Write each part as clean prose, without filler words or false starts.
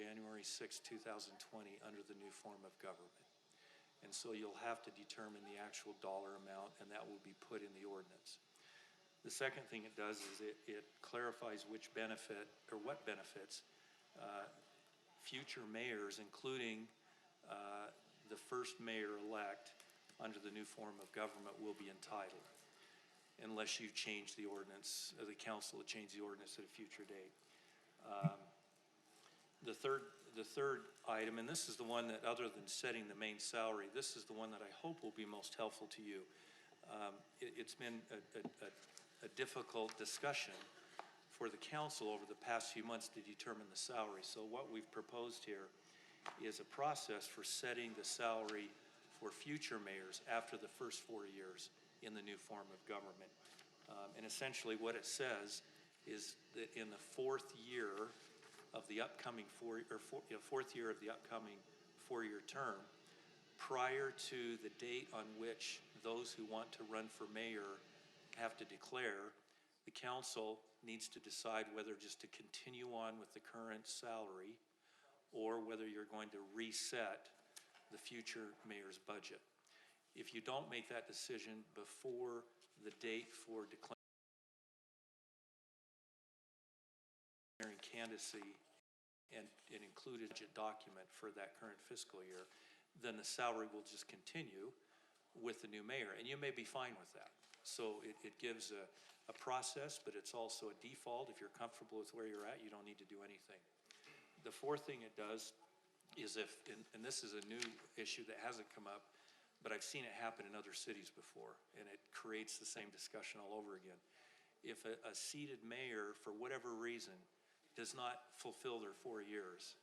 January 6, 2020 under the new form of government. And so you'll have to determine the actual dollar amount, and that will be put in the ordinance. The second thing it does is it clarifies which benefit or what benefits future mayors, including the first mayor-elect under the new form of government, will be entitled, unless you change the ordinance, or the council will change the ordinance at a future date. The third item, and this is the one that, other than setting the main salary, this is the one that I hope will be most helpful to you. It's been a difficult discussion for the council over the past few months to determine the salary. So what we've proposed here is a process for setting the salary for future mayors after the first 4 years in the new form of government. And essentially what it says is that in the fourth year of the upcoming four-year term, prior to the date on which those who want to run for mayor have to declare, the council needs to decide whether just to continue on with the current salary or whether you're going to reset the future mayor's budget. If you don't make that decision before the date for declaring candidacy and an included budget document for that current fiscal year, then the salary will just continue with the new mayor, and you may be fine with that. So it gives a process, but it's also a default. If you're comfortable with where you're at, you don't need to do anything. The fourth thing it does is if, and this is a new issue that hasn't come up, but I've seen it happen in other cities before, and it creates the same discussion all over again. If a seated mayor, for whatever reason, does not fulfill their 4 years,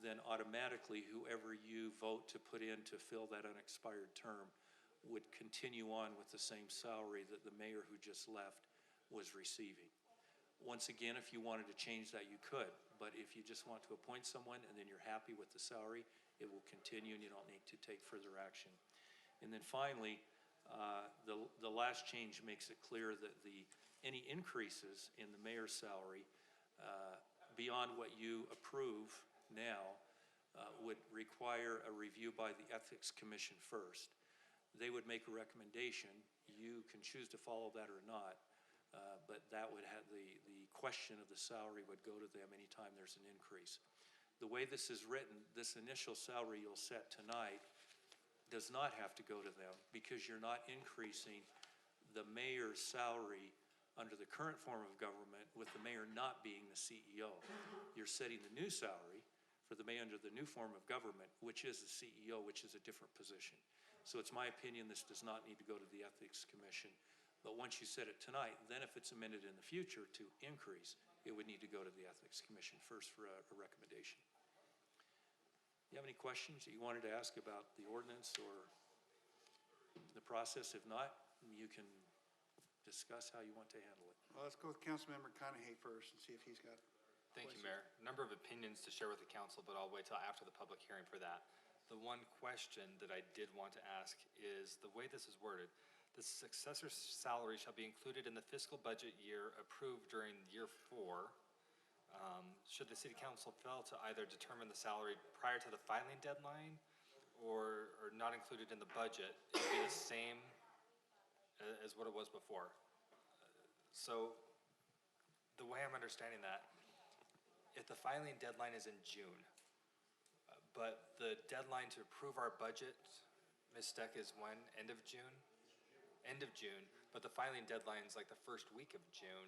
then automatically whoever you vote to put in to fill that unexpired term would continue on with the same salary that the mayor who just left was receiving. Once again, if you wanted to change that, you could, but if you just want to appoint someone and then you're happy with the salary, it will continue and you don't need to take further action. And then finally, the last change makes it clear that any increases in the mayor's salary beyond what you approve now would require a review by the Ethics Commission first. They would make a recommendation. You can choose to follow that or not, but that would have the question of the salary would go to them anytime there's an increase. The way this is written, this initial salary you'll set tonight does not have to go to them because you're not increasing the mayor's salary under the current form of government with the mayor not being the CEO. You're setting the new salary for the mayor under the new form of government, which is the CEO, which is a different position. So it's my opinion this does not need to go to the Ethics Commission. But once you set it tonight, then if it's amended in the future to increase, it would need to go to the Ethics Commission first for a recommendation. You have any questions that you wanted to ask about the ordinance or the process? If not, you can discuss how you want to handle it. Well, let's go with Councilmember Conahay first and see if he's got. Thank you, Mayor. A number of opinions to share with the council, but I'll wait till after the public hearing for that. The one question that I did want to ask is the way this is worded. The successor's salary shall be included in the fiscal budget year approved during year 4. Should the city council fail to either determine the salary prior to the filing deadline or not included in the budget, it would be the same as what it was before. So the way I'm understanding that, if the filing deadline is in June, but the deadline to approve our budget, Ms. Steck, is when? End of June? End of June, but the filing deadline is like the first week of June.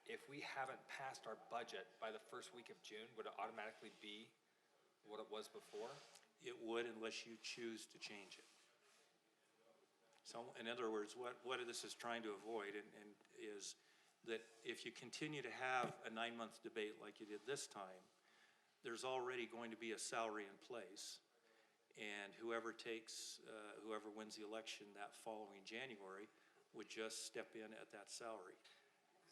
If we haven't passed our budget by the first week of June, would it automatically be what it was before? It would, unless you choose to change it. So in other words, what this is trying to avoid and is that if you continue to have a 9-month debate like you did this time, there's already going to be a salary in place, and whoever wins the election that following January would just step in at that salary.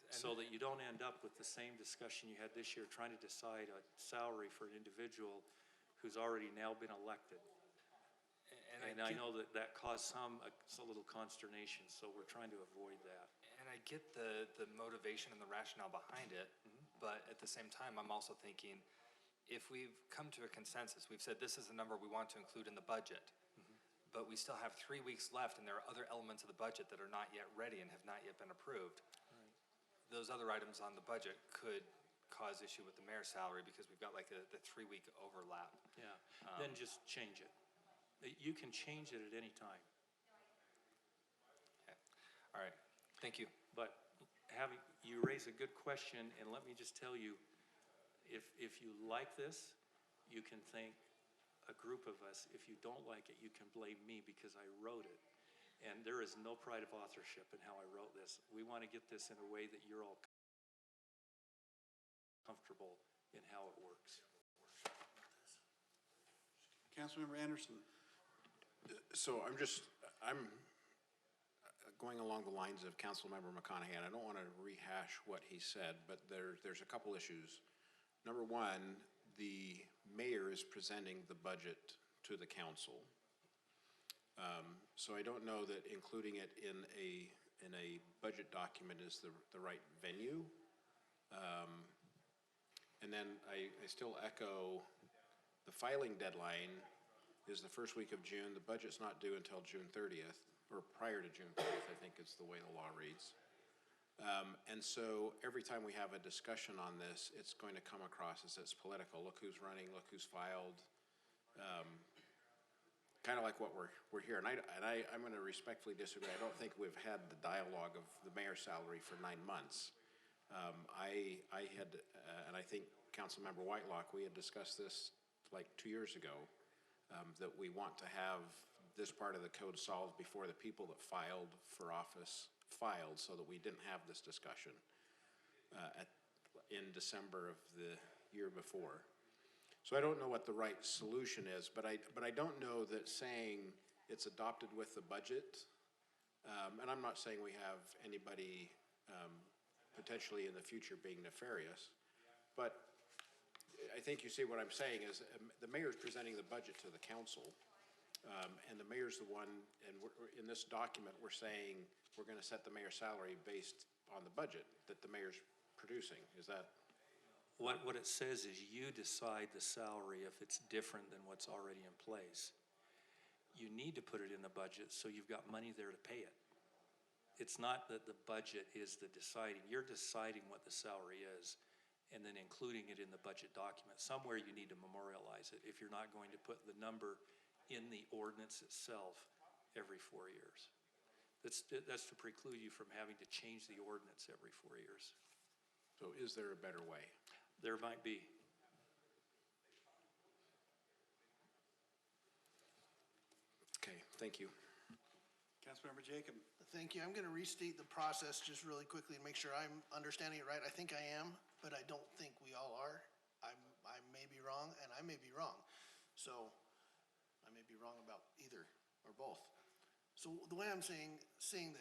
So that you don't end up with the same discussion you had this year trying to decide a salary for an individual who's already now been elected. And I know that caused some a little consternation, so we're trying to avoid that. And I get the motivation and the rationale behind it, but at the same time, I'm also thinking, if we've come to a consensus, we've said this is the number we want to include in the budget, but we still have 3 weeks left and there are other elements of the budget that are not yet ready and have not yet been approved, those other items on the budget could cause issue with the mayor's salary because we've got like the 3-week overlap. Yeah, then just change it. You can change it at any time, Okay. All right, thank you. but you raise a good question, and let me just tell you, if you like this, you can thank a group of us. If you don't like it, you can blame me because I wrote it. And there is no pride of authorship in how I wrote this. We want to get this in a way that you're all comfortable in how it works. Councilmember Anderson. So I'm going along the lines of Councilmember McConaughey, and I don't want to rehash what he said, but there's a couple issues. Number one, the mayor is presenting the budget to the council. So I don't know that including it in a budget document is the right venue. And then I still echo the filing deadline is the first week of June. The budget's not due until June 30th, or prior to June 30th, I think is the way the law reads. And so every time we have a discussion on this, it's going to come across as it's political. Look who's running, look who's filed. Kind of like what we're here. And I'm going to respectfully disagree. I don't think we've had the dialogue of the mayor's salary for 9 months. I had, and I think Councilmember Whitelock, we had discussed this like 2 years ago, that we want to have this part of the code solved before the people that filed for office filed, so that we didn't have this discussion in December of the year before. So I don't know what the right solution is, but I don't know that saying it's adopted with the budget, and I'm not saying we have anybody potentially in the future being nefarious, but I think you see what I'm saying is the mayor's presenting the budget to the council, and the mayor's the one, and in this document we're saying we're going to set the mayor's salary based on the budget that the mayor's producing. Is that? What it says is you decide the salary if it's different than what's already in place. You need to put it in the budget so you've got money there to pay it. It's not that the budget is the deciding. You're deciding what the salary is and then including it in the budget document. Somewhere you need to memorialize it if you're not going to put the number in the ordinance itself every 4 years. That's to preclude you from having to change the ordinance every 4 years. So is there a better way? There might be. Okay, thank you. Councilmember Jacob. Thank you. I'm going to restate the process just really quickly and make sure I'm understanding it right. I think I am, but I don't think we all are. I may be wrong, and I may be wrong. So I may be wrong about either or both. So the way I'm seeing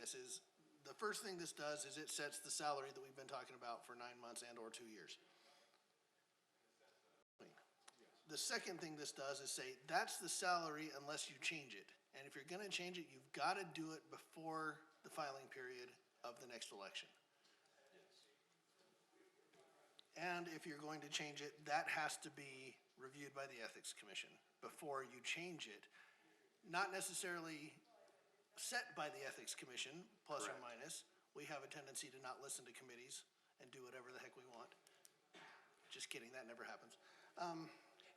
this is the first thing this does is it sets the salary that we've been talking about for 9 months and or 2 years. The second thing this does is say that's the salary unless you change it. And if you're going to change it, you've got to do it before the filing period of the next election. And if you're going to change it, that has to be reviewed by the Ethics Commission before you change it. Not necessarily set by the Ethics Commission, plus or minus. We have a tendency to not listen to committees and do whatever the heck we want. Just kidding, that never happens.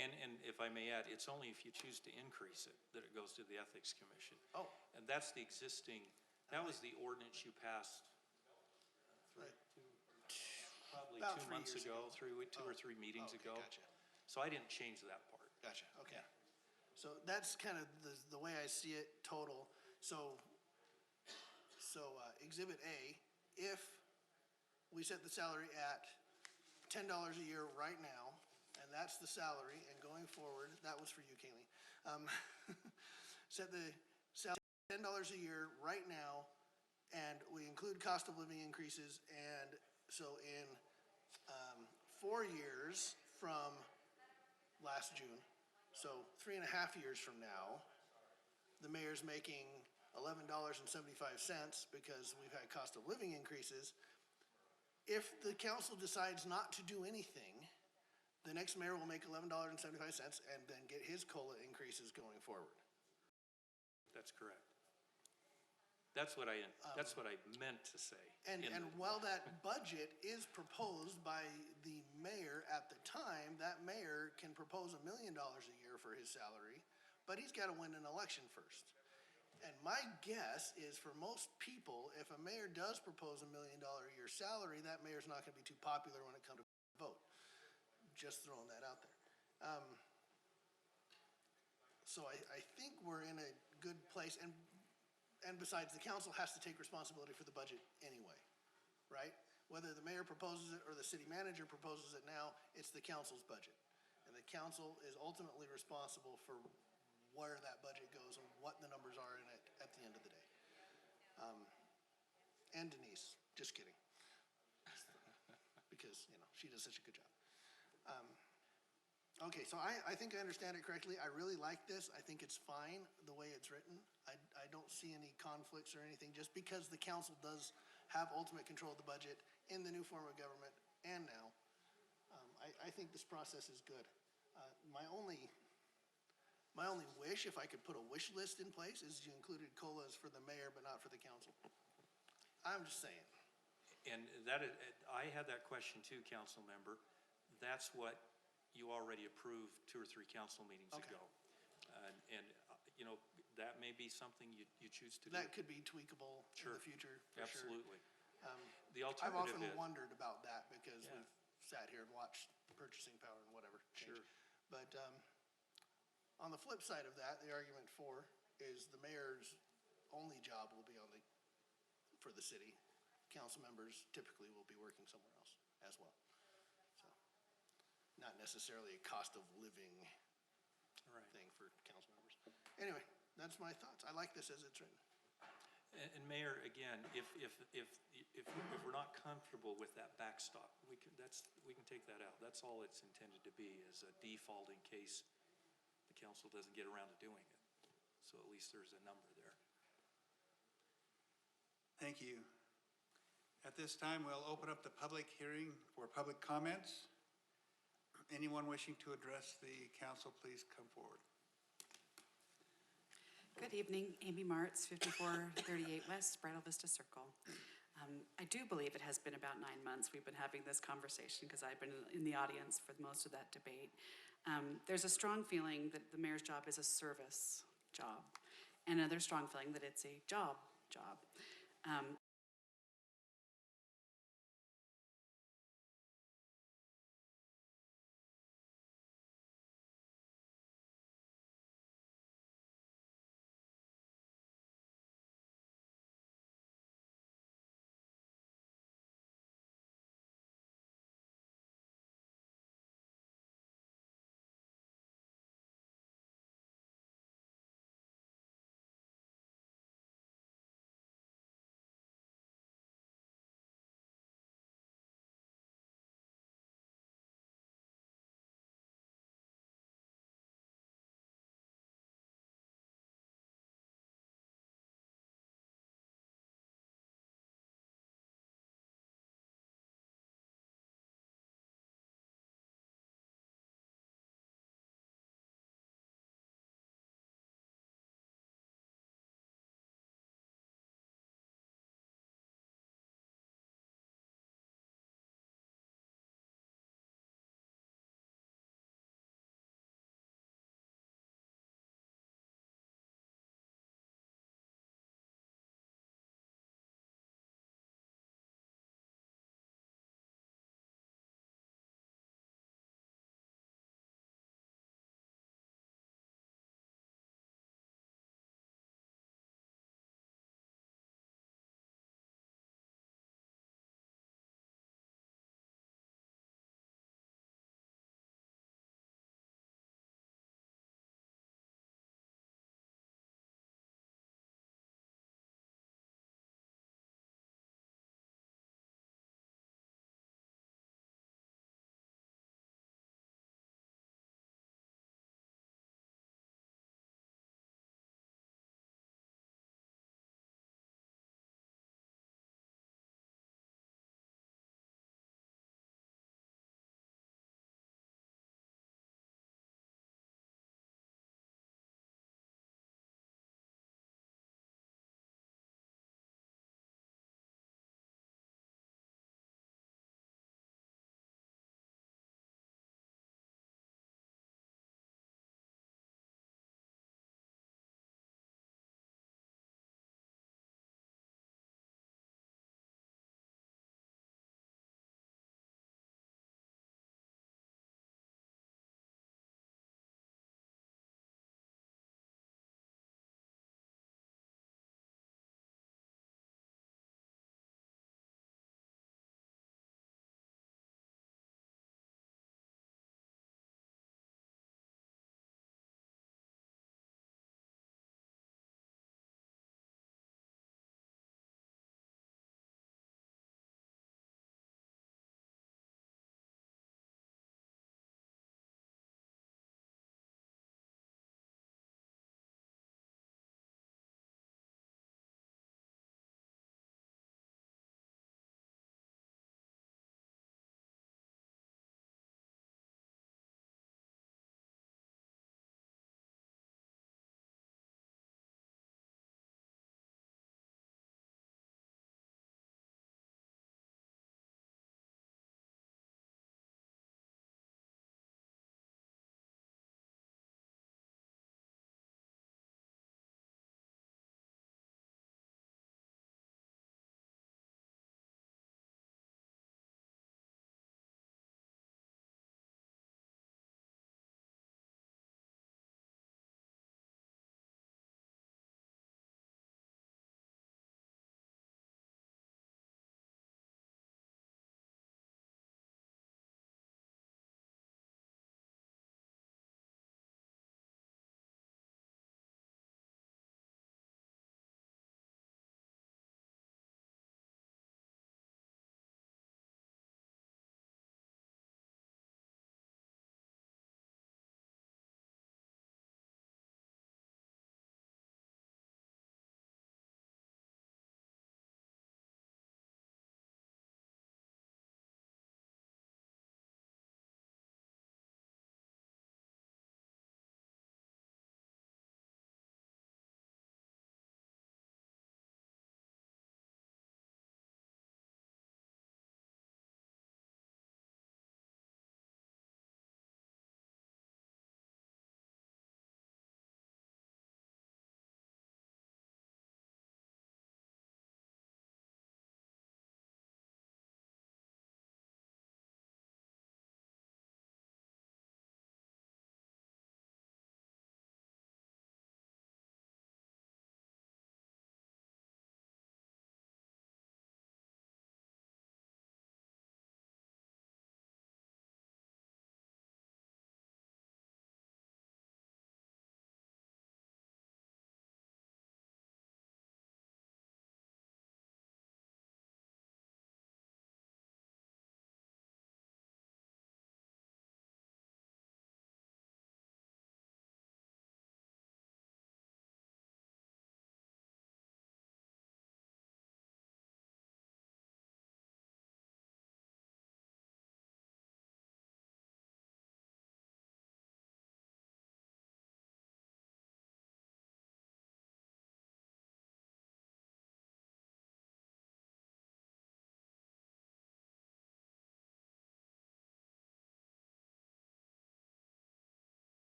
And if I may add, it's only if you choose to increase it that it goes to the Ethics Commission. Oh. And that's the existing, that was the ordinance you passed Right. probably About 2 3 months years ago, ago. two or three meetings Okay, ago. gotcha. So I didn't change that part. Gotcha, okay. So that's kind of the way I see it total. So Exhibit A, if we set the salary at $10 a year right now, and that's the salary, and going forward, that was for you, Kaylee. Set the salary at $10 a year right now, and we include cost of living increases, and so in 4 years from last June, so 3.5 years from now, the mayor's making $11.75 because we've had cost of living increases. If the council decides not to do anything, the next mayor will make $11.75 and then get his COLA increases going forward. That's correct. That's what I meant to say. And in while that budget is proposed by the mayor at the time, that mayor can propose $1 million a year for his salary, but he's gotta win an election first. And my guess is for most people, if a mayor does propose $1 million a year salary, that mayor's not gonna be too popular when it comes to vote. Just throwing that out there. So I think we're in a good place, and besides, the council has to take responsibility for the budget anyway, right? Whether the mayor proposes it or the city manager proposes it now, it's the council's budget. And the council is ultimately responsible for where that budget goes and what the numbers are in it at the end of the day. And Denise, just kidding. Because, she does such a good job. Okay, so I think I understand it correctly. I really like this. I think it's fine the way it's written. I don't see any conflicts or anything, just because the council does have ultimate control of the budget in the new form of government and now. I think this process is good. My only wish, if I could put a wish list in place, is you included COLAs for the mayor, but not for the council. I'm just saying. And that is, I had that question too, council member. That's what you already approved 2 or 3 council meetings Okay. ago. That may be something you choose to do. That could be tweakable in Sure. the future, for sure. Absolutely. The I've alternative often is, wondered about that because Yeah. we've sat here and watched purchasing power and whatever change. Sure. But on the flip side of that, the argument for is the mayor's only job will be for the city. Council members typically will be working somewhere else as well. So, not necessarily a cost of living right. thing for council members. Anyway, that's my thoughts. I like this as it's written. And Mayor, again, if we're not comfortable with that backstop, we can take that out. That's all it's intended to be, is a default in case the council doesn't get around to doing it. So at least there's a number there. Thank you. At this time, we'll open up the public hearing for public comments. Anyone wishing to address the council, please come forward. Good evening, Amy Martz, 5438 West, Bridal Vista Circle. I do believe it has been about 9 months we've been having this conversation, because I've been in the audience for most of that debate. There's a strong feeling that the mayor's job is a service job, and another strong feeling that it's a job.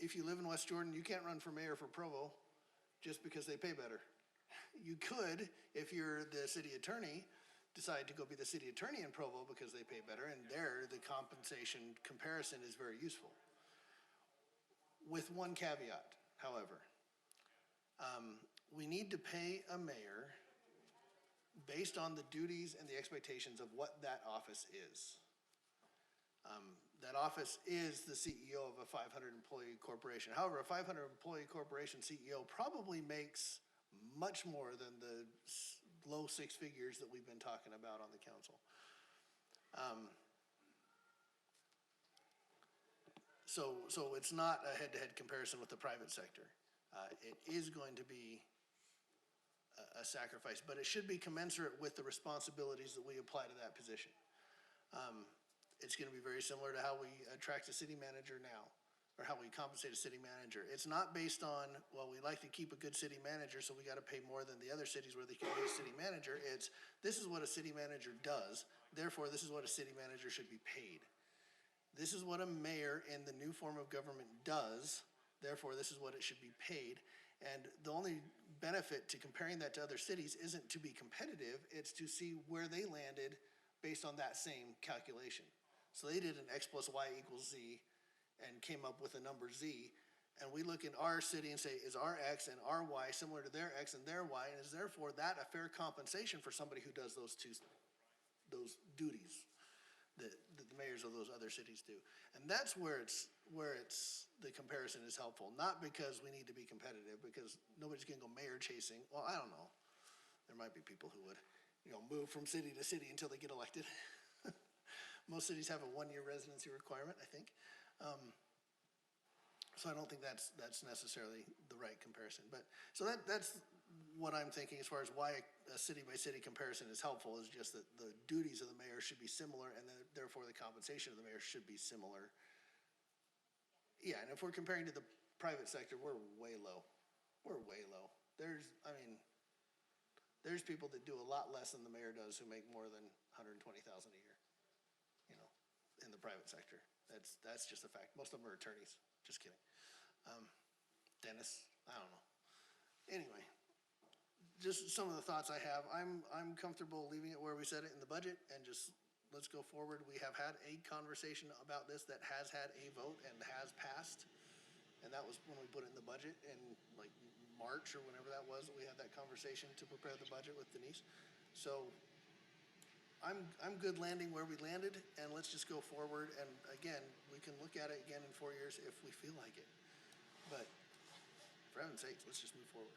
if you live in West Jordan, you can't run for mayor for Provo just because they pay better. You could, if you're the city attorney, decide to go be the city attorney in Provo because they pay better, and there the compensation comparison is very useful. With one caveat, however, we need to pay a mayor based on the duties and the expectations of what that office is. That office is the CEO of a 500-employee corporation. However, a 500-employee corporation CEO probably makes much more than the low six figures that we've been talking about on the council. So it's not a head-to-head comparison with the private sector. It is going to be a sacrifice, but it should be commensurate with the responsibilities that we apply to that position. It's going to be very similar to how we attract a city manager now, or how we compensate a city manager. It's not based on, well, we like to keep a good city manager, so we got to pay more than the other cities where they can be a city manager. It's, this is what a city manager does, therefore this is what a city manager should be paid. This is what a mayor in the new form of government does, therefore this is what it should be paid. And the only benefit to comparing that to other cities isn't to be competitive, it's to see where they landed based on that same calculation. So they did an X plus Y equals Z and came up with a number Z. And we look in our city and say, is our X and our Y similar to their X and their Y? And is therefore that a fair compensation for somebody who does those duties that the mayors of those other cities do? And that's where the comparison is helpful. Not because we need to be competitive, because nobody's gonna go mayor chasing. Well, I don't know. There might be people who would, move from city to city until they get elected. Most cities have a 1-year residency requirement, I think. So I don't think that's necessarily the right comparison. But so that's what I'm thinking as far as why a city by city comparison is helpful, is just that the duties of the mayor should be similar, and then therefore the compensation of the mayor should be similar. Yeah, and if we're comparing to the private sector, we're way low. We're way low. There's people that do a lot less than the mayor does who make more than $120,000 a year, in the private sector. That's just a fact. Most of them are attorneys. Just kidding. Dentists, I don't know. Anyway, just some of the thoughts I have. I'm comfortable leaving it where we said it in the budget and just let's go forward. We have had a conversation about this that has had a vote and has passed. And that was when we put it in the budget in like March or whenever that was, we had that conversation to prepare the budget with Denise. So I'm good landing where we landed, and let's just go forward. And again, we can look at it again in 4 years if we feel like it. But for heaven's sakes, let's just move forward.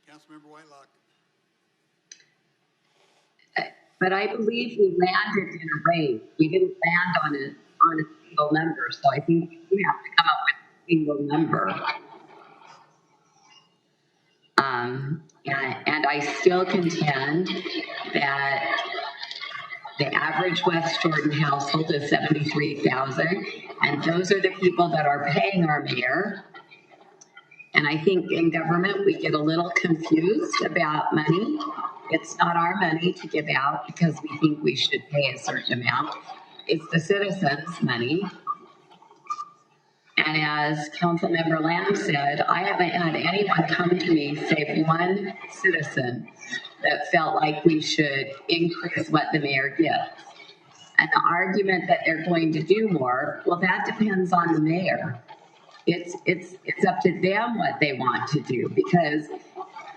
Councilmember Whitelock. But I believe we landed in a range. We didn't land on a single number, so I think we have to come up with a single number. And I still contend that the average West Jordan household is $73,000, and those are the people that are paying our mayor. And I think in government we get a little confused about money. It's not our money to give out because we think we should pay a certain amount. It's the citizens' money. And as Councilmember Lamb said, I haven't had anyone come to me, save one citizen, that felt like we should increase what the mayor gives. And the argument that they're going to do more, well, that depends on the mayor. It's up to them what they want to do, because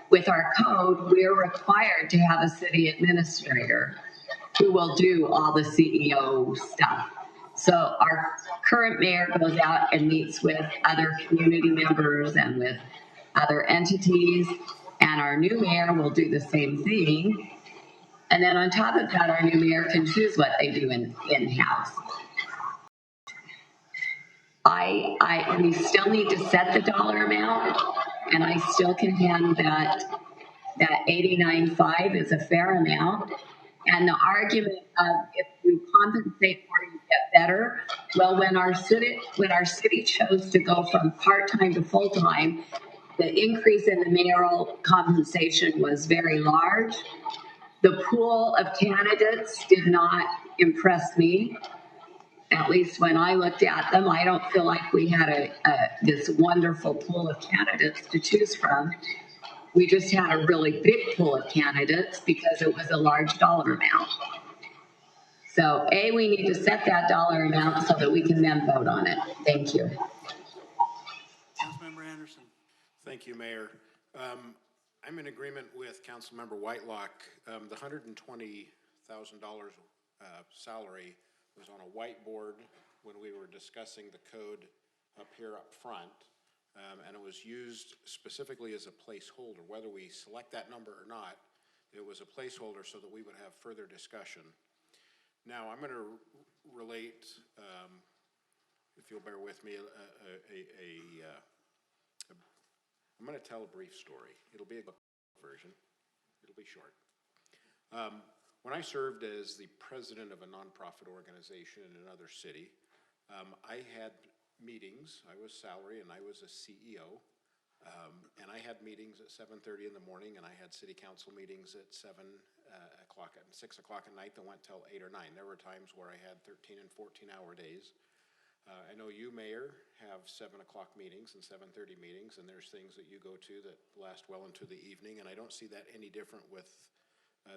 with our code, we're required to have a city administrator who will do all the CEO stuff. So our current mayor goes out and meets with other community members and with other entities, and our new mayor will do the same thing. And then on top of that, our new mayor can choose what they do in-house. We still need to set the dollar amount, and I still contend that 89.5 is a fair amount. And the argument of if we compensate more, you get better. Well, when our city chose to go from part-time to full-time, the increase in the mayoral compensation was very large. The pool of candidates did not impress me. at least when I looked at them, I don't feel like we had this wonderful pool of candidates to choose from. We just had a really big pool of candidates because it was a large dollar amount. So we need to set that dollar amount so that we can then vote on it. Thank you. Councilmember Anderson. Thank you, Mayor. I'm in agreement with Councilmember Whitelock. The $120,000 salary was on a whiteboard when we were discussing the code up here up front. And it was used specifically as a placeholder. Whether we select that number or not, it was a placeholder so that we would have further discussion. Now, I'm going to relate, if you'll bear with me, I'm going to tell a brief story. It'll be a version. It'll be short. When I served as the president of a nonprofit organization in another city, I had meetings. I was salary and I was a CEO. And I had meetings at 7:30 in the morning, and I had city council meetings at 6 o'clock at night that went till 8 or 9. There were times where I had 13 and 14-hour days. I know you, Mayor, have 7 o'clock meetings and 7:30 meetings, and there's things that you go to that last well into the evening, and I don't see that any different with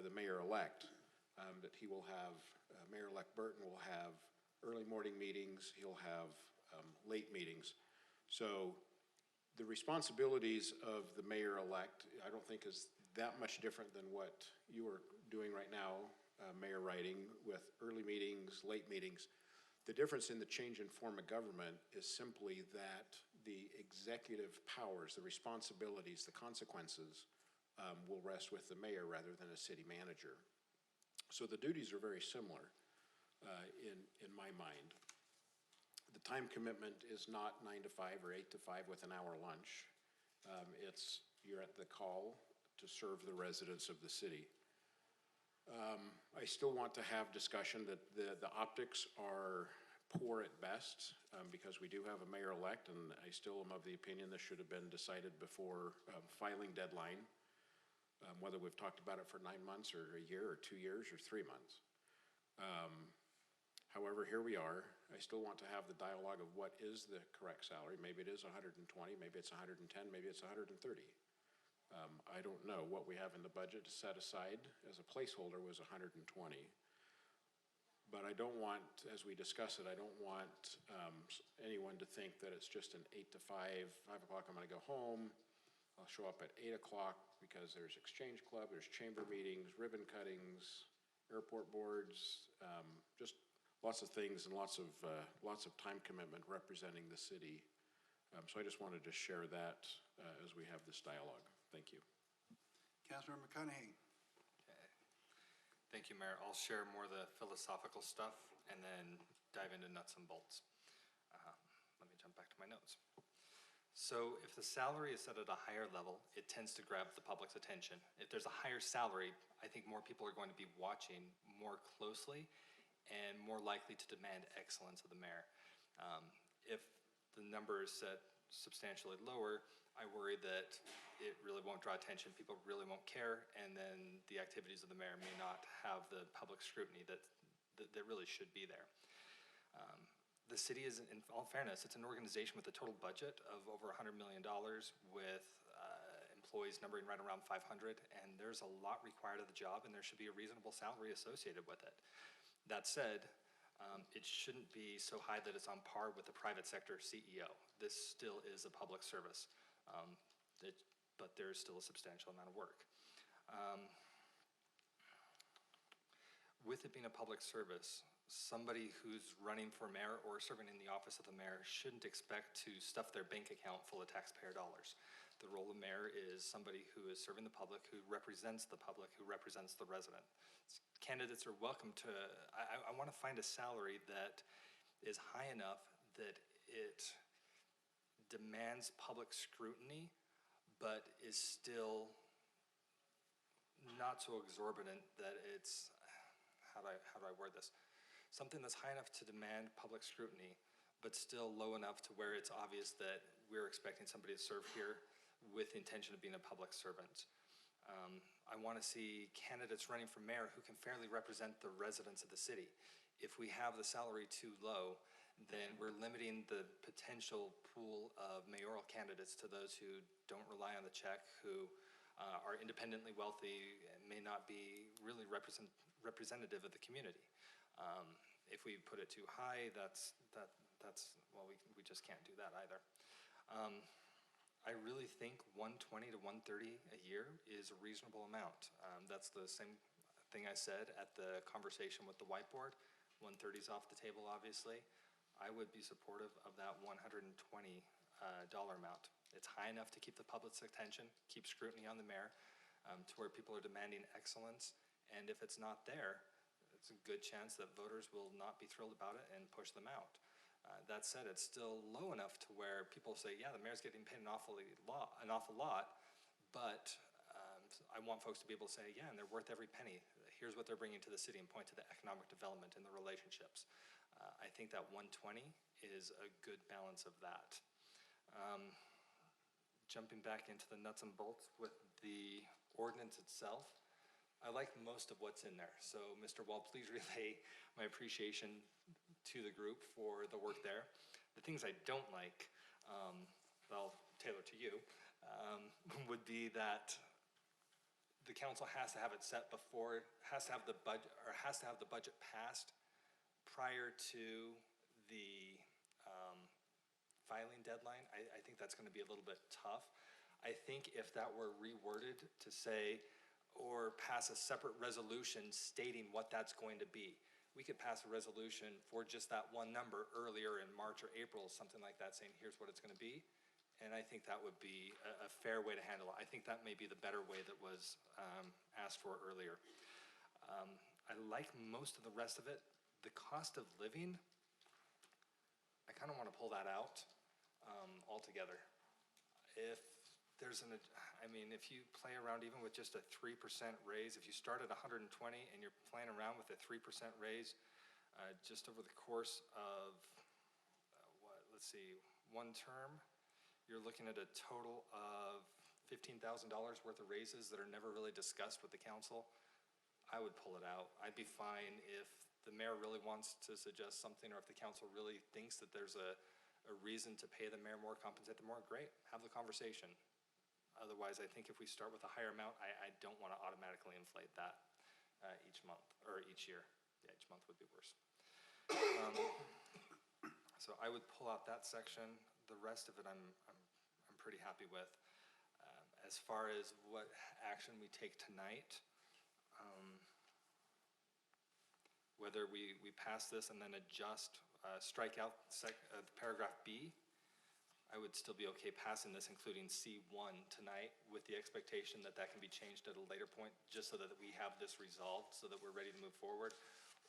the mayor-elect, that he will have, Mayor-elect Burton will have early morning meetings, he'll have late meetings. So the responsibilities of the mayor-elect, I don't think is that much different than what you are doing right now, Mayor Riding, with early meetings, late meetings. The difference in the change in form of government is simply that the executive powers, the responsibilities, the consequences will rest with the mayor rather than a city manager. So the duties are very similar in my mind. The time commitment is not 9 to 5 or 8 to 5 with an hour lunch. You're at the call to serve the residents of the city. I still want to have discussion that the optics are poor at best because we do have a mayor-elect, and I still am of the opinion this should have been decided before filing deadline, whether we've talked about it for 9 months or a year or 2 years or 3 months. However, here we are. I still want to have the dialogue of what is the correct salary. Maybe it is 120, maybe it's 110, maybe it's 130. I don't know. What we have in the budget set aside as a placeholder was 120. But I don't want, as we discuss it, I don't want anyone to think that it's just an 8 to 5 o'clock I'm going to go home. I'll show up at 8 o'clock because there's Exchange Club, there's chamber meetings, ribbon cuttings, airport boards, just lots of things and lots of time commitment representing the city. So I just wanted to share that as we have this dialogue. Thank you. Councilmember McConaughey. Thank you, Mayor. I'll share more of the philosophical stuff and then dive into nuts and bolts. Let me jump back to my notes. So if the salary is set at a higher level, it tends to grab the public's attention. If there's a higher salary, I think more people are going to be watching more closely and more likely to demand excellence of the mayor. If the number is set substantially lower, I worry that it really won't draw attention, people really won't care, and then the activities of the mayor may not have the public scrutiny that really should be there. The city is, in all fairness, it's an organization with a total budget of over $100 million with employees numbering right around 500, and there's a lot required of the job, and there should be a reasonable salary associated with it. That said, it shouldn't be so high that it's on par with the private sector CEO. This still is a public service, but there is still a substantial amount of work. With it being a public service, somebody who's running for mayor or serving in the office of the mayor shouldn't expect to stuff their bank account full of taxpayer dollars. The role of mayor is somebody who is serving the public, who represents the public, who represents the resident. Candidates are welcome to, I want to find a salary that is high enough that it demands public scrutiny, but is still not so exorbitant that it's, how do I word this? Something that's high enough to demand public scrutiny, but still low enough to where it's obvious that we're expecting somebody to serve here with the intention of being a public servant. I want to see candidates running for mayor who can fairly represent the residents of the city. If we have the salary too low, then we're limiting the potential pool of mayoral candidates to those who don't rely on the check, who are independently wealthy, and may not be really representative of the community. If we put it too high, well, we just can't do that either. I really think 120 to 130 a year is a reasonable amount. That's the same thing I said at the conversation with the whiteboard. 130 is off the table, obviously. I would be supportive of that $120 amount. It's high enough to keep the public's attention, keep scrutiny on the mayor, to where people are demanding excellence. And if it's not there, it's a good chance that voters will not be thrilled about it and push them out. That said, it's still low enough to where people say, yeah, the mayor's getting paid an awful lot, but I want folks to be able to say, yeah, and they're worth every penny. Here's what they're bringing to the city, and point to the economic development and the relationships. I think that 120 is a good balance of that. Jumping back into the nuts and bolts with the ordinance itself, I like most of what's in there. So, Mr. Wall, please relay my appreciation to the group for the work there. The things I don't like, well, Taylor, to you, would be that the council has to have it set before, has to have the budget passed prior to the filing deadline. I think that's going to be a little bit tough. I think if that were reworded to say, or pass a separate resolution stating what that's going to be. We could pass a resolution for just that one number earlier in March or April, something like that, saying here's what it's going to be. And I think that would be a fair way to handle it. I think that may be the better way that was asked for earlier. I like most of the rest of it. The cost of living, I kind of want to pull that out altogether. If there's if you play around even with just a 3% raise, if you start at 120 and you're playing around with a 3% raise just over the course of, one term, you're looking at a total of $15,000 worth of raises that are never really discussed with the council. I would pull it out. I'd be fine if the mayor really wants to suggest something, or if the council really thinks that there's a reason to pay the mayor more, compensate them more, great, have the conversation. Otherwise, I think if we start with a higher amount, I don't want to automatically inflate that each month, or each year. Yeah, each month would be worse. So I would pull out that section. The rest of it, I'm pretty happy with. As far as what action we take tonight, whether we pass this and then adjust, strike out paragraph B, I would still be okay passing this, including C1 tonight, with the expectation that that can be changed at a later point, just so that we have this resolved, so that we're ready to move forward.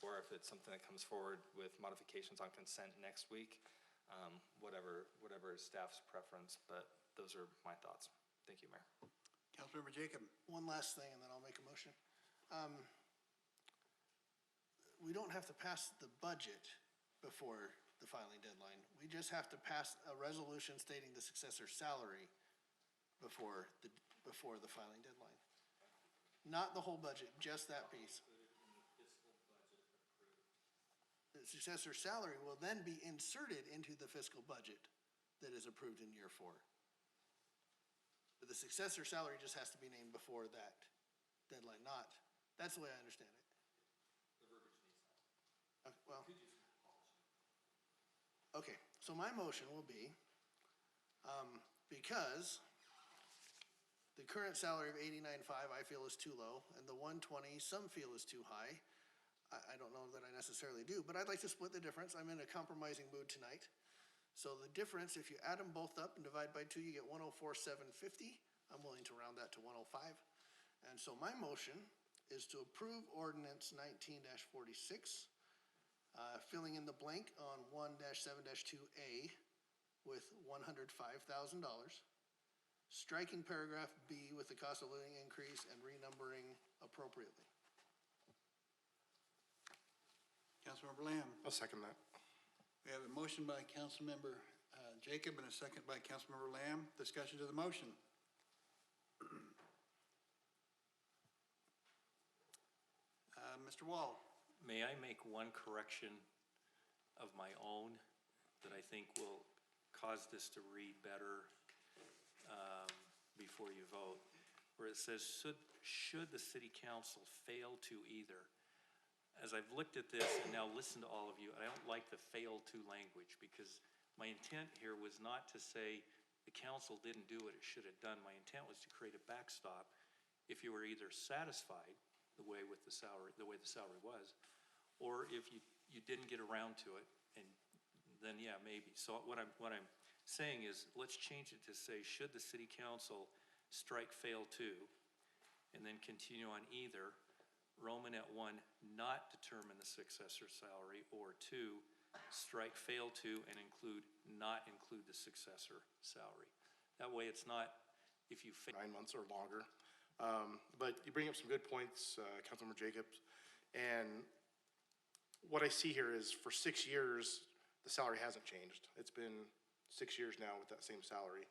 Or if it's something that comes forward with modifications on consent next week, whatever is staff's preference, but those are my thoughts. Thank you, Mayor. Councilmember Jacob. One last thing, and then I'll make a motion. We don't have to pass the budget before the filing deadline. We just have to pass a resolution stating the successor's salary before the filing deadline. Not the whole budget, just that piece. The successor's salary will then be inserted into the fiscal budget that is approved in year 4. But the successor's salary just has to be named before that deadline, that's the way I understand it. Well, okay, so my motion will be, because the current salary of $89,500 I feel is too low, and the $120 some feel is too high. I don't know that I necessarily do, but I'd like to split the difference. I'm in a compromising mood tonight. So the difference, if you add them both up and divide by 2, you get $104,750. I'm willing to round that to 105. And so my motion is to approve ordinance 19-46, filling in the blank on 1-7-2A with $105,000, striking paragraph B with the cost of living increase and renumbering appropriately. Councilmember Lamb. I'll second that. We have a motion by Councilmember Jacob and a second by Councilmember Lamb. Discussion to the motion. Mr. Wall? May I make one correction of my own that I think will cause this to read better before you vote? Where it says, should the city council fail to either. As I've looked at this and now listened to all of you, I don't like the fail to language, because my intent here was not to say the council didn't do what it should have done. My intent was to create a backstop if you were either satisfied the way the salary was, or if you didn't get around to it, and then yeah, maybe. So what I'm saying is, let's change it to say, should the city council strike fail to, and then continue on either Romanet 1, not determine the successor salary, or 2, strike fail to and not include the successor salary. That way it's not, if you fail. 9 months or longer. But you bring up some good points, Councilmember Jacobs. And what I see here is for 6 years, the salary hasn't changed. It's been 6 years now with that same salary.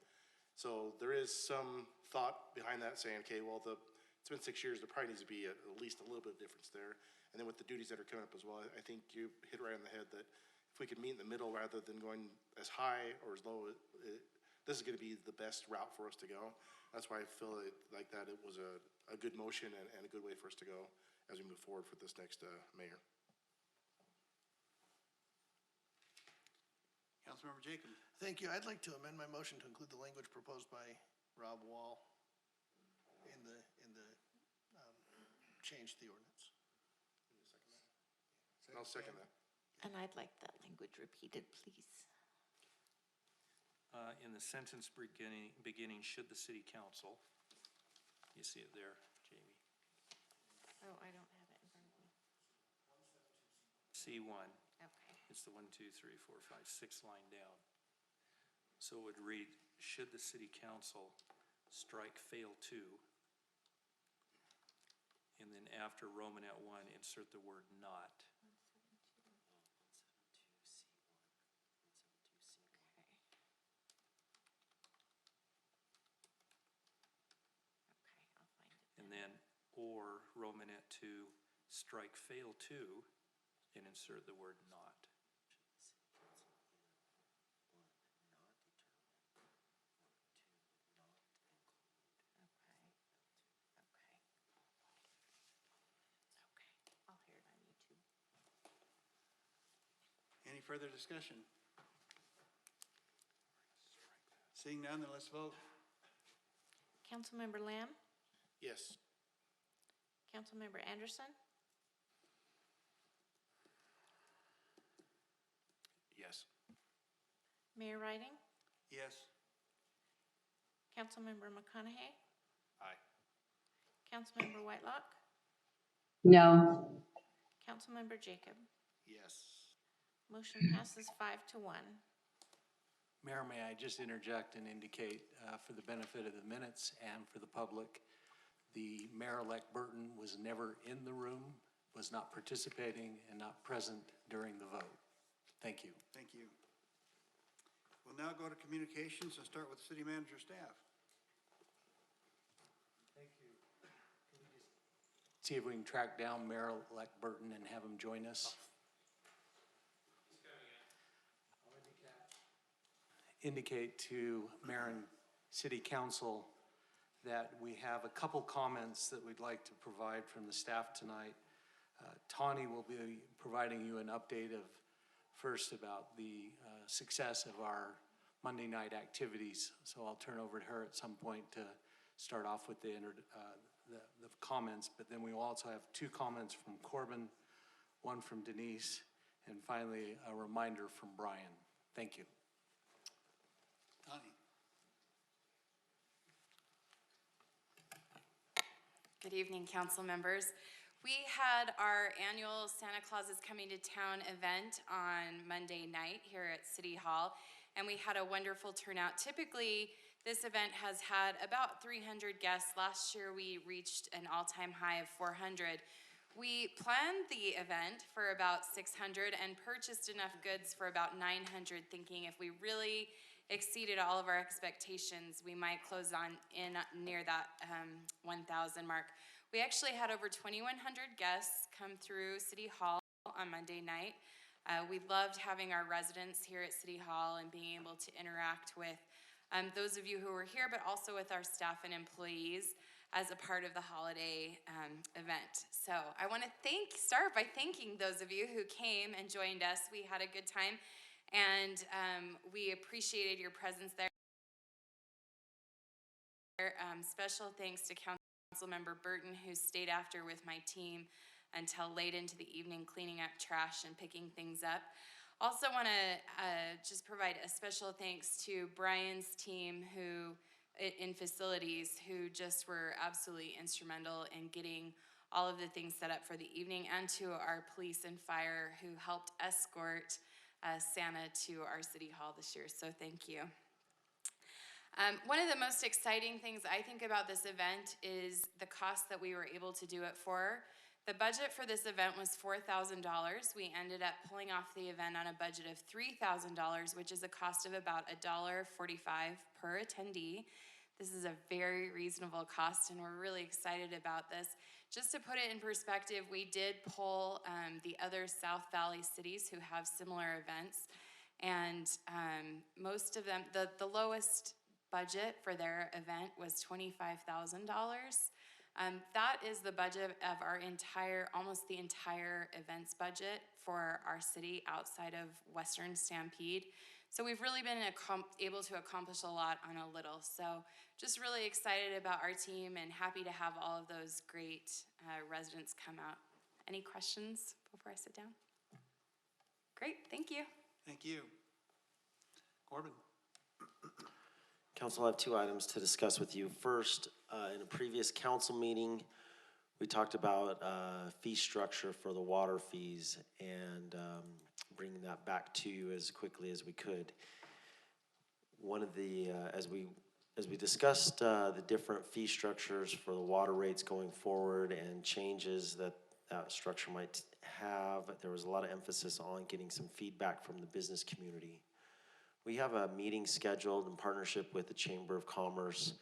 So there is some thought behind that saying, okay, well, it's been 6 years, there probably needs to be at least a little bit of difference there. And then with the duties that are coming up as well, I think you hit right on the head that if we could meet in the middle rather than going as high or as low, this is going to be the best route for us to go. That's why I feel like that it was a good motion and a good way for us to go as we move forward for this next mayor. Councilmember Jacobs? Thank you. I'd like to amend my motion to include the language proposed by Rob Wall in the change to the ordinance. I'll second that. And I'd like that language repeated, please. In the sentence beginning, should the city council, you see it there, Jamie? Oh, I don't have it in front of me. C1, Okay. it's the 1, 2, 3, 4, 5, 6 line down. So it would read, should the city council strike fail to, and then after Romanet 1, insert the word not. And then, or Romanet 2, strike fail to, and insert the word not. I'll hear it on YouTube. Any further discussion? Seeing none, then let's vote. Councilmember Lamb? Yes. Councilmember Anderson? Yes. Mayor Riding? Yes. Councilmember McConaughey? Aye. Councilmember Whitelock? No. Councilmember Jacob? Yes. Motion passes 5-1. Mayor, may I just interject and indicate for the benefit of the minutes and for the public, the Mayor-elect Burton was never in the room, was not participating, and not present during the vote. Thank you. Thank you. We'll now go to communications and start with city manager staff. Thank you. See if we can track down Mayor-elect Burton and have him join us. Indicate to Mayor and City Council that we have a couple comments that we'd like to provide from the staff tonight. Tawny will be providing you an update of first about the success of our Monday night activities. So I'll turn over to her at some point to start off with the comments, but then we will also have 2 comments from Corbin, 1 from Denise, and finally a reminder from Brian. Thank you. Connie? Good evening, council members. We had our annual Santa Claus is Coming to Town event on Monday night here at City Hall, and we had a wonderful turnout. Typically, this event has had about 300 guests. Last year, we reached an all-time high of 400. We planned the event for about 600 and purchased enough goods for about 900, thinking if we really exceeded all of our expectations, we might close on in near that 1,000 mark. We actually had over 2,100 guests come through City Hall on Monday night. We loved having our residents here at City Hall and being able to interact with those of you who were here, but also with our staff and employees as a part of the holiday event. So I want to start by thanking those of you who came and joined us. We had a good time, and we appreciated your presence there. Special thanks to Councilmember Burton, who stayed after with my team until late into the evening cleaning up trash and picking things up. Also want to just provide a special thanks to Brian's team in facilities who just were absolutely instrumental in getting all of the things set up for the evening, and to our police and fire who helped escort Santa to our City Hall this year, so thank you. One of the most exciting things I think about this event is the cost that we were able to do it for. The budget for this event was $4,000. We ended up pulling off the event on a budget of $3,000, which is a cost of about $1.45 per attendee. This is a very reasonable cost, and we're really excited about this. Just to put it in perspective, we did poll the other South Valley cities who have similar events, and most of them, the lowest budget for their event was $25,000. That is the budget of our almost the entire events budget for our city outside of Western Stampede. So we've really been able to accomplish a lot on a little. So just really excited about our team and happy to have all of those great residents come out. Any questions before I sit down? Great, thank you. Thank you. Corbin? Council, I have two items to discuss with you. First, in a previous council meeting, we talked about fee structure for the water fees and bringing that back to you as quickly as we could. One of the, as we discussed the different fee structures for the water rates going forward and changes that structure might have, there was a lot of emphasis on getting some feedback from the business community. We have a meeting scheduled in partnership with the Chamber of Commerce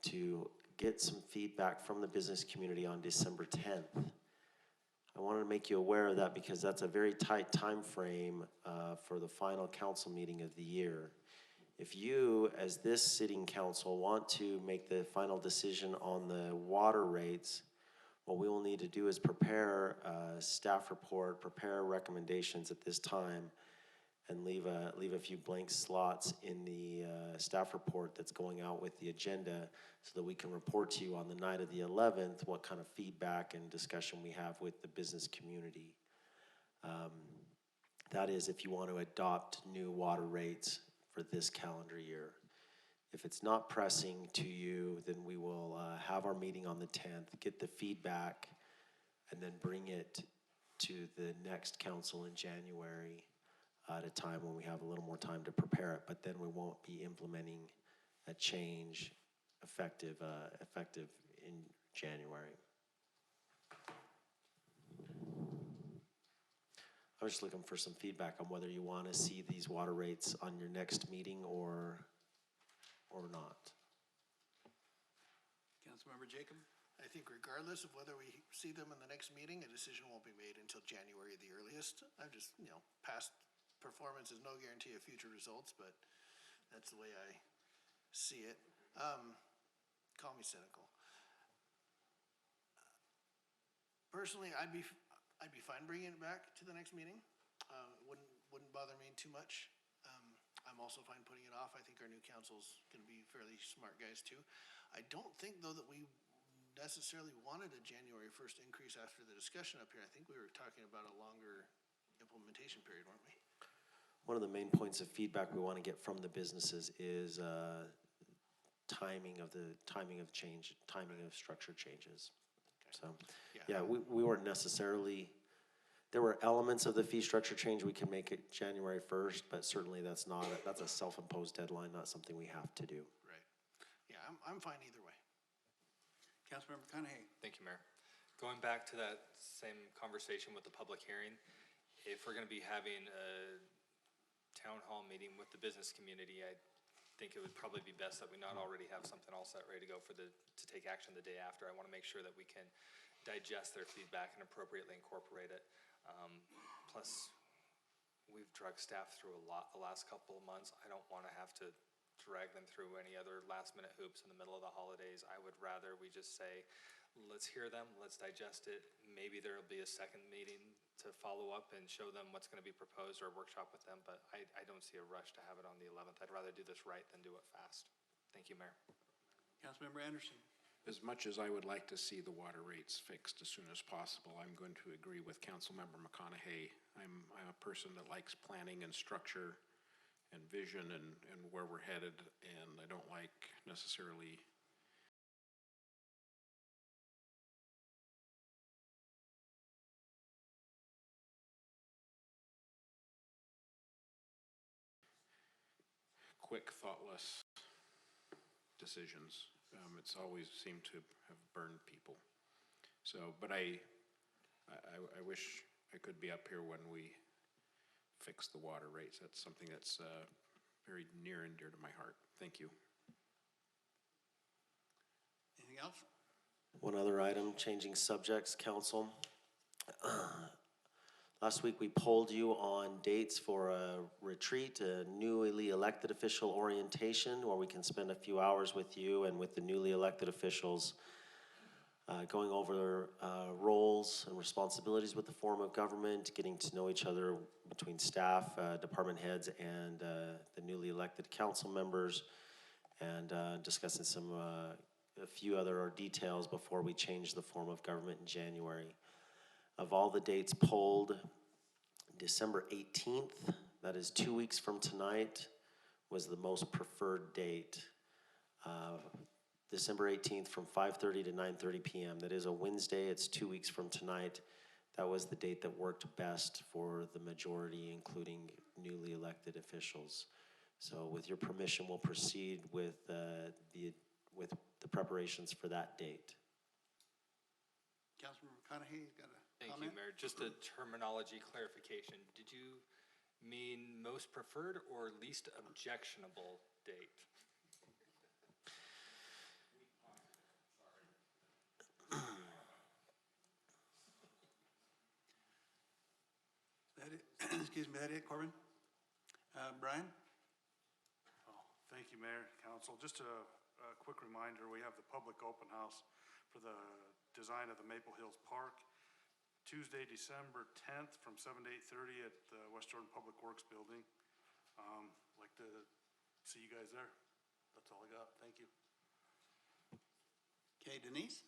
to get some feedback from the business community on December 10th. I wanted to make you aware of that because that's a very tight time frame for the final council meeting of the year. If you, as this sitting council, want to make the final decision on the water rates, what we will need to do is prepare a staff report, prepare recommendations at this time, and leave a few blank slots in the staff report that's going out with the agenda so that we can report to you on the night of the 11th what kind of feedback and discussion we have with the business community. That is if you want to adopt new water rates for this calendar year. If it's not pressing to you, then we will have our meeting on the 10th, get the feedback, and then bring it to the next council in January at a time when we have a little more time to prepare it, but then we won't be implementing a change effective in January. I was just looking for some feedback on whether you want to see these water rates on your next meeting or not. Councilmember Jacob? I think regardless of whether we see them in the next meeting, a decision won't be made until January at the earliest. I've just, past performance is no guarantee of future results, but that's the way I see it. Call me cynical. Personally, I'd be fine bringing it back to the next meeting. Wouldn't bother me too much. I'm also fine putting it off. I think our new council's going to be fairly smart guys too. I don't think though that we necessarily wanted a January 1st increase after the discussion up here. I think we were talking about a longer implementation period, weren't we? One of the main points of feedback we want to get from the businesses is timing of structure changes. Okay. So, yeah, we weren't necessarily, there were elements of the fee structure change we can make it January 1st, but certainly that's a self-imposed deadline, not something we have to do. Right. Yeah, I'm fine either way. Councilmember Cudahy. Thank you, Mayor. Going back to that same conversation with the public hearing, if we're going to be having a town hall meeting with the business community, I think it would probably be best that we not already have something all set, ready to go to take action the day after. I want to make sure that we can digest their feedback and appropriately incorporate it. Plus, we've dragged staff through a lot the last couple of months. I don't want to have to drag them through any other last-minute hoops in the middle of the holidays. I would rather we just say, let's hear them, let's digest it. Maybe there'll be a second meeting to follow up and show them what's going to be proposed or workshop with them, but I don't see a rush to have it on the 11th. I'd rather do this right than do it fast. Thank you, Mayor. Councilmember Anderson. As much as I would like to see the water rates fixed as soon as possible, I'm going to agree with Councilmember McConaughey. I'm a person that likes planning and structure and vision and where we're headed, and I don't like necessarily quick, thoughtless decisions. It's always seemed to have burned people. So, but I wish I could be up here when we fix the water rates. That's something that's very near and dear to my heart. Thank you. Anything else? One other item, changing subjects, council. Last week, we polled you on dates for a retreat, a newly elected official orientation, where we can spend a few hours with you and with the newly elected officials, going over roles and responsibilities with the form of government, getting to know each other between staff, department heads, and the newly elected council members, and discussing a few other details before we change the form of government in January. Of all the dates polled, December 18th, that is 2 weeks from tonight, was the most preferred date. December 18th from 5:30 to 9:30 p.m. That is a Wednesday. It's 2 weeks from tonight. That was the date that worked best for the majority, including newly elected officials. So with your permission, we'll proceed with the preparations for that date. Councilmember McConaughey's got a Thank comment? you, Mayor. Just a terminology clarification. Did you mean most preferred or least objectionable date? That it? Excuse me, that it, Corbin? Brian? Oh, thank you, Mayor, Council. Just a quick reminder, we have the public open house for the design of the Maple Hills Park, Tuesday, December 10th from 7 to 8:30 at the West Jordan Public Works Building. Like to see you guys there. That's all I got. Thank you. Okay, Denise?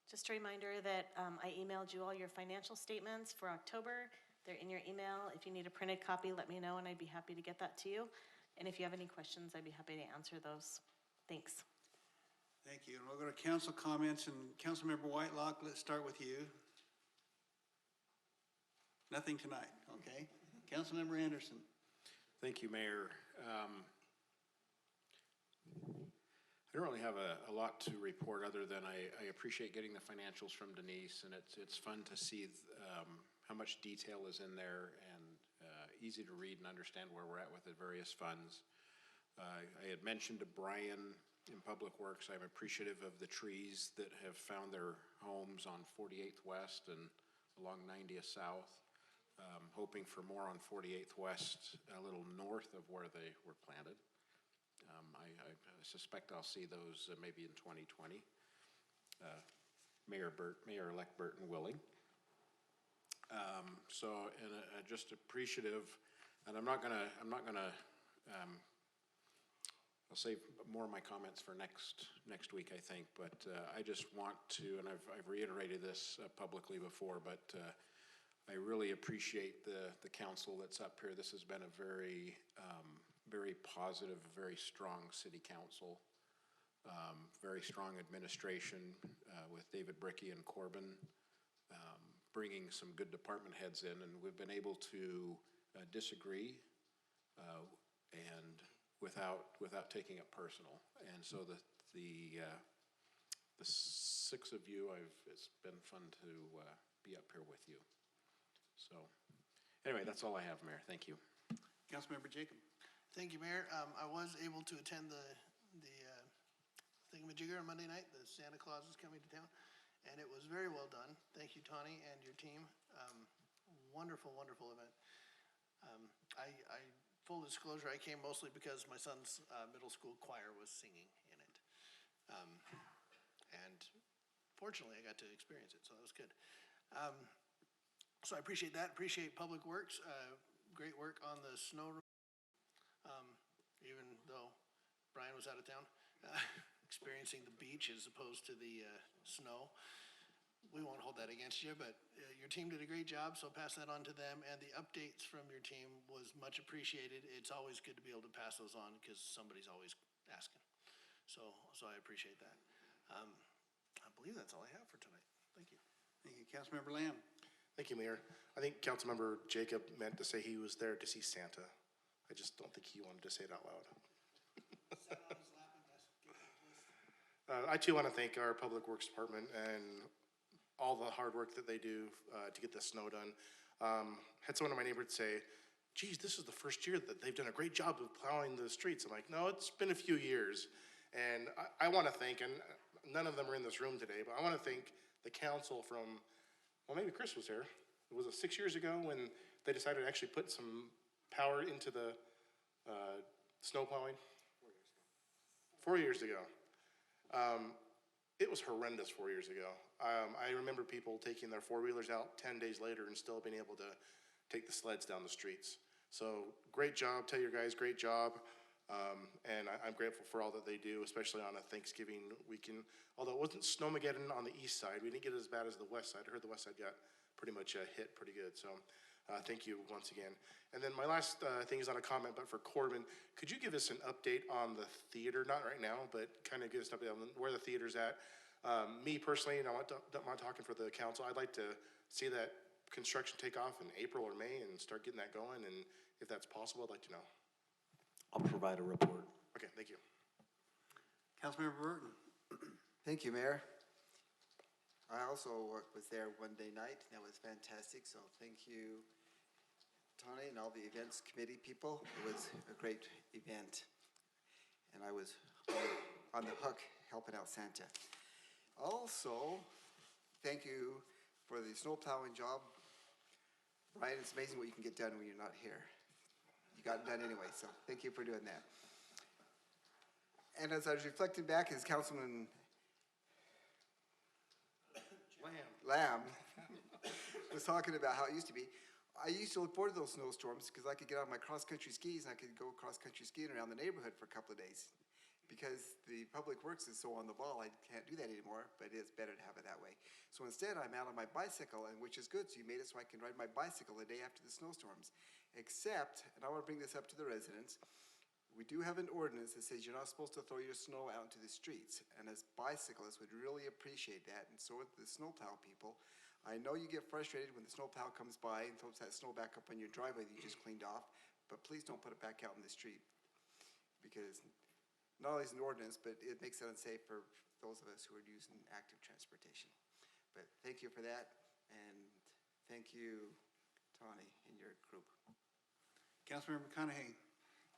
Just a reminder that I emailed you all your financial statements for October. They're in your email. If you need a printed copy, let me know and I'd be happy to get that to you. And if you have any questions, I'd be happy to answer those. Thanks. Thank you. And we'll go to council comments, and Councilmember Whitelock, let's start with you. Nothing tonight, okay. Councilmember Anderson. Thank you, Mayor. I don't really have a lot to report other than I appreciate getting the financials from Denise, and it's fun to see how much detail is in there, and easy to read and understand where we're at with the various funds. I had mentioned to Brian in Public Works, I'm appreciative of the trees that have found their homes on 48th West and along 90th South. Hoping for more on 48th West, a little north of where they were planted. I suspect I'll see those maybe in 2020. Mayor-elect Burton willing. So, and just appreciative, and I'm not gonna I'll save more of my comments for next week, I think, but I just want to, and I've reiterated this publicly before, but I really appreciate the council that's up here. This has been a very, very positive, very strong city council, very strong administration with David Bricky and Corbin, bringing some good department heads in, and we've been able to disagree and without taking it personal. And so the six of you, it's been fun to be up here with you. So anyway, that's all I have, Mayor. Thank you. Councilmember Jacob. Thank you, Mayor. I was able to attend the thingamajigger on Monday night, the Santa Claus is coming to town, and it was very well done. Thank you, Tawny, and your team. Wonderful, wonderful event. Full disclosure, I came mostly because my son's middle school choir was singing in it. And fortunately, I got to experience it, so that was good. So I appreciate that, appreciate Public Works, great work on the snow, even though Brian was out of town, experiencing the beach as opposed to the snow. We won't hold that against you, but your team did a great job, so pass that on to them. And the updates from your team was much appreciated. It's always good to be able to pass those on because somebody's always asking. So I appreciate that. I believe that's all I have for tonight. Thank you. Thank you. Councilmember Lamb. Thank you, Mayor. I think Councilmember Jacob meant to say he was there to see Santa. I just don't think he wanted to say it out loud. I too want to thank our Public Works Department and all the hard work that they do to get the snow done. Had someone in my neighborhood say, geez, this is the first year that they've done a great job of plowing the streets. I'm like, no, it's been a few years. And I want to thank, and none of them are in this room today, but I want to thank the council from, well, maybe Chris was here. Was it 6 years ago when they decided to actually put some power into the snow plowing? 4 years ago. It was horrendous 4 years ago. I remember people taking their four-wheelers out 10 days later and still being able to take the sleds down the streets. So great job, tell your guys, great job. And I'm grateful for all that they do, especially on a Thanksgiving weekend. Although it wasn't Snowmageddon on the east side, we didn't get it as bad as the west side. I heard the west side got pretty much hit pretty good. So thank you once again. And then my last thing is on a comment, but for Corbin, could you give us an update on the theater? Not right now, but kind of give us an update on where the theater's at. Me personally, and I'm not talking for the council, I'd like to see that construction take off in April or May and start getting that going. And if that's possible, I'd like to know. I'll provide a report. Okay, thank you. Councilmember Burton. Thank you, Mayor. I also was there one day night. That was fantastic. So thank you, Tony, and all the events committee people. It was a great event. And I was on the hook helping out Santa. Also, thank you for the snow plowing job. Brian, it's amazing what you can get done when you're not here. You got it done anyway, so thank you for doing that. And as I was reflecting back as Councilman Lamb was talking about how it used to be, I used to look forward to those snowstorms because I could get on my cross-country skis and I could go cross-country skiing around the neighborhood for a couple of days. Because the Public Works is so on the ball, I can't do that anymore, but it's better to have it that way. So instead, I'm out on my bicycle, and which is good, so you made it so I can ride my bicycle the day after the snowstorms. Except, and I want to bring this up to the residents, we do have an ordinance that says you're not supposed to throw your snow out into the streets, and as bicyclists would really appreciate that, and so would the snowplow people. I know you get frustrated when the snowplow comes by and throws that snow back up on your driveway that you just cleaned off, but please don't put it back out in the street, because not only is it an ordinance, but it makes it unsafe for those of us who are using active transportation. But thank you for that, and thank you, Tawny, and your group. Councilmember McConaughey.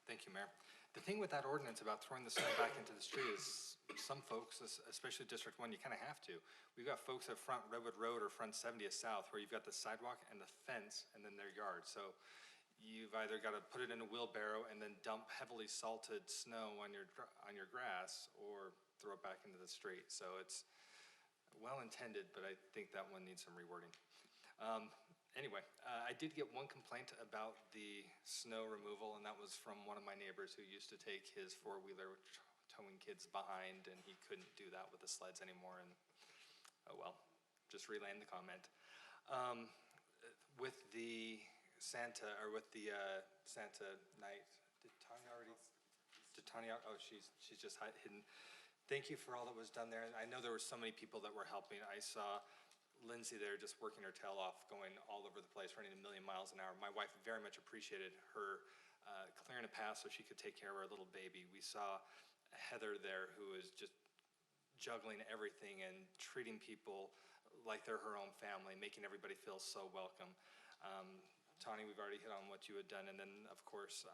Thank you, Mayor. The thing with that ordinance about throwing the snow back into the street is some folks, especially District 1, you kind of have to. We've got folks at Front Redwood Road or Front 70th South where you've got the sidewalk and the fence and then their yard. So you've either got to put it in a wheelbarrow and then dump heavily salted snow on your grass or throw it back into the street. So it's well intended, but I think that one needs some rewording. Anyway, I did get one complaint about the snow removal, and that was from one of my neighbors who used to take his four-wheeler towing kids behind, and he couldn't do that with the sleds anymore, and oh well, just relaying the comment. With the Santa, or with the Santa night, did Tanya, oh, she's just hidden. Thank you for all that was done there. I know there were so many people that were helping. I saw Lindsay there just working her tail off, going all over the place, running 1,000,000 miles an hour. My wife very much appreciated her clearing a path so she could take care of our little baby. We saw Heather there who is just juggling everything and treating people like they're her own family, making everybody feel so welcome. Tawny, we've already hit on what you had done, and then of course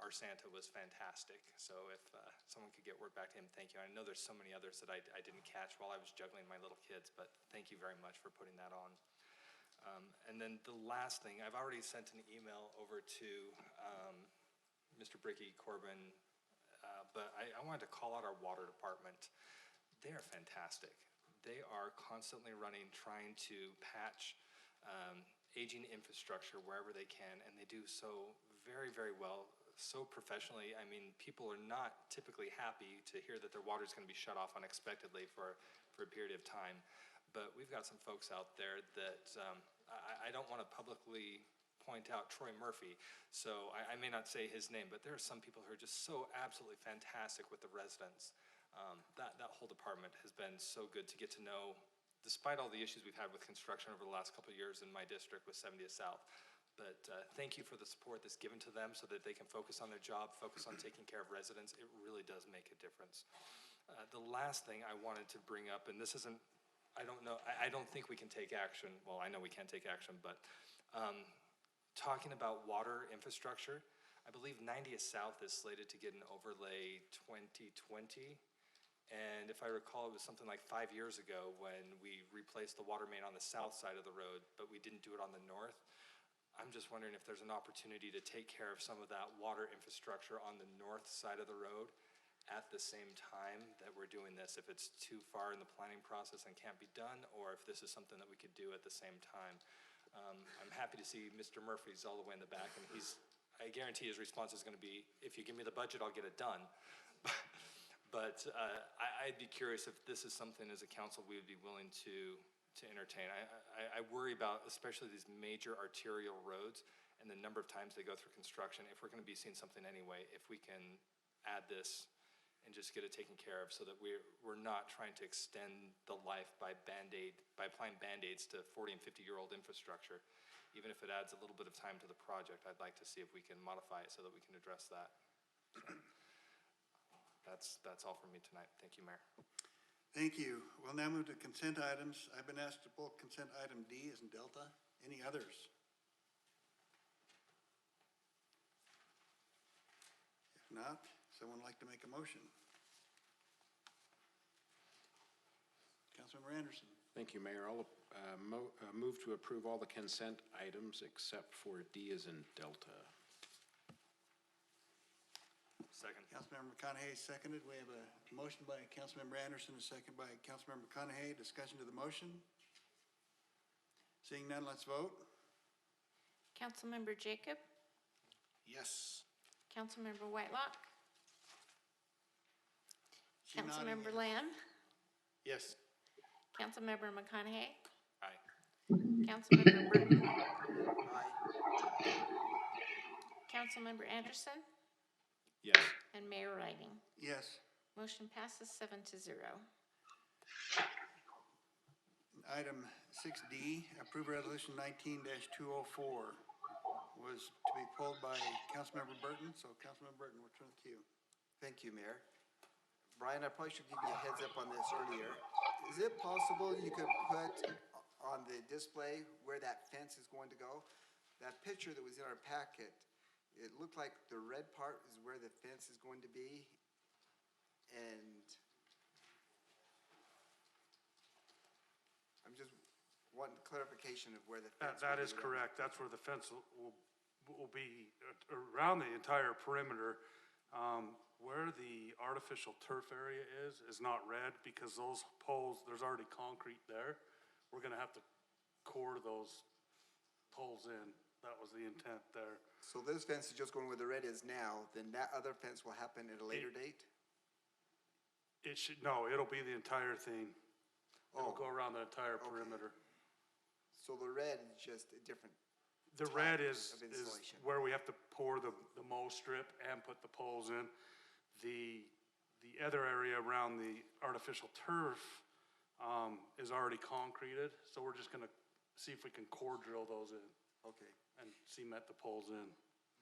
our Santa was fantastic. So if someone could get word back to him, thank you. I know there's so many others that I didn't catch while I was juggling my little kids, but thank you very much for putting that on. And then the last thing, I've already sent an email over to Mr. Bricky Corbin, but I wanted to call out our water department. They are fantastic. They are constantly running, trying to patch aging infrastructure wherever they can, and they do so very, very well, so professionally. I mean, people are not typically happy to hear that their water is going to be shut off unexpectedly for a period of time. But we've got some folks out there that I don't want to publicly point out Troy Murphy, so I may not say his name, but there are some people who are just so absolutely fantastic with the residents. That whole department has been so good to get to know, despite all the issues we've had with construction over the last couple of years in my district with 70th South. But thank you for the support that's given to them so that they can focus on their job, focus on taking care of residents. It really does make a difference. The last thing I wanted to bring up, and this isn't, I don't know, I don't think we can take action. Well, I know we can't take action, but talking about water infrastructure, I believe 90th South is slated to get an overlay 2020. And if I recall, it was something like 5 years ago when we replaced the water main on the south side of the road, but we didn't do it on the north. I'm just wondering if there's an opportunity to take care of some of that water infrastructure on the north side of the road at the same time that we're doing this, if it's too far in the planning process and can't be done, or if this is something that we could do at the same time. I'm happy to see Mr. Murphy's all the way in the back, and I guarantee his response is going to be, if you give me the budget, I'll get it done. But I'd be curious if this is something as a council we would be willing to entertain. I worry about especially these major arterial roads and the number of times they go through construction. If we're going to be seeing something anyway, if we can add this and just get it taken care of so that we're not trying to extend the life by applying Band-Aids to 40 and 50-year-old infrastructure. Even if it adds a little bit of time to the project, I'd like to see if we can modify it so that we can address that. So that's all from me tonight. Thank you, Mayor. Thank you. We'll now move to consent items. I've been asked to pull consent item D as in Delta. Any others? If not, someone like to make a motion? Councilmember Anderson. Thank you, Mayor. I'll move to approve all the consent items except for D as in Delta. Second. Councilmember McConaughey seconded. We have a motion by Councilmember Anderson, a second by Councilmember McConaughey. Discussion to the motion. Seeing none, let's vote. Councilmember Jacob? Yes. Councilmember Whitelock? She nodding Councilmember yes. Lamb? Yes. Councilmember McConaughey? Aye. Councilmember Burton? Aye. Councilmember Anderson? Yes. And Mayor Riding. Yes. Motion passes 7-0. Item 6D, approve resolution 19-204 was to be pulled by Councilmember Burton. So Councilmember Burton, we'll turn it to you. Thank you, Mayor. Brian, I probably should give you a heads up on this earlier. Is it possible you could put on the display where that fence is going to go? That picture that was in our packet, it looked like the red part is where the fence is going to be, and I'm just wanting clarification of where the fence. That will is be. correct. That's where the fence will be around the entire perimeter. Where the artificial turf area is not red because those poles, there's already concrete there. We're gonna have to core those poles in. That was the intent there. So this fence is just going where the red is now, then that other fence will happen at a later date? It should, no, it'll be the entire thing. It'll Oh. go around the entire Okay. perimeter. So the red is just a different, The type red is of installation. where we have to pour the mow strip and put the poles in. The other area around the artificial turf, is already concreted, so we're just gonna see if we can core drill those in okay. and cement the poles in.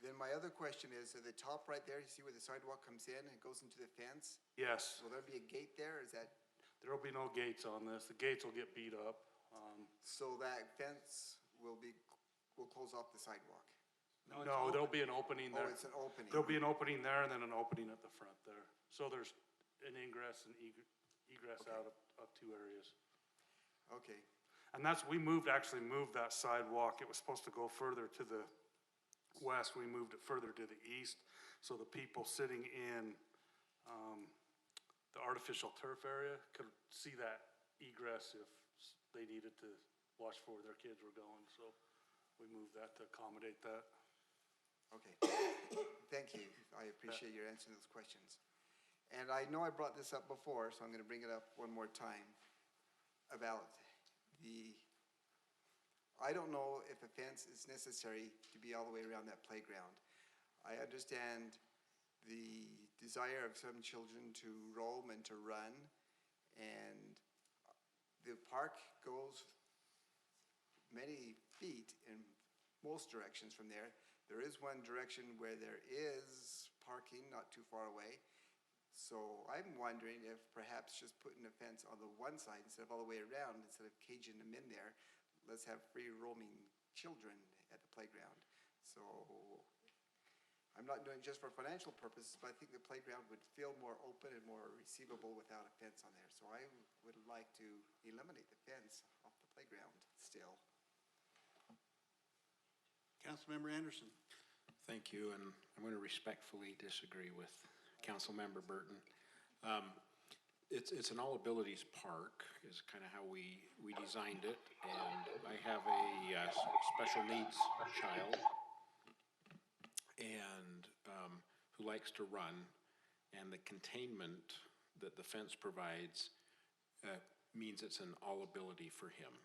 Then my other question is, at the top right there, you see where the sidewalk comes in and goes into the fence? Yes, Will there be a gate there? Is that, there'll be no gates on this. The gates will get beat up. so that fence will close off the sidewalk? No, it's No, there'll open. be an opening there. Oh, it's an opening. There'll be an opening there and then an opening at the front there. So there's an ingress and egress out of two areas. Okay, And actually moved that sidewalk. It was supposed to go further to the west. We moved it further to the east. So the people sitting in, the artificial turf area could see that egress if they needed to watch for where their kids were going. So we moved that to accommodate that. okay. Thank you. I appreciate your answering those questions. And I know I brought this up before, so I'm gonna bring it up one more time about I don't know if a fence is necessary to be all the way around that playground. I understand the desire of some children to roam and to run, and the park goes many feet in most directions from there. There is one direction where there is parking not too far away. So I'm wondering if perhaps just putting a fence on the one side instead of all the way around, instead of caging them in there, let's have free roaming children at the playground. So I'm not doing it just for financial purposes, but I think the playground would feel more open and more receivable without a fence on there. So I would like to eliminate the fence off the playground still. Councilmember Anderson. Thank you, and I'm going to respectfully disagree with Councilmember Burton. It's an all-abilities park is kind of how we designed it, and I have a special needs child and who likes to run, and the containment that the fence provides means it's an all-ability for him.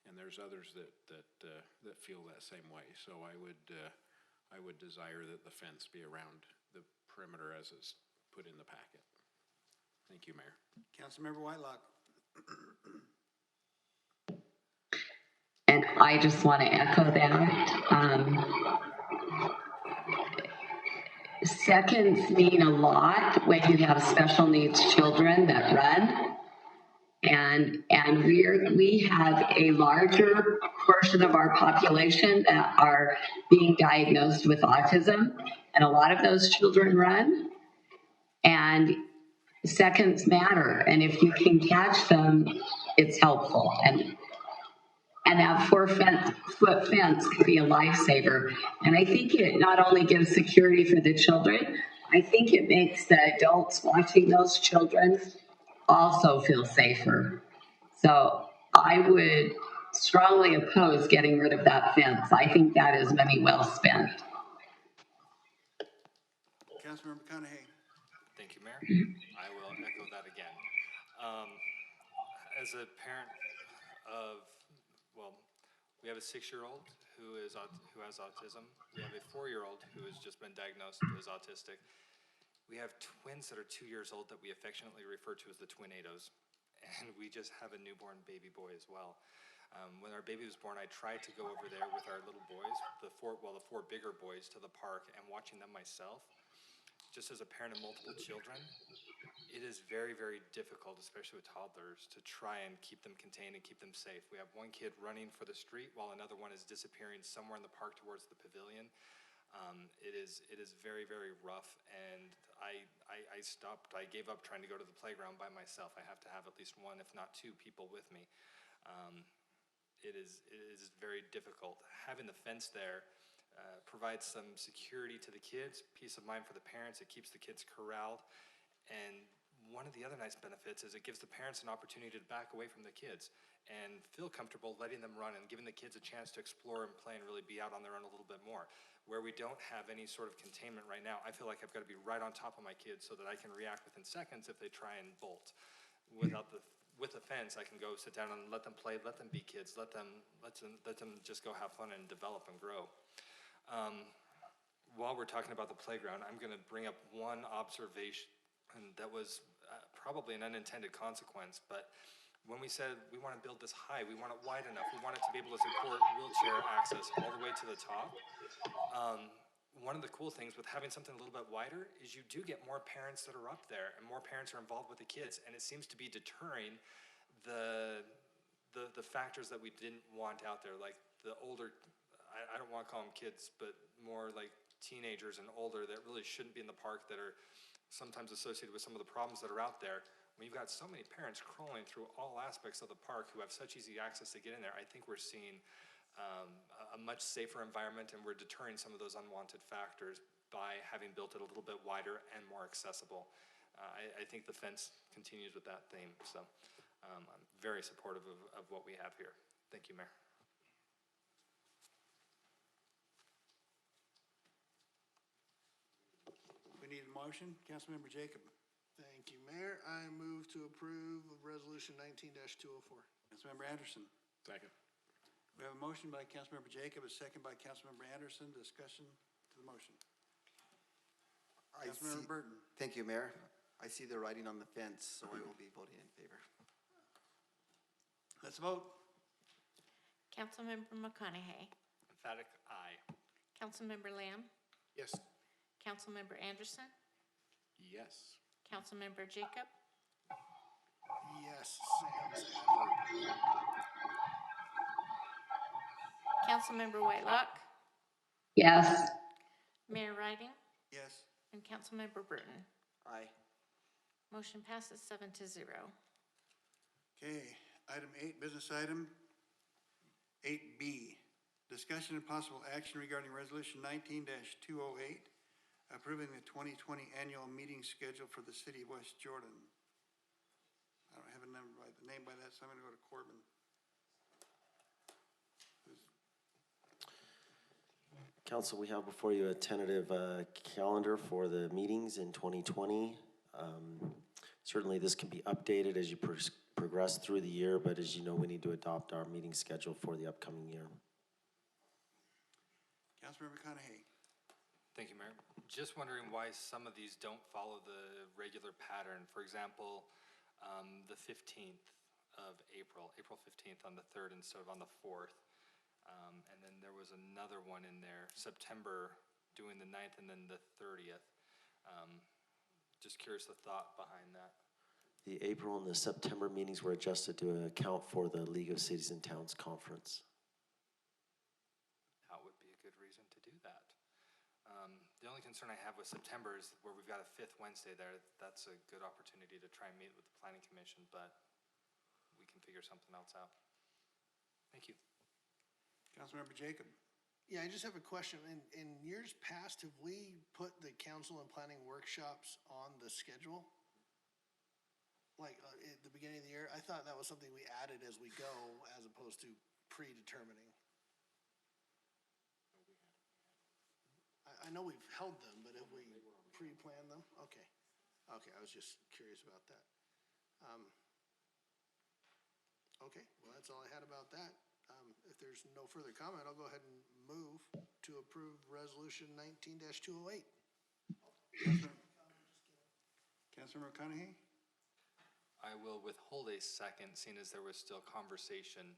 And there's others that feel that same way. So I would desire that the fence be around the perimeter as it's put in the packet. Thank you, Mayor. Councilmember Whitelock. And I just want to echo that. Seconds mean a lot when you have special needs children that run. And we have a larger portion of our population that are being diagnosed with autism. And a lot of those children run. And seconds matter. And if you can catch them, it's helpful. And that 4-foot fence could be a lifesaver. And I think it not only gives security for the children, I think it makes the adults watching those children also feel safer. So I would strongly oppose getting rid of that fence. I think that is money well spent. Councilmember McConaughey. Thank you, Mayor. I will echo that again. As a parent of, well, we have a 6-year-old who has autism. We have a 4-year-old who has just been diagnosed as autistic. We have twins that are 2 years old that we affectionately refer to as the Twinados. And we just have a newborn baby boy as well. When our baby was born, I tried to go over there with our little boys, the four bigger boys, to the park and watching them myself. Just as a parent of multiple children, it is very, very difficult, especially with toddlers, to try and keep them contained and keep them safe. We have one kid running for the street while another one is disappearing somewhere in the park towards the pavilion. It is very, very rough, and I stopped. I gave up trying to go to the playground by myself. I have to have at least one, if not two, people with me. It is very difficult. Having the fence there provides some security to the kids, peace of mind for the parents. It keeps the kids corralled, and one of the other nice benefits is it gives the parents an opportunity to back away from the kids and feel comfortable letting them run and giving the kids a chance to explore and play and really be out on their own a little bit more. Where we don't have any sort of containment right now, I feel like I've got to be right on top of my kids so that I can react within seconds if they try and bolt. With the fence, I can go sit down and let them play, let them be kids, let them just go have fun and develop and grow. While we're talking about the playground, I'm going to bring up one observation that was probably an unintended consequence, but when we said we want to build this high, we want it wide enough, we want it to be able to support wheelchair access all the way to the top. One of the cool things with having something a little bit wider is you do get more parents that are up there and more parents are involved with the kids, and it seems to be deterring the factors that we didn't want out there, like the older, I don't don't want to call them kids, but more like teenagers and older that really shouldn't be in the park, that are sometimes associated with some of the problems that are out there. When you've got so many parents crawling through all aspects of the park who have such easy access to get in there, I think we're seeing a much safer environment, and we're deterring some of those unwanted factors by having built it a little bit wider and more accessible. I think the fence continues with that theme, so I'm very supportive of what we have here. Thank you, Mayor. We need a motion. Councilmember Jacob. Thank you, Mayor. I move to approve of Resolution 19-204. Councilmember Anderson. Second. We have a motion by Councilmember Jacob, a second by Councilmember Anderson. Discussion to the motion. Councilmember Burton. Thank you, Mayor. I see the writing on the fence, so I will be voting in favor. Let's vote. Councilmember McConaughey. Emphatic aye. Councilmember Lamb. Yes. Councilmember Anderson. Yes. Councilmember Jacob. Yes, Councilmember Whitelock. Yes. Mayor Riding. Yes. And Councilmember Burton. Aye. Motion passes 7-0. Okay, item 8, business item. 8B, discussion and possible action regarding resolution 19-208, approving the 2020 annual meeting schedule for the city of West Jordan. I don't have a name by that, so I'm gonna go to Corbin. Council, we have before you a tentative calendar for the meetings in 2020. Certainly this can be updated as you progress through the year, but as you know, we need to adopt our meeting schedule for the upcoming year. Councilmember McConaughey. Thank you, Mayor. Just wondering why some of these don't follow the regular pattern. For example, the 15th of April 15th on the 3rd instead of on the 4th. And then there was another one in there, September doing the 9th and then the 30th. Just curious the thought behind that. The April and the September meetings were adjusted to account for the League of Cities and Towns Conference. That would be a good reason to do that. The only concern I have with September is where we've got a 5th Wednesday there. That's a good opportunity to try and meet with the Planning Commission, but we can figure something else out. Thank you. Councilmember Jacob. Yeah, I just have a question. In years past, have we put the council and planning workshops on the schedule? Like at the beginning of the year? I thought that was something we added as we go as opposed to predetermining. I know we've held them, but have we pre-planned them? Okay. Okay, I was just curious about that. Okay, well, that's all I had about that. If there's no further comment, I'll go ahead and move to approve resolution 19-208. Councilmember McConaughey. I will withhold a second, seeing as there was still conversation.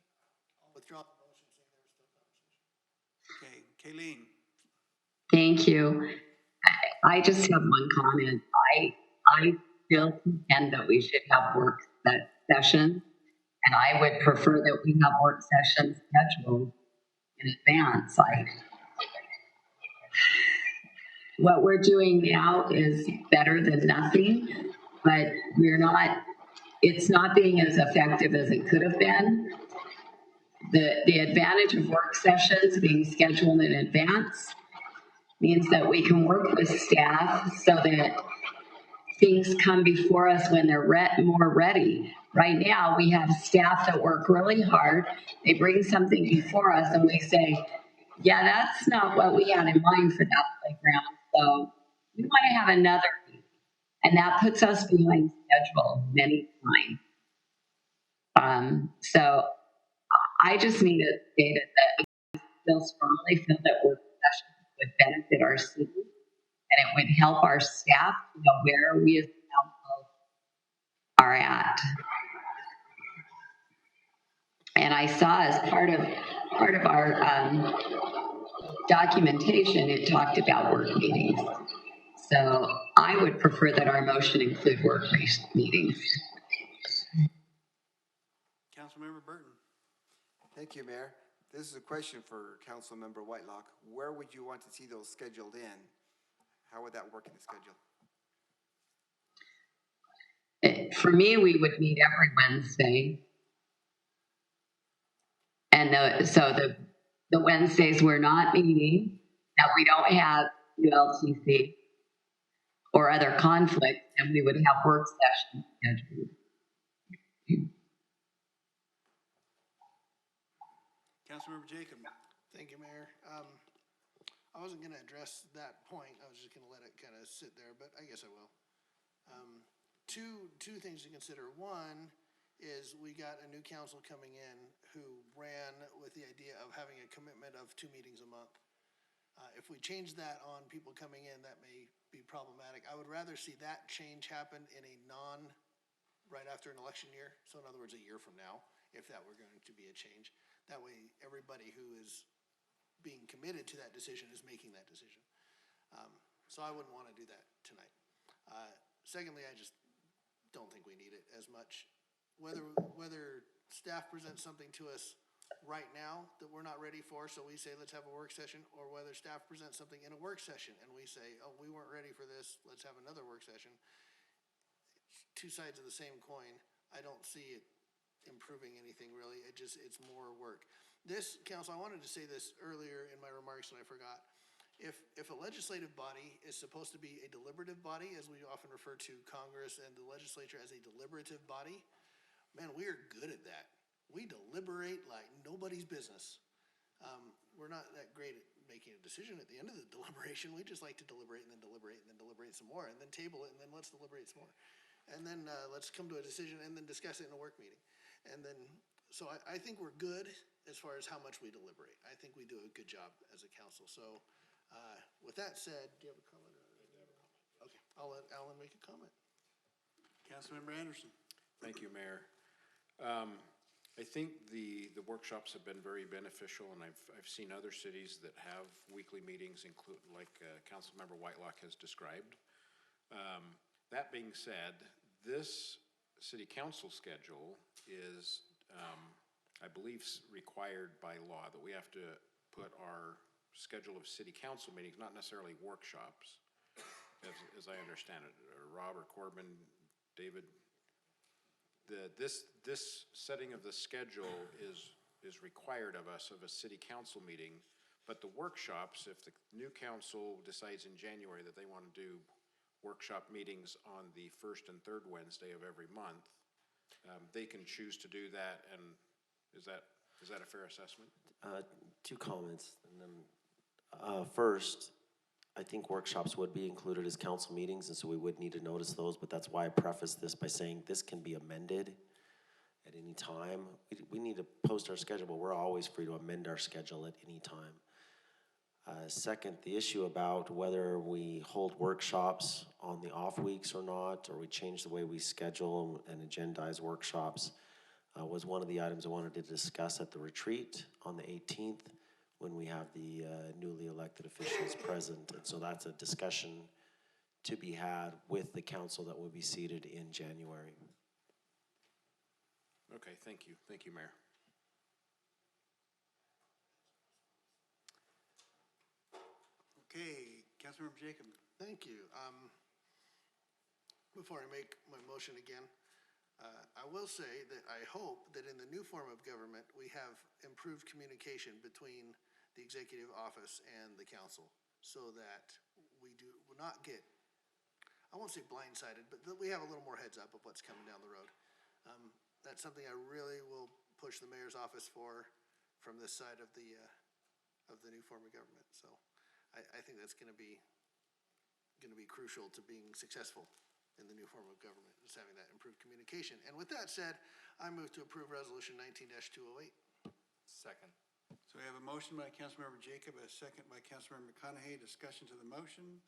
I'll withdraw the motion, seeing there was still conversation. Okay, Kayleen. Thank you. I just have one comment. I still contend that we should have work sessions, and I would prefer that we have work sessions scheduled in advance. What we're doing now is better than nothing, but it's not being as effective as it could have been. The advantage of work sessions being scheduled in advance means that we can work with staff so that things come before us when they're more ready. Right now, we have staff that work really hard. They bring something before us and we say, yeah, that's not what we had in mind for that playground. So we want to have another. And that puts us behind schedule many times. So I just need to state it that I still strongly feel that work sessions would benefit our city, and it would help our staff to know where we as council are at. And I saw as part of our documentation, it talked about work meetings. So I would prefer that our motion include work meetings. Councilmember Burton. Thank you, Mayor. This is a question for Councilmember Whitelock. Where would you want to see those scheduled in? How would that work in the schedule? For me, we would meet every Wednesday. And the Wednesdays we're not meeting, that we don't have ULCC or other conflicts, and we would have work sessions scheduled. Councilmember Jacob. Thank you, Mayor. I wasn't gonna address that point. I was just gonna let it kind of sit there, but I guess I will. Two things to consider. One is we got a new council coming in who ran with the idea of having a commitment of 2 meetings a month. If we change that on people coming in, that may be problematic. I would rather see that change happen in a right after an election year. So in other words, a year from now, if that were going to be a change. That way, everybody who is being committed to that decision is making that decision. So I wouldn't want to do that tonight. Secondly, I just don't think we need it as much. Whether staff presents something to us right now that we're not ready for, so we say, let's have a work session, or whether staff presents something in a work session and we say, oh, we weren't ready for this, let's have another work session. Two sides of the same coin. I don't see it improving anything really. It's more work. This council, I wanted to say this earlier in my remarks and I forgot. If a legislative body is supposed to be a deliberative body, as we often refer to Congress and the legislature as a deliberative body, man, we are good at that. We deliberate like nobody's business. We're not that great at making a decision at the end of the deliberation. We just like to deliberate and then deliberate and then deliberate some more and then table it and then let's deliberate some more. And then let's come to a decision and then discuss it in a work meeting. And then, so I think we're good as far as how much we deliberate. I think we do a good job as a council. So with that said, do you have a comment? Okay, I'll let Alan make a comment. Councilmember Anderson. Thank you, Mayor. I think the workshops have been very beneficial, and I've seen other cities that have weekly meetings, like Councilmember Whitelock has described. That being said, this city council schedule is, I believe, required by law that we have to put our schedule of city council meetings, not necessarily workshops, as I understand it. Rob or Corbin, David, this setting of the schedule is required of us of a city council meeting, but the workshops, if the new council decides in January that they want to do workshop meetings on the first and third Wednesday of every month, they can choose to do that. And is that a fair assessment? 2 comments, and then first, I think workshops would be included as council meetings, and so we would need to notice those, but that's why I preface this by saying this can be amended at any time. We need to post our schedule, but we're always free to amend our schedule at any time. Second, the issue about whether we hold workshops on the off weeks or not, or we change the way we schedule and agendize workshops, was one of the items I wanted to discuss at the retreat on the 18th when we have the newly elected officials present. And so that's a discussion to be had with the council that will be seated in January. Okay, thank you. Thank you, Mayor. Okay, Councilmember Jacob. Thank you. Before I make my motion again, I will say that I hope that in the new form of government, we have improved communication between the executive office and the council so that we will not get, I won't say blindsided, but that we have a little more heads up of what's coming down the road. That's something I really will push the mayor's office for from this side of the new form of government. So I think that's going to be crucial to being successful in the new form of government, is having that improved communication. And with that said, I move to approve Resolution 19-208. Second. So we have a motion by Councilmember Jacob, a second by Councilmember McConaughey. Discussion to the motion.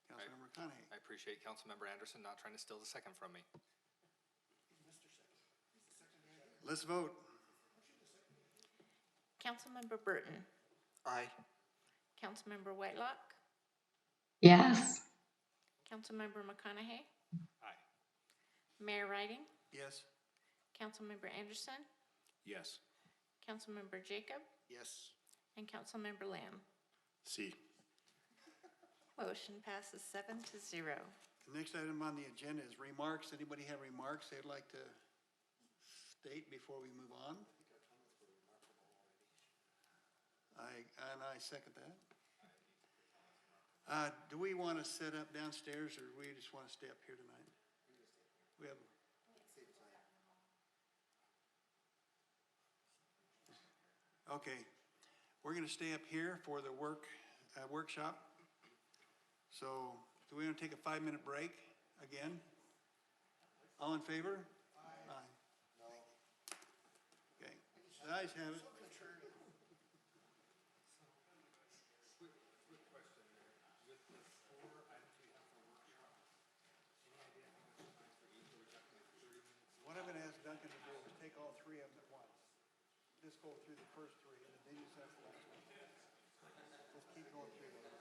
Councilmember McConaughey. I appreciate Councilmember Anderson not trying to steal the second from me. Let's vote. Councilmember Burton. Aye. Councilmember Whitelock. Yes. Councilmember McConaughey. Aye. Mayor Riding. Yes. Councilmember Anderson. Yes. Councilmember Jacob. Yes. And Councilmember Lamb. C. Motion passes 7-0. The next item on the agenda is remarks. Anybody have remarks they'd like to state before we move on? I second that. Do we want to set up downstairs, or we just want to stay up here tonight? We have. Okay, we're going to stay up here for the workshop. So, do we want to take a 5-minute break again? All in favor? Aye. Okay, the ayes have it. What I'm going to ask Duncan to do is take all 3 of them at once. Just go through the first 3, and then you set the last one. Just keep going through those.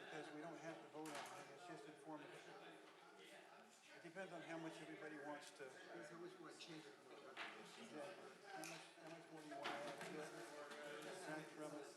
Because we don't have to vote on it, it's just informative. It depends on how much everybody wants to. How much you want to change it. Exactly. How much more do you want to add to it? Subtract from it?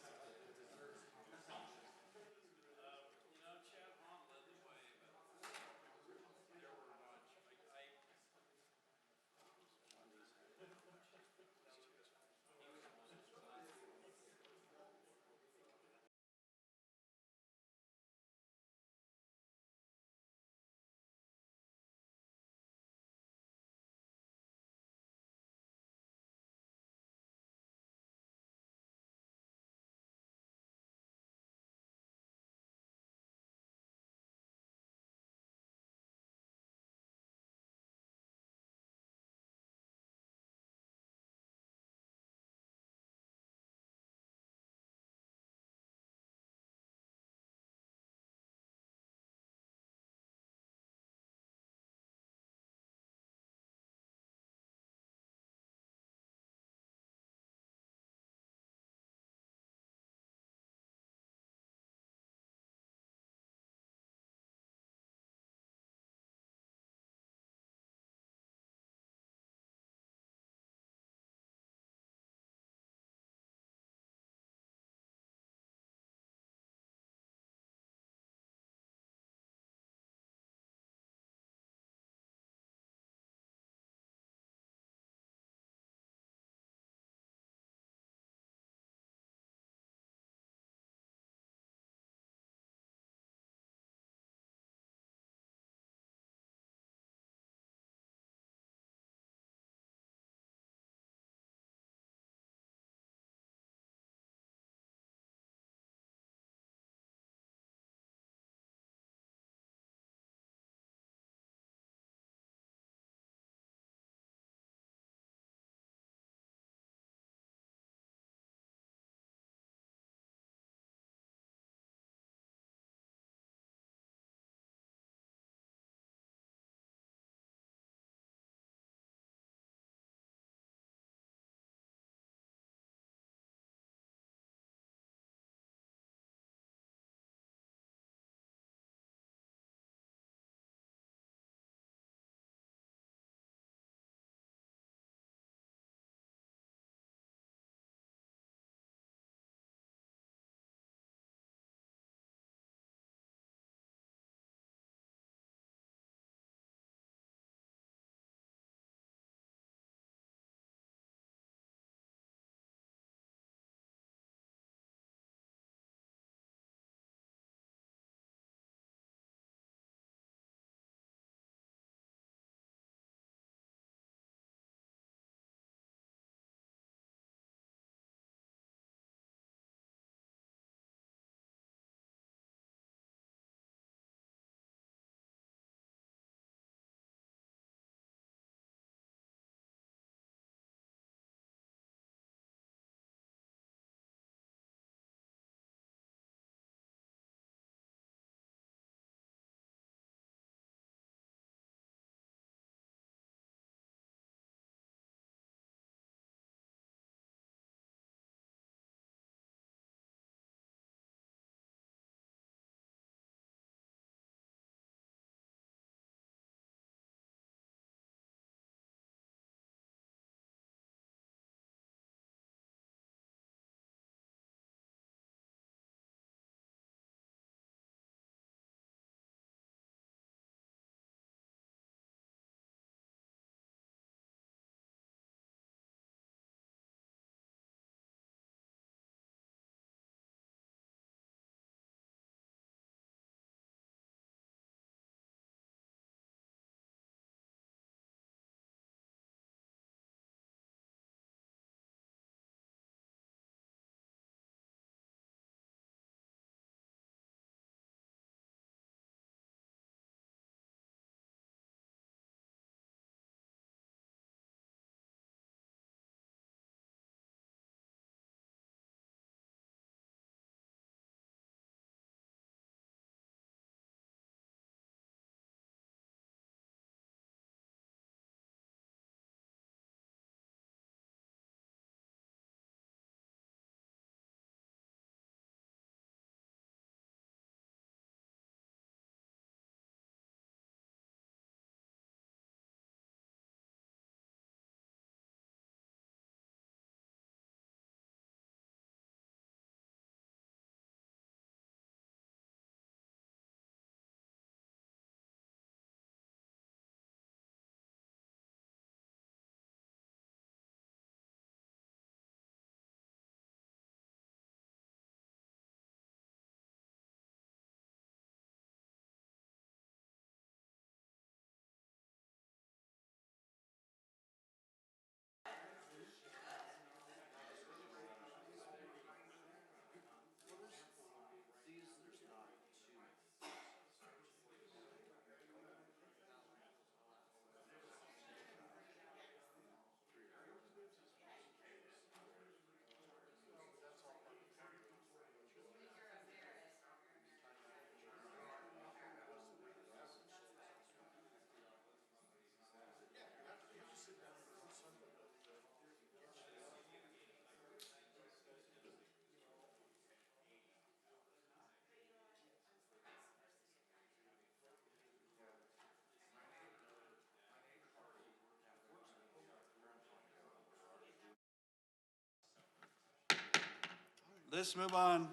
let's move on.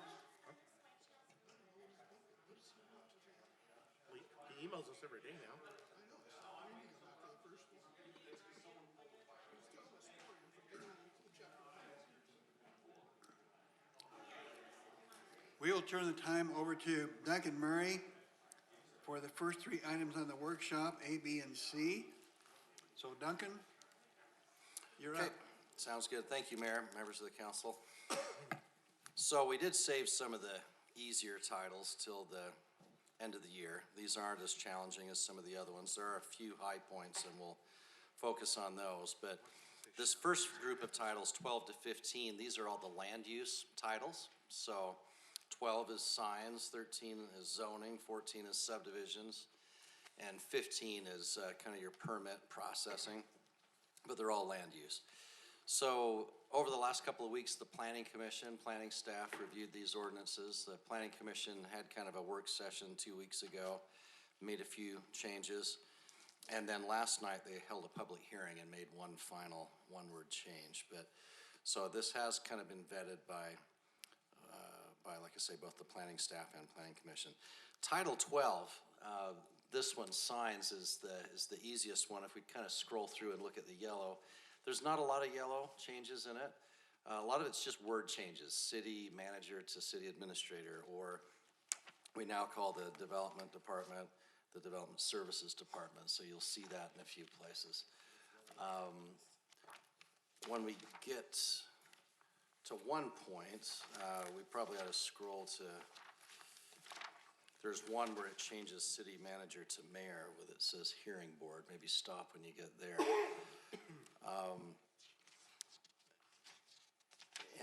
He emails us every day now. We will turn the time over to Duncan Murray for the first three items on the workshop, A, B, and C. So Duncan, you're up. Okay, sounds good. Thank you, Mayor, members of the council. So we did save some of the easier titles till the end of the year. These aren't as challenging as some of the other ones. There are a few high points and we'll focus on those. But this first group of titles, 12 to 15, these are all the land use titles. So 12 is signs, 13 is zoning, 14 is subdivisions, and 15 is kind of your permit processing, but they're all land use. So over the last couple of weeks, the Planning Commission, planning staff reviewed these ordinances. The Planning Commission had kind of a work session 2 weeks ago, made a few changes. And then last night, they held a public hearing and made one final one-word change. But so this has kind of been vetted by, like I say, both the planning staff and Planning Commission. Title 12, this one, signs, is the easiest one. If we kind of scroll through and look at the yellow, there's not a lot of yellow changes in it. A lot of it's just word changes, city manager to city administrator, or we now call the development department the development services department, so you'll see that in a few places. When we get to one point, we probably ought to scroll to, there's one where it changes city manager to mayor with it says hearing board. Maybe stop when you get there.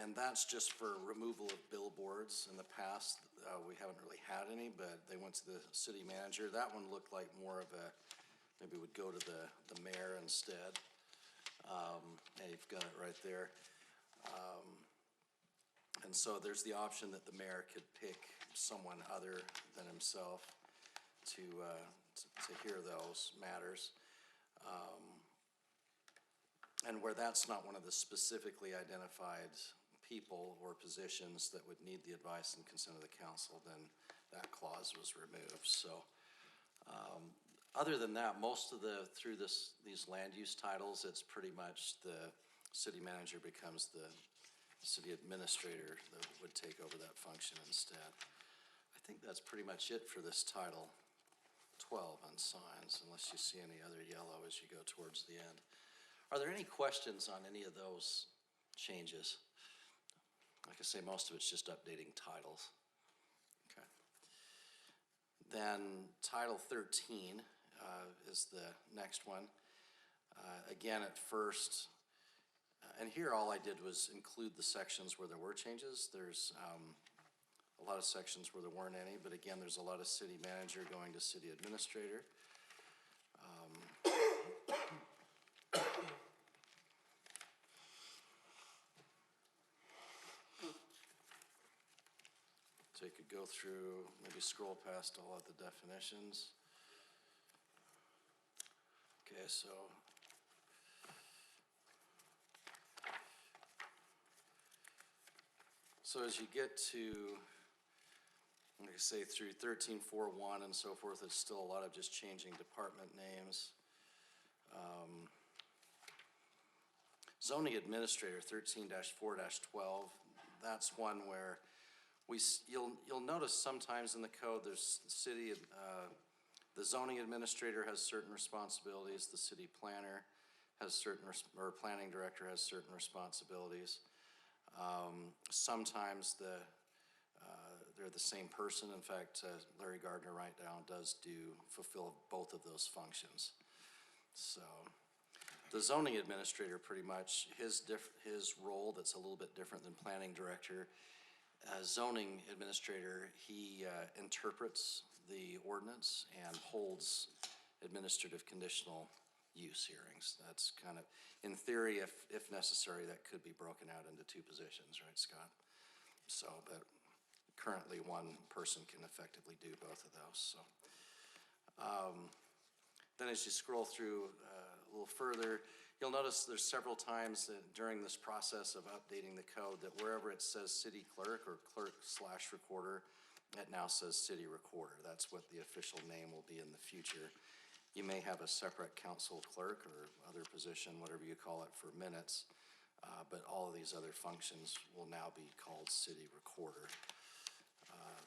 And that's just for removal of billboards. In the past, we haven't really had any, but they went to the city manager. That one looked like more of a, maybe would go to the mayor instead. And you've got it right there. And so there's the option that the mayor could pick someone other than himself to hear those matters. And where that's not one of the specifically identified people or positions that would need the advice and consent of the council, then that clause was removed. So other than that, most of through these land use titles, it's pretty much the city manager becomes the city administrator that would take over that function instead. I think that's pretty much it for this title 12 on signs, unless you see any other yellow as you go towards the end. Are there any questions on any of those changes? Like I say, most of it's just updating titles. Okay. Then Title 13 is the next one. Again, at first, and here all I did was include the sections where there were changes. There's a lot of sections where there weren't any, but again, there's a lot of city manager going to city administrator. So you could go through, maybe scroll past all of the definitions. Okay, so as you get to, like I say, through 13.4.1 and so forth, it's still a lot of just changing department names. Zoning administrator 13-4-12, that's one where you'll notice sometimes in the code there's the zoning administrator has certain responsibilities, the city planner has certain, or planning director has certain responsibilities. Sometimes they're the same person. In fact, Larry Gardner right now does fulfill both of those functions. So the zoning administrator, pretty much his role that's a little bit different than planning director. Zoning administrator, he interprets the ordinance and holds administrative conditional use hearings. That's kind of, in theory, if necessary, that could be broken out into two positions, right, Scott? So, but currently one person can effectively do both of those. So, then as you scroll through a little further, You'll notice there's several times that during this process of updating the code that wherever it says city clerk or clerk/recorder, it now says city recorder. That's what the official name will be in the future. You may have a separate council clerk or other position, whatever you call it, for minutes, but all of these other functions will now be called city recorder,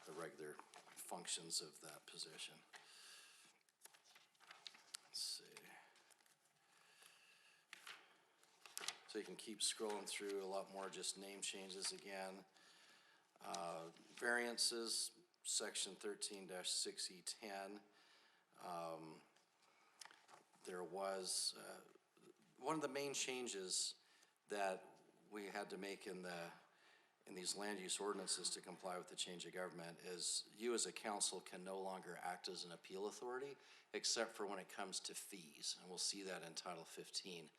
the regular functions of that position. Let's see. So you can keep scrolling through, a lot more just name changes again. Variances, section 13-6E10. There was, one of the main changes that we had to make in these land use ordinances to comply with the change of government is you as a council can no longer act as an appeal authority except for when it comes to fees, and we'll see that in Title 15.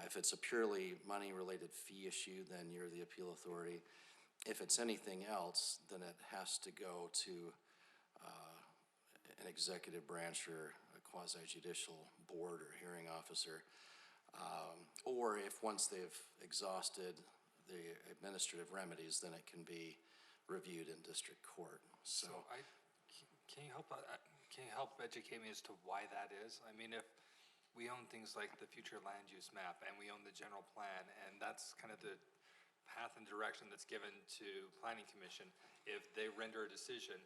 If it's a purely money-related fee issue, then you're the appeal authority. If it's anything else, then it has to go to an executive branch or a quasi-judicial board or hearing officer. Or if once they've exhausted the administrative remedies, then it can be reviewed in district court. So Can you help educate me as to why that is? I mean, if we own things like the future land use map and we own the general plan, and that's kind of the path and direction that's given to Planning Commission, if they render a decision,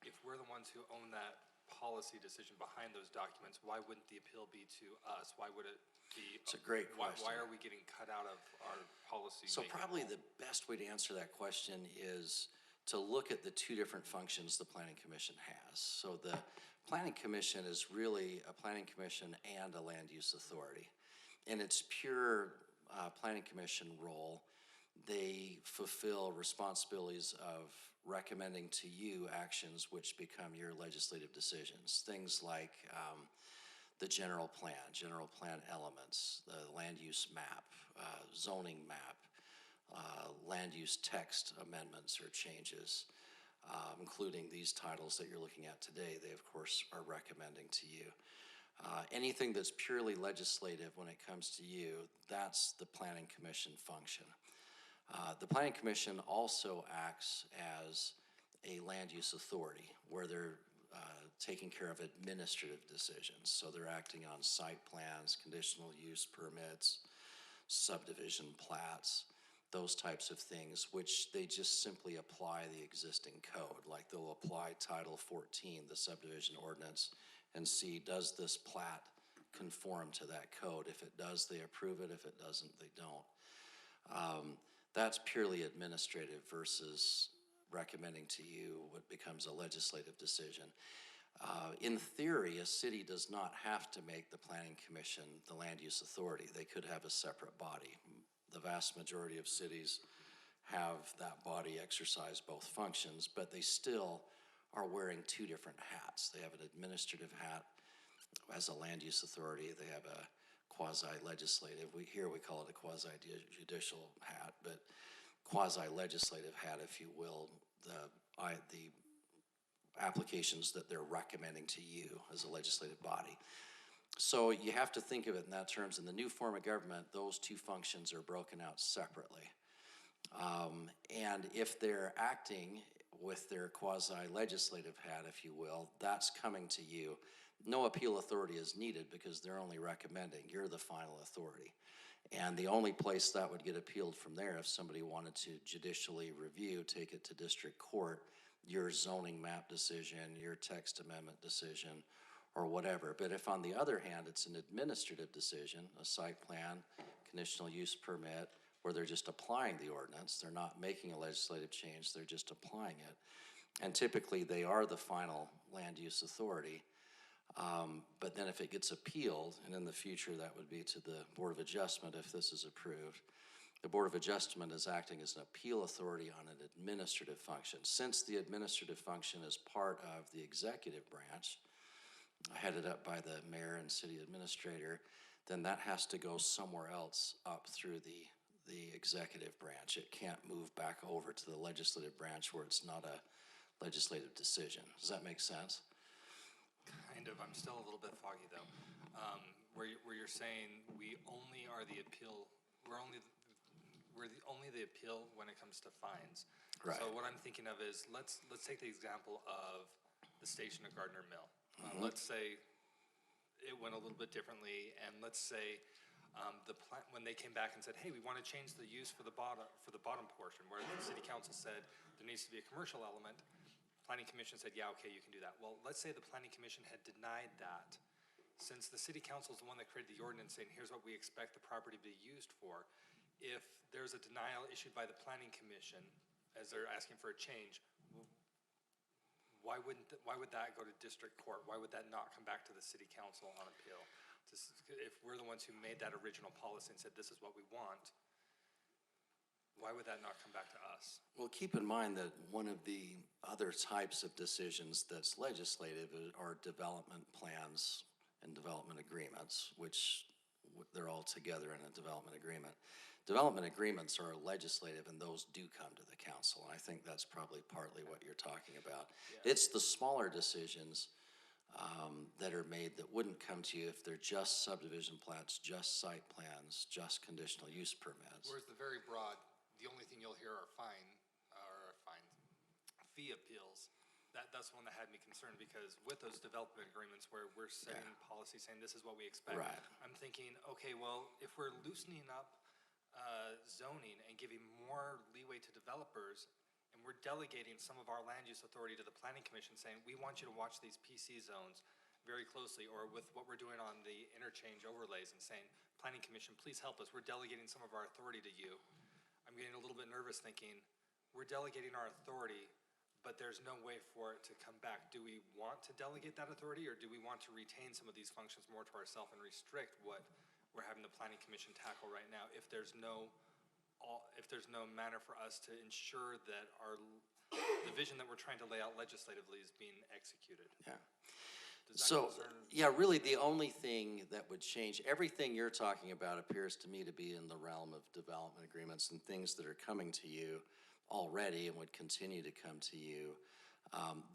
if we're the ones who own that policy decision behind those documents, why wouldn't the appeal be to us? Why would it be? It's a great question. Why are we getting cut out of our policy? So probably the best way to answer that question is to look at the two different functions the Planning Commission has. So the Planning Commission is really a Planning Commission and a land use authority. In its pure Planning Commission role, they fulfill responsibilities of recommending to you actions which become your legislative decisions. Things like the general plan elements, the land use map, zoning map, land use text amendments or changes, including these titles that you're looking at today, they of course are recommending to you. Anything that's purely legislative when it comes to you, that's the Planning Commission function. The Planning Commission also acts as a land use authority where they're taking care of administrative decisions. So they're acting on site plans, conditional use permits, subdivision plats, those types of things, which they just simply apply the existing code. Like they'll apply Title 14, the subdivision ordinance, and see, does this plat conform to that code? If it does, they approve it. If it doesn't, they don't. That's purely administrative versus recommending to you what becomes a legislative decision. In theory, a city does not have to make the Planning Commission the land use authority. They could have a separate body. The vast majority of cities have that body exercise both functions, but they still are wearing two different hats. They have an administrative hat as a land use authority. They have a quasi-legislative, here we call it a quasi-judicial hat, but quasi-legislative hat, if you will, the applications that they're recommending to you as a legislative body. So you have to think of it in that terms. In the new form of government, those two functions are broken out separately. And if they're acting with their quasi-legislative hat, if you will, that's coming to you. No appeal authority is needed because they're only recommending. You're the final authority. And the only place that would get appealed from there, if somebody wanted to judicially review, take it to district court, your zoning map decision, your text amendment decision, or whatever. But if on the other hand, it's an administrative decision, a site plan, conditional use permit, where they're just applying the ordinance, they're not making a legislative change, they're just applying it. And typically they are the final land use authority. But then if it gets appealed, and in the future that would be to the Board of Adjustment if this is approved, the Board of Adjustment is acting as an appeal authority on an administrative function. Since the administrative function is part of the executive branch, headed up by the mayor and city administrator, then that has to go somewhere else up through the executive branch. It can't move back over to the legislative branch where it's not a legislative decision. Does that make sense? Kind of. I'm still a little bit foggy though. where you're saying we only are the appeal, we're only the appeal when it comes to fines. Right. So what I'm thinking of is, let's take the example of the station at Gardner Mill. Let's say it went a little bit differently, and let's say when they came back and said, hey, we want to change the use for the bottom portion, where the city council said there needs to be a commercial element, planning commission said, yeah, okay, you can do that. Well, let's say the planning commission had denied that. Since the city council is the one that created the ordinance saying, here's what we expect the property to be used for, if there's a denial issued by the planning commission as they're asking for a change, why would that go to district court? Why would that not come back to the city council on appeal? If we're the ones who made that original policy and said, this is what we want, why would that not come back to us? Well, keep in mind that one of the other types of decisions that's legislative are development plans and development agreements, which they're all together in a development agreement. Development agreements are legislative, and those do come to the council. And I think that's probably partly what you're talking about. Yeah. It's the smaller decisions that are made that wouldn't come to you if they're just subdivision plans, just site plans, just conditional use permits. Whereas the very broad, the only thing you'll hear are fee appeals. That's one that had me concerned, because with those development agreements where we're setting policy saying this is what we expect, right. I'm thinking, okay, well, if we're loosening up zoning and giving more leeway to developers, and we're delegating some of our land use authority to the planning commission saying, we want you to watch these PC zones very closely, or with what we're doing on the interchange overlays and saying, planning commission, please help us, we're delegating some of our authority to you. I'm getting a little bit nervous thinking, we're delegating our authority, but there's no way for it to come back. Do we want to delegate that authority, or do we want to retain some of these functions more to ourselves and restrict what we're having the planning commission tackle right now if there's no manner for us to ensure that the vision that we're trying to lay out legislatively is being executed? Yeah. So, yeah, really the only thing that would change, everything you're talking about appears to me to be in the realm of development agreements and things that are coming to you already and would continue to come to you.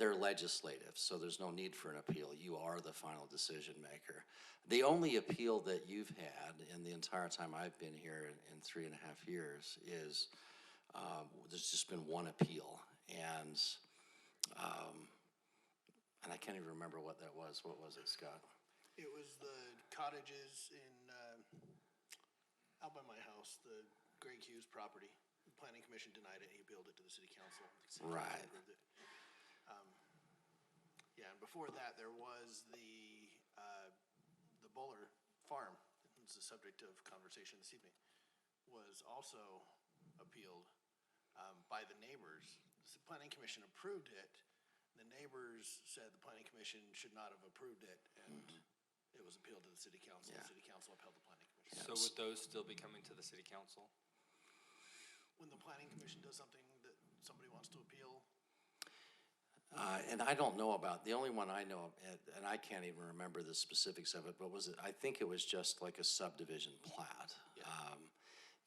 They're legislative, so there's no need for an appeal. You are the final decision maker. The only appeal that you've had in the entire time I've been here in 3.5 years is there's just been one appeal, and I can't even remember what that was. What was it, Scott? It was the cottages in, out by my house, the Greg Hughes property. The planning commission denied it, he appealed it to the city council. The city council Right. approved it. Yeah, and before that, there was the Buller Farm, it's the subject of conversation this evening, was also appealed by the neighbors. The planning commission approved it. The neighbors said the planning commission should not have approved it, and it was appealed to the city council. Yeah. The city council upheld the planning commission. So would those still be coming to the city council? When the planning commission does something that somebody wants to appeal, And I don't know about, the only one I know, and I can't even remember the specifics of it, but I think it was just like a subdivision plat.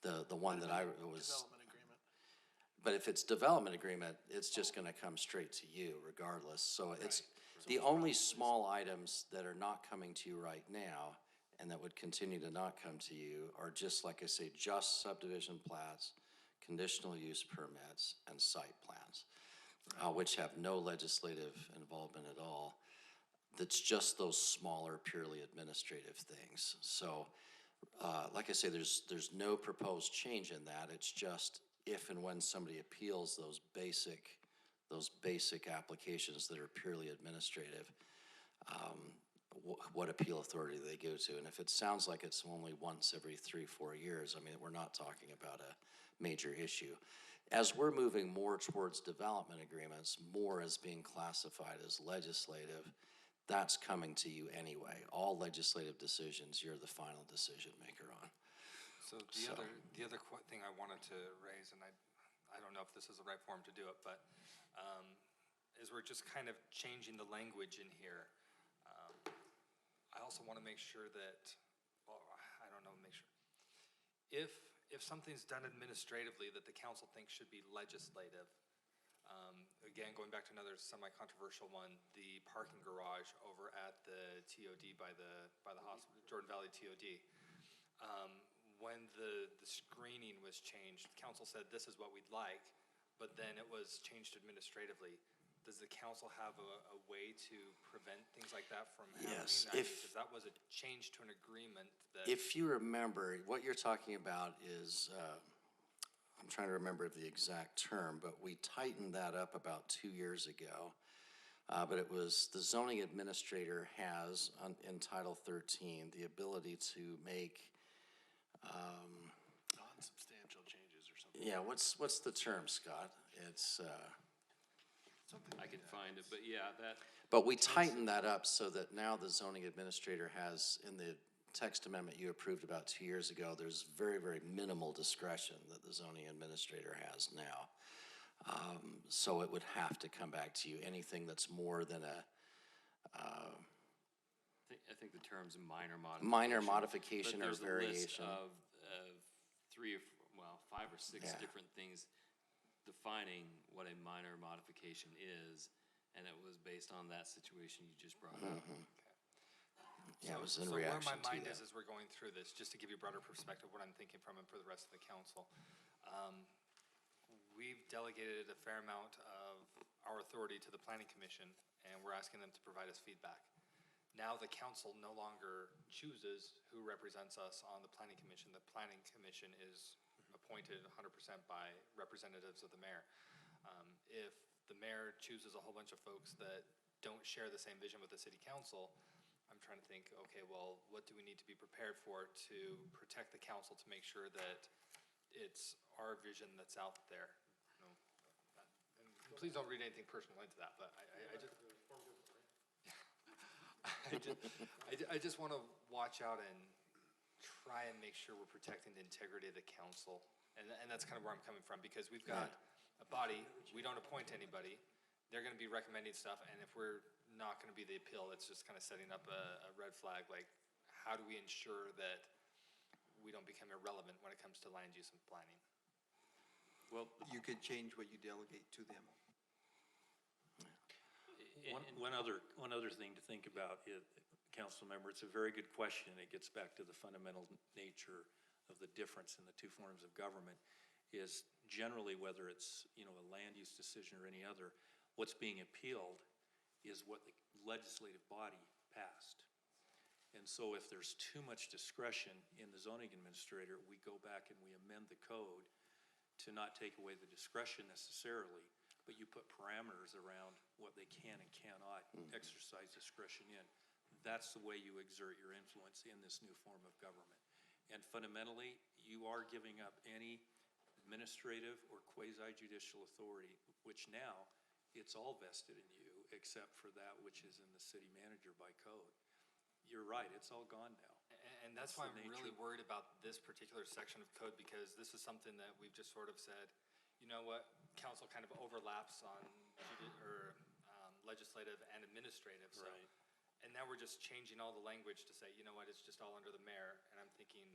The one that it was. development agreement. But if it's development agreement, it's just gonna come straight to you regardless. So it's, the only small items that are not coming to you right now and that would continue to not come to you are just, like I say, just subdivision plats, conditional use permits, and site plans, which have no legislative involvement at all. That's just those smaller, purely administrative things. So, like I say, there's no proposed change in that. It's just if and when somebody appeals those basic applications that are purely administrative, what appeal authority they go to. And if it sounds like it's only once every 3-4 years, I mean, we're not talking about a major issue. As we're moving more towards development agreements, more is being classified as legislative. That's coming to you anyway. All legislative decisions, you're the final decision maker on. So the other thing I wanted to raise, and I don't know if this is the right forum to do it, but is we're just kind of changing the language in here. I also want to make sure that, if something's done administratively that the council thinks should be legislative, again, going back to another semi-controversial one, the parking garage over at the TOD by the hospital, Jordan Valley TOD. When the screening was changed, council said this is what we'd like, but then it was changed administratively. Does the council have a way to prevent things like that from happening? Yes, Because that was a change to an agreement that. If you remember, what you're talking about is, I'm trying to remember the exact term, but we tightened that up about 2 years ago. But it was, the zoning administrator has, in Title 13, the ability to make, Non-substantial changes or something. yeah, what's the term, Scott? It's, I could find it, but yeah, that, but we tightened that up so that now the zoning administrator has, in the text amendment you approved about 2 years ago, there's very, very minimal discretion that the zoning administrator has now. So it would have to come back to you. Anything that's more than a, I think the term's minor modification. minor modification or But there's a list variation. of 5 or 6 Yeah. different things defining what a minor modification is, and it was based on that situation you just brought up. Yeah, it was in So reaction where my to mind that. is as we're going through this, just to give you a broader perspective, what I'm thinking from and for the rest of the council. We've delegated a fair amount of our authority to the planning commission, and we're asking them to provide us feedback. Now the council no longer chooses who represents us on the planning commission. The planning commission is appointed 100% by representatives of the mayor. If the mayor chooses a whole bunch of folks that don't share the same vision with the city council, I'm trying to think, okay, well, what do we need to be prepared for to protect the council to make sure that it's our vision that's out there? You know, and please don't read anything personal into that, but I just want to watch out and try and make sure we're protecting the integrity of the council. And that's kind of where I'm coming from, because we've got a body, we don't appoint anybody. They're going to be recommending stuff, and if we're not going to be the appeal, it's just kind of setting up a red flag. Like, how do we ensure that we don't become irrelevant when it comes to land use and planning? Well, You could change what you delegate to them. One other thing to think about, council member, it's a very good question. It gets back to the fundamental nature of the difference in the two forms of government, is generally, whether it's, a land use decision or any other, what's being appealed is what the legislative body passed. And so if there's too much discretion in the zoning administrator, we go back and we amend the code to not take away the discretion necessarily, but you put parameters around what they can and cannot exercise discretion in. That's the way you exert your influence in this new form of government. And fundamentally, you are giving up any administrative or quasi-judicial authority, which now it's all vested in you, except for that which is in the city manager by code. You're right, it's all gone now. And that's why I'm really worried about this particular section of code, because this is something that we've just sort of said, you know what, council kind of overlaps on legislative and administrative. So, Right. and now we're just changing all the language to say, you know what, it's just all under the mayor. And I'm thinking,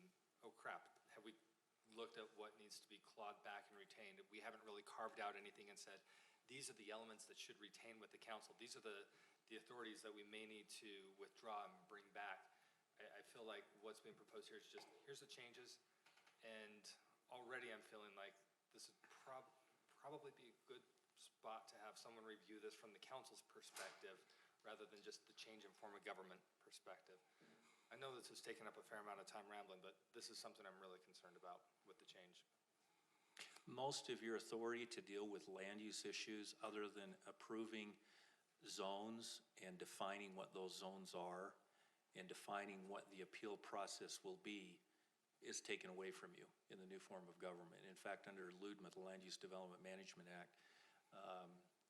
oh crap, have we looked at what needs to be clawed back and retained? We haven't really carved out anything and said, these are the elements that should retain with the council. These are the authorities that we may need to withdraw and bring back. I feel like what's being proposed here is just, here's the changes. And already I'm feeling like this would probably be a good spot to have someone review this from the council's perspective rather than just the change in form of government perspective. I know this has taken up a fair amount of time rambling, but this is something I'm really concerned about with the change. Most of your authority to deal with land use issues, other than approving zones and defining what those zones are and defining what the appeal process will be, is taken away from you in the new form of government. In fact, under LUDMA, the Land Use Development Management Act,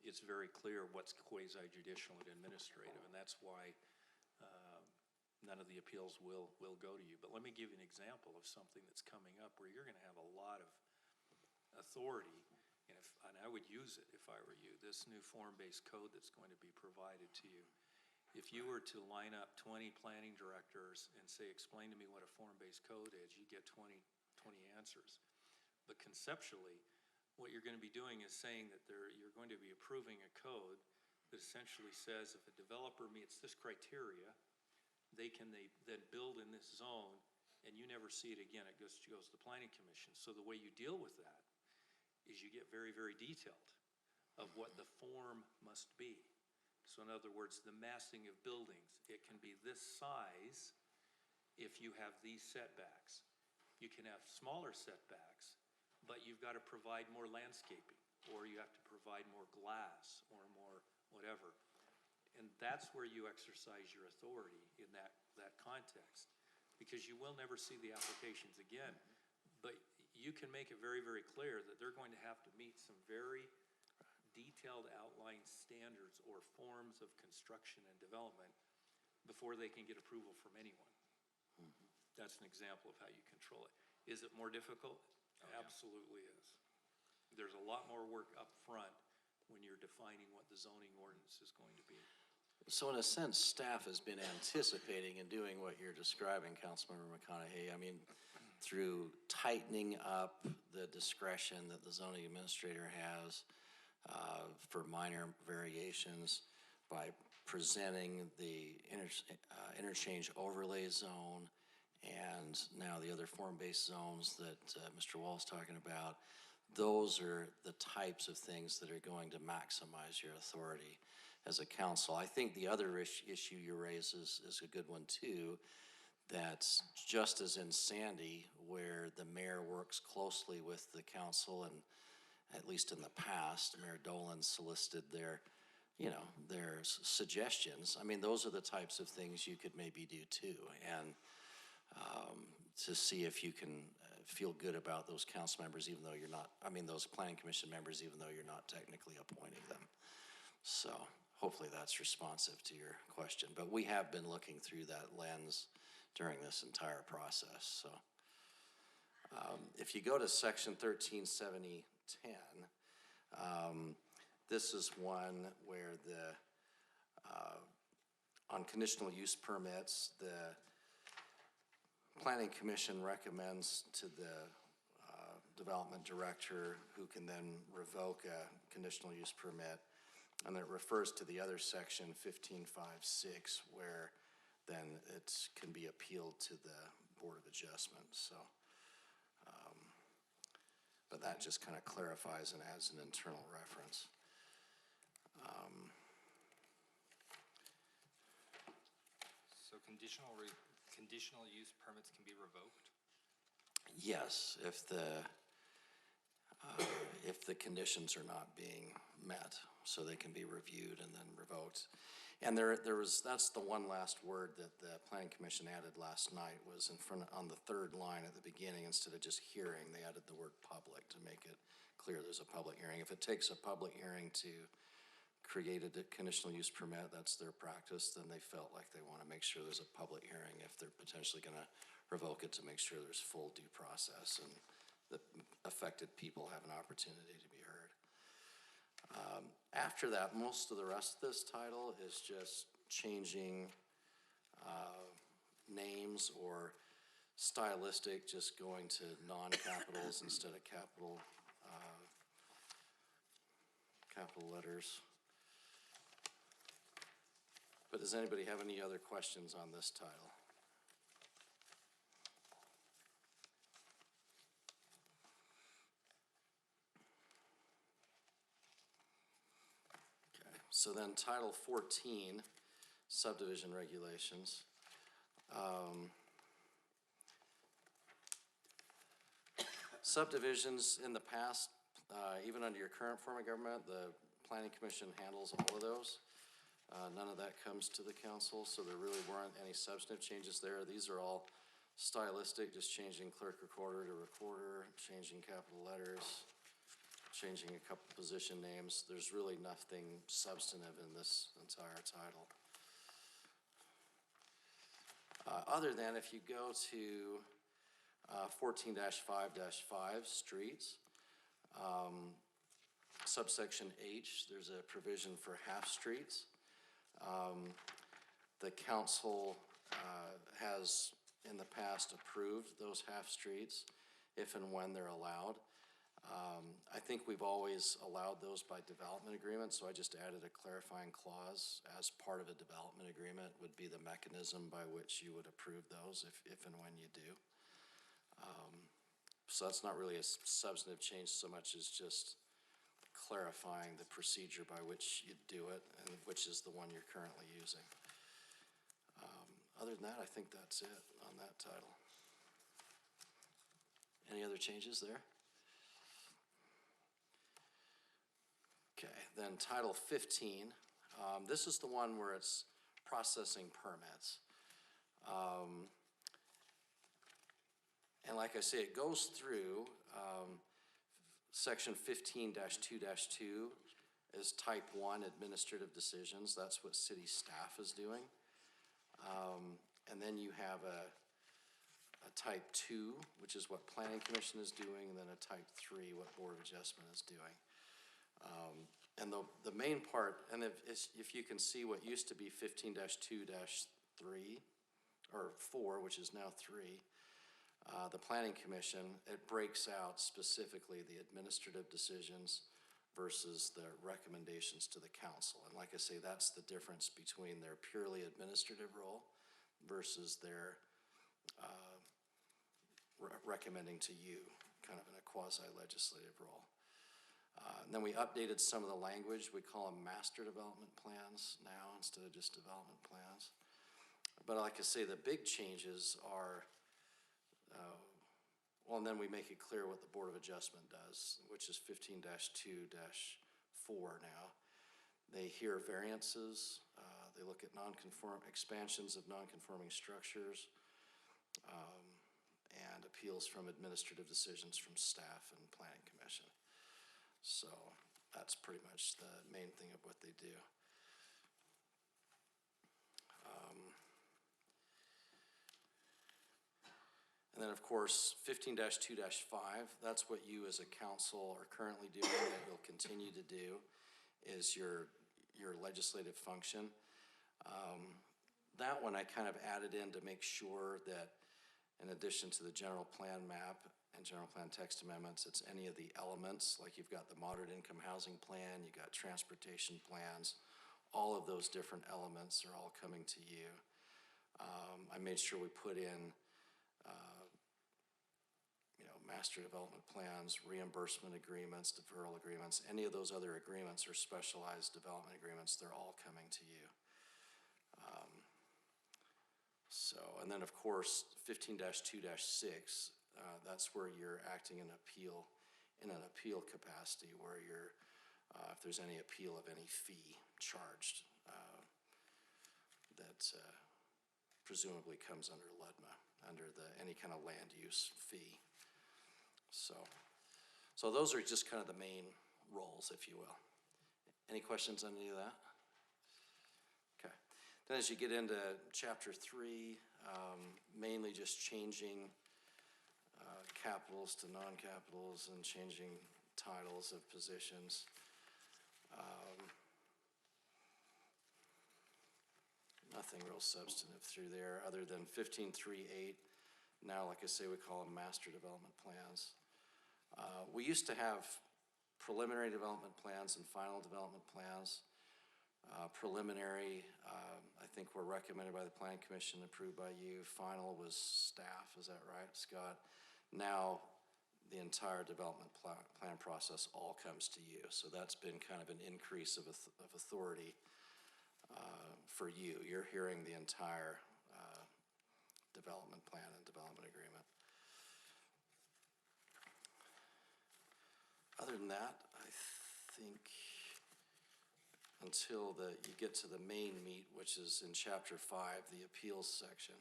it's very clear what's quasi-judicial and administrative, and that's why none of the appeals will go to you. But let me give you an example of something that's coming up where you're gonna have a lot of authority, and I would use it if I were you, this new form-based code that's going to be provided to you. If you were to line up 20 planning directors and say, explain to me what a form-based code is, you get 20 answers. But conceptually, what you're gonna be doing is saying that you're going to be approving a code that essentially says if a developer meets this criteria, they then build in this zone, and you never see it again. It goes to the planning commission. So the way you deal with that is you get very, very detailed of what the form must be. So in other words, the massing of buildings, it can be this size if you have these setbacks. You can have smaller setbacks, but you've got to provide more landscaping, or you have to provide more glass or more whatever. And that's where you exercise your authority in that context, because you will never see the applications again. But you can make it very, very clear that they're going to have to meet some very detailed outline standards or forms of construction and development before they can get approval from anyone. That's an example of how you control it. Is it more difficult? Absolutely is. There's a lot more work up front when you're defining what the zoning ordinance is going to be. So in a sense, staff has been anticipating and doing what you're describing, Councilmember McConaughey. I mean, through tightening up the discretion that the zoning administrator has for minor variations by presenting the interchange overlay zone and now the other form-based zones that Mr. Wall's talking about. Those are the types of things that are going to maximize your authority as a council. I think the other issue you raise is a good one too. That's just as in Sandy, where the mayor works closely with the council, and at least in the past, Mayor Dolan solicited their suggestions. I mean, those are the types of things you could maybe do too, and to see if you can feel good about those council members, even though you're not, those planning commission members, even though you're not technically appointing them. So hopefully that's responsive to your question. But we have been looking through that lens during this entire process. So if you go to section 137010, this is one where on conditional use permits, the Planning Commission recommends to the development director, who can then revoke a conditional use permit, and it refers to the other section 1556, where then it can be appealed to the Board of Adjustment. So, but that just kind of clarifies and adds an internal reference. So conditional use permits can be revoked? Yes, if the conditions are not being met, so they can be reviewed and then revoked. And that's the one last word that the Planning Commission added last night, was on the third line at the beginning. Instead of just hearing, they added the word public to make it clear there's a public hearing. If it takes a public hearing to create a conditional use permit, that's their practice, then they felt like they want to make sure there's a public hearing if they're potentially going to revoke it, to make sure there's full due process and the affected people have an opportunity to be heard. After that, most of the rest of this title is just changing names or stylistic, just going to non-capitals instead of capital letters. But does anybody have any other questions on this title? Okay, so then Title 14, subdivision regulations. Subdivisions in the past, even under your current form of government, the Planning Commission handles all of those. None of that comes to the council, so there really weren't any substantive changes there. These are all stylistic, just changing clerk recorder to recorder, changing capital letters, changing a couple position names. There's really nothing substantive in this entire title. Other than if you go to 14-5-5 streets, subsection H, there's a provision for half streets. The council has in the past approved those half streets if and when they're allowed. I think we've always allowed those by development agreement, so I just added a clarifying clause as part of a development agreement would be the mechanism by which you would approve those if and when you do. So that's not really a substantive change so much as just clarifying the procedure by which you do it and which is the one you're currently using. Other than that, I think that's it on that title. Any other changes there? Okay, then Title 15. This is the one where it's processing permits. And like I say, it goes through Section 15-2-2 is Type 1 administrative decisions. That's what city staff is doing. And then you have a Type 2, which is what Planning Commission is doing, and then a Type 3, what Board of Adjustment is doing. And the main part, and if you can see what used to be 15-2-3, or 4, which is now 3, the Planning Commission, it breaks out specifically the administrative decisions versus the recommendations to the council. And like I say, that's the difference between their purely administrative role versus their recommending to you, kind of in a quasi-legislative role. And then we updated some of the language. We call them master development plans now instead of just development plans. But like I say, the big changes are, well, and then we make it clear what the Board of Adjustment does, which is 15-2-4 now. They hear variances, they look at expansions of non-conforming structures, and appeals from administrative decisions from staff and Planning Commission. So that's pretty much the main thing of what they do. And then, of course, 15-2-5, that's what you as a council are currently doing, that you'll continue to do, is your legislative function. That one I kind of added in to make sure that in addition to the general plan map and general plan text amendments, it's any of the elements, like you've got the moderate income housing plan, you've got transportation plans, all of those different elements are all coming to you. I made sure we put in master development plans, reimbursement agreements, deferral agreements, any of those other agreements or specialized development agreements, they're all coming to you. And then of course, 15-2-6, that's where you're acting in an appeal capacity, where you're, if there's any appeal of any fee charged, that presumably comes under LUDMA, under any kind of land use fee. So those are just kind of the main roles, if you will. Any questions on any of that? Okay. Then as you get into chapter 3, mainly just changing capitals to non-capitals and changing titles of positions. Nothing real substantive through there other than 15-3-8. Now, like I say, we call them master development plans. We used to have preliminary development plans and final development plans. Preliminary, I think were recommended by the Planning Commission, approved by you. Final was staff, is that right, Scott? Now, the entire development plan process all comes to you. So that's been kind of an increase of authority for you. You're hearing the entire development plan and development agreement. Other than that, I think until you get to the main meat, which is in chapter 5, the appeals section.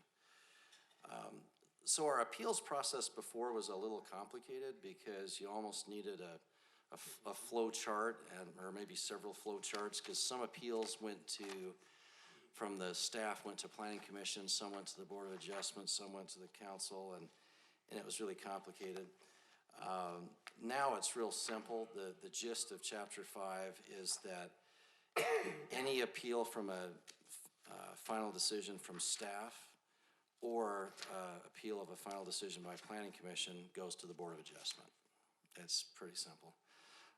So our appeals process before was a little complicated because you almost needed a flow chart or maybe several flow charts, because some appeals from the staff went to Planning Commission, some went to the Board of Adjustment, some went to the council, and it was really complicated. Now it's real simple. The gist of chapter 5 is that any appeal from a final decision from staff or appeal of a final decision by Planning Commission goes to the Board of Adjustment. It's pretty simple.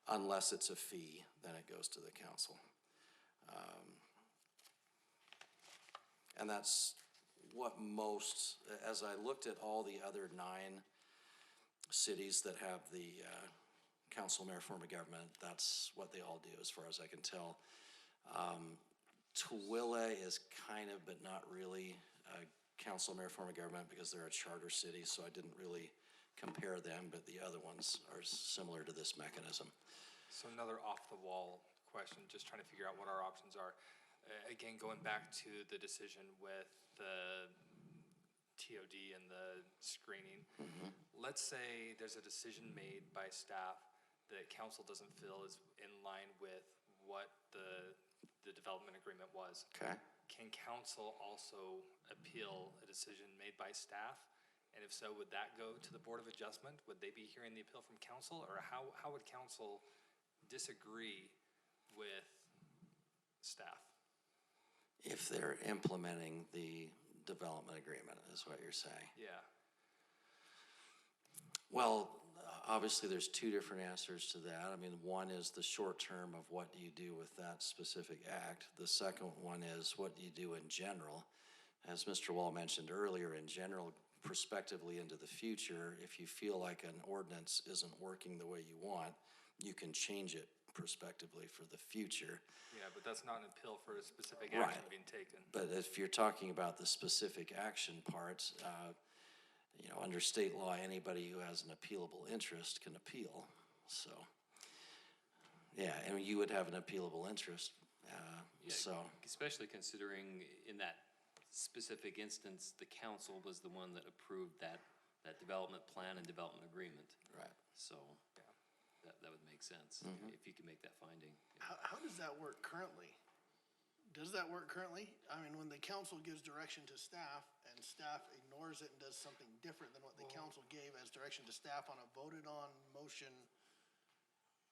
Unless it's a fee, then it goes to the council. And that's what most, as I looked at all the other 9 cities that have the council, mayor, form of government, that's what they all do, as far as I can tell. Tooele is kind of, but not really, council, mayor, form of government, because they're a charter city, so I didn't really compare them, but the other ones are similar to this mechanism. So another off-the-wall question, just trying to figure out what our options are. Again, going back to the decision with the TOD and the screening. Let's say there's a decision made by staff that council doesn't feel is in line with what the development agreement was. Okay. Can council also appeal a decision made by staff? And if so, would that go to the Board of Adjustment? Would they be hearing the appeal from council? Or how would council disagree with staff? If they're implementing the development agreement, is what you're saying. Yeah. Well, obviously, there's 2 different answers to that. I mean, one is the short term of what do you do with that specific act. The second one is what do you do in general? As Mr. Wall mentioned earlier, in general, prospectively into the future, if you feel like an ordinance isn't working the way you want, you can change it prospectively for the future. Yeah, but that's not an appeal for a specific Right. action being taken. But if you're talking about the specific action parts, under state law, anybody who has an appealable interest can appeal. So, yeah, and you would have an appealable interest, so. Especially considering in that specific instance, the council was the one that approved that development plan and development agreement. Right. So, that would make sense, if you can make that finding. How does that work currently? Does that work currently? I mean, when the council gives direction to staff and staff ignores it and does something different than what the council gave as direction to staff on a voted on motion,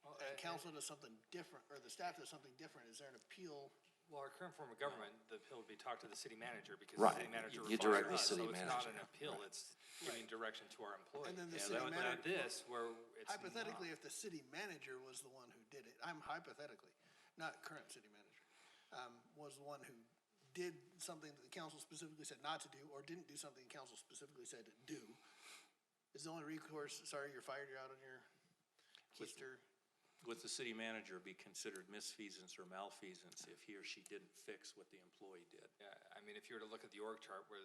and council does something different, or the staff does something different, is there an appeal? Well, our current form of government, the appeal would be talk to the city manager, because Right. the city manager You refers direct to the us, city so it's not manager. an appeal, it's giving direction to our employees. And then the Yeah, city that would- manager- This, where it's Hypothetically, not. if the city manager was the one who did it, I'm hypothetically, not current city manager, was the one who did something that the council specifically said not to do, or didn't do something the council specifically said to do, is the only recourse, sorry, you're fired, you're out on your keister. Would the city manager be considered misfeasance or malfeasance if he or she didn't fix what the employee did? Yeah, I mean, if you were to look at the org chart where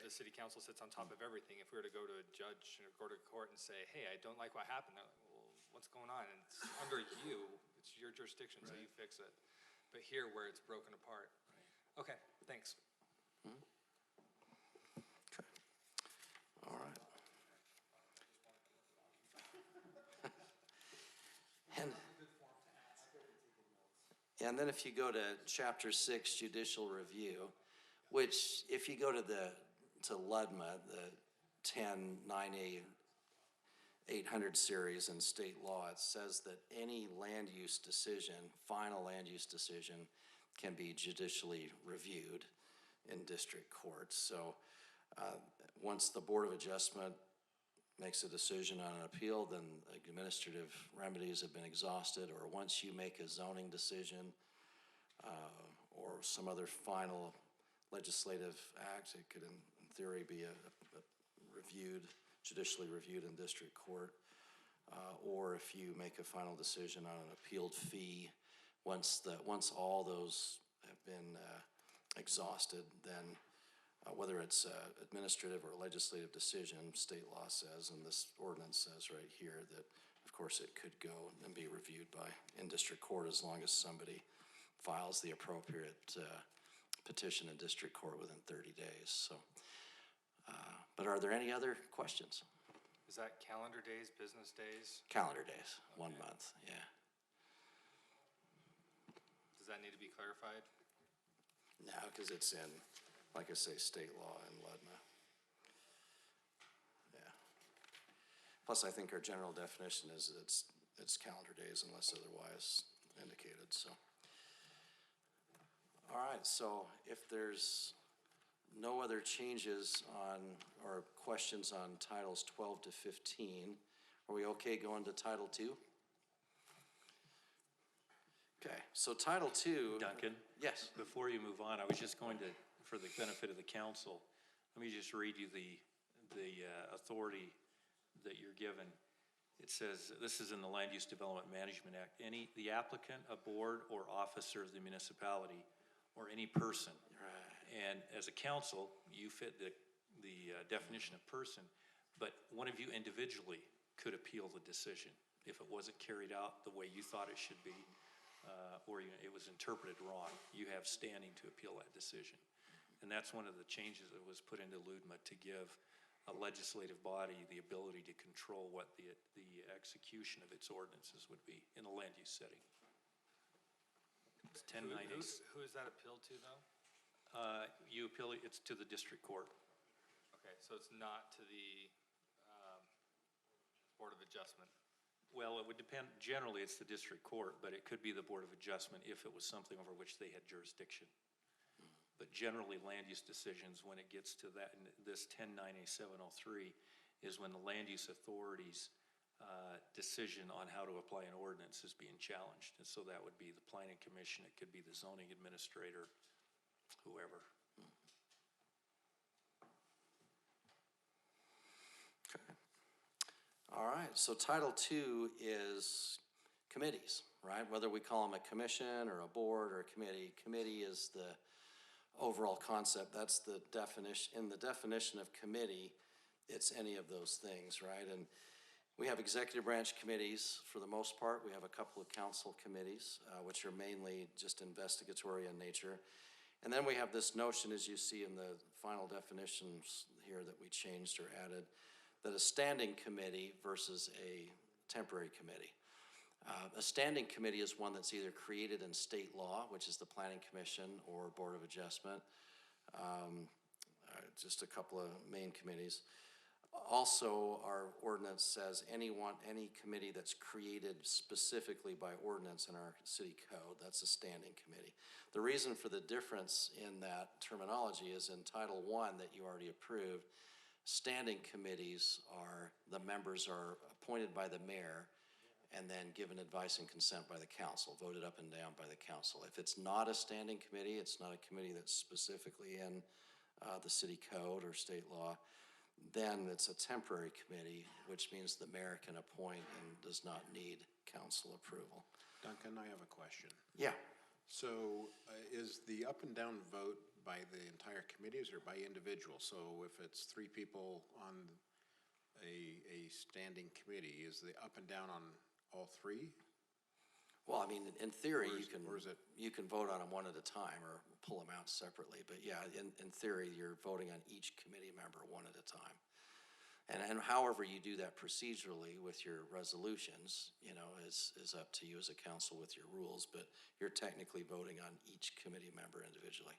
the city council sits on top of everything, if we were to go to a judge or go to court and say, hey, I don't like what happened, they're like, well, what's going on? And it's under you, it's your jurisdiction, so you fix it. But here, where it's broken apart. Okay, thanks. Okay. All right. And then if you go to Chapter 6, Judicial Review, which if you go to LUDMA, the 10-9A 800 series in state law, it says that any land use decision, final land use decision, can be judicially reviewed in district courts. So once the Board of Adjustment makes a decision on an appeal, then administrative remedies have been exhausted, or once you make a zoning decision or some other final legislative act, it could in theory be judicially reviewed in district court. Or if you make a final decision on an appealed fee, once all those have been exhausted, then whether it's administrative or legislative decision, state law says, and this ordinance says right here, that of course it could go and be reviewed in district court as long as somebody files the appropriate petition in district court within 30 days. So, but are there any other questions? Is that calendar days, business days? Calendar days, 1 month, yeah. Does that need to be clarified? No, because it's in, like I say, state law in LUDMA. Yeah. Plus, I think our general definition is that it's calendar days unless otherwise indicated, so. All right, so if there's no other changes on, or questions on titles 12 to 15, Are we okay going to Title II? Okay, so Title II. Duncan? Yes. Before you move on, I was just going to, for the benefit of the council, let me just read you the authority that you're given. It says, this is in the Land Use Development Management Act, the applicant, a board or officer of the municipality, or any person. And as a council, you fit the definition of person, but one of you individually could appeal the decision if it wasn't carried out the way you thought it should be, or it was interpreted wrong. You have standing to appeal that decision. And that's one of the changes that was put into LUDMA, to give a legislative body the ability to control what the execution of its ordinances would be in a land use setting. It's 1090. Who is that appealed to, though? You appeal it's to the district court. Okay, so it's not to the Board of Adjustment. Well, it would depend. Generally, it's the district court, but it could be the Board of Adjustment if it was something over which they had jurisdiction. But generally, land use decisions, when it gets to that, this 1090-703 is when the land use authority's decision on how to apply an ordinance is being challenged. And so that would be the planning commission, it could be the zoning administrator, whoever. Okay. All right, so Title II is committees, right? Whether we call them a commission or a board or a committee. Committee is the overall concept. That's the definition. In the definition of committee, it's any of those things, right? And we have executive branch committees for the most part. We have a couple of council committees, which are mainly just investigatory in nature. And then we have this notion, as you see in the final definitions here that we changed or added, that a standing committee versus a temporary committee. A standing committee is one that's either created in state law, which is the Planning Commission or Board of Adjustment, just a couple of main committees. Also, our ordinance says any committee that's created specifically by ordinance in our city code, that's a standing committee. The reason for the difference in that terminology is in Title I that you already approved, standing committees the members are appointed by the mayor and then given advice and consent by the council, voted up and down by the council. If it's not a standing committee, it's not a committee that's specifically in the city code or state law, then it's a temporary committee, which means the mayor can appoint and does not need council approval. Duncan, I have a question. Yeah. So is the up and down vote by the entire committees or by individual? So if it's 3 people on a standing committee, is the up and down on all 3? Well, I mean, in theory, you can vote on them one at a time or pull them out separately. But yeah, in theory, you're voting on each committee member one at a time. And however you do that procedurally with your resolutions, is up to you as a council with your rules, but you're technically voting on each committee member individually.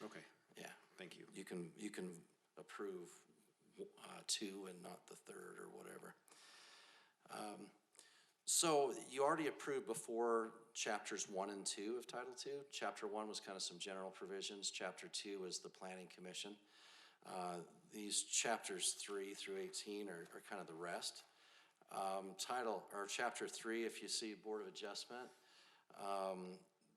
Okay. Yeah. Thank you. You can approve 2 and not the 3rd or whatever. So you already approved before chapters 1 and 2 of Title II. Chapter 1 was kind of some general provisions. Chapter 2 is the Planning Commission. These chapters 3 through 18 are kind of the rest. Chapter 3, if you see Board of Adjustment,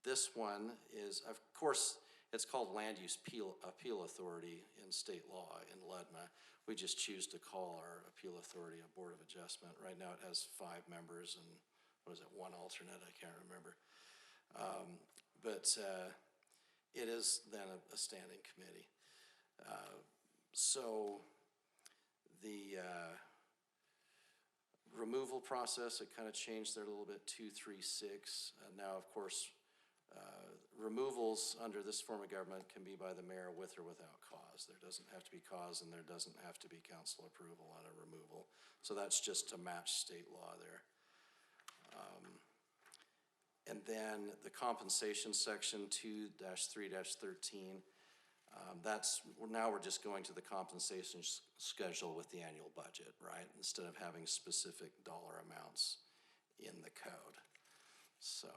this one is, of course, it's called Land Use Appeal Authority in state law in LUDMA. We just choose to call our appeal authority a Board of Adjustment. Right now it has 5 members and, 1 alternate, I can't remember. But it is then a standing committee. So the removal process, it kind of changed there a little bit, 236. Now, of course, removals under this form of government can be by the mayor with or without cause. There doesn't have to be cause and there doesn't have to be council approval on a removal. So that's just to match state law there. And then the compensation section 2-3-13, now we're just going to the compensation schedule with the annual budget, right? Instead of having specific dollar amounts in the code. So.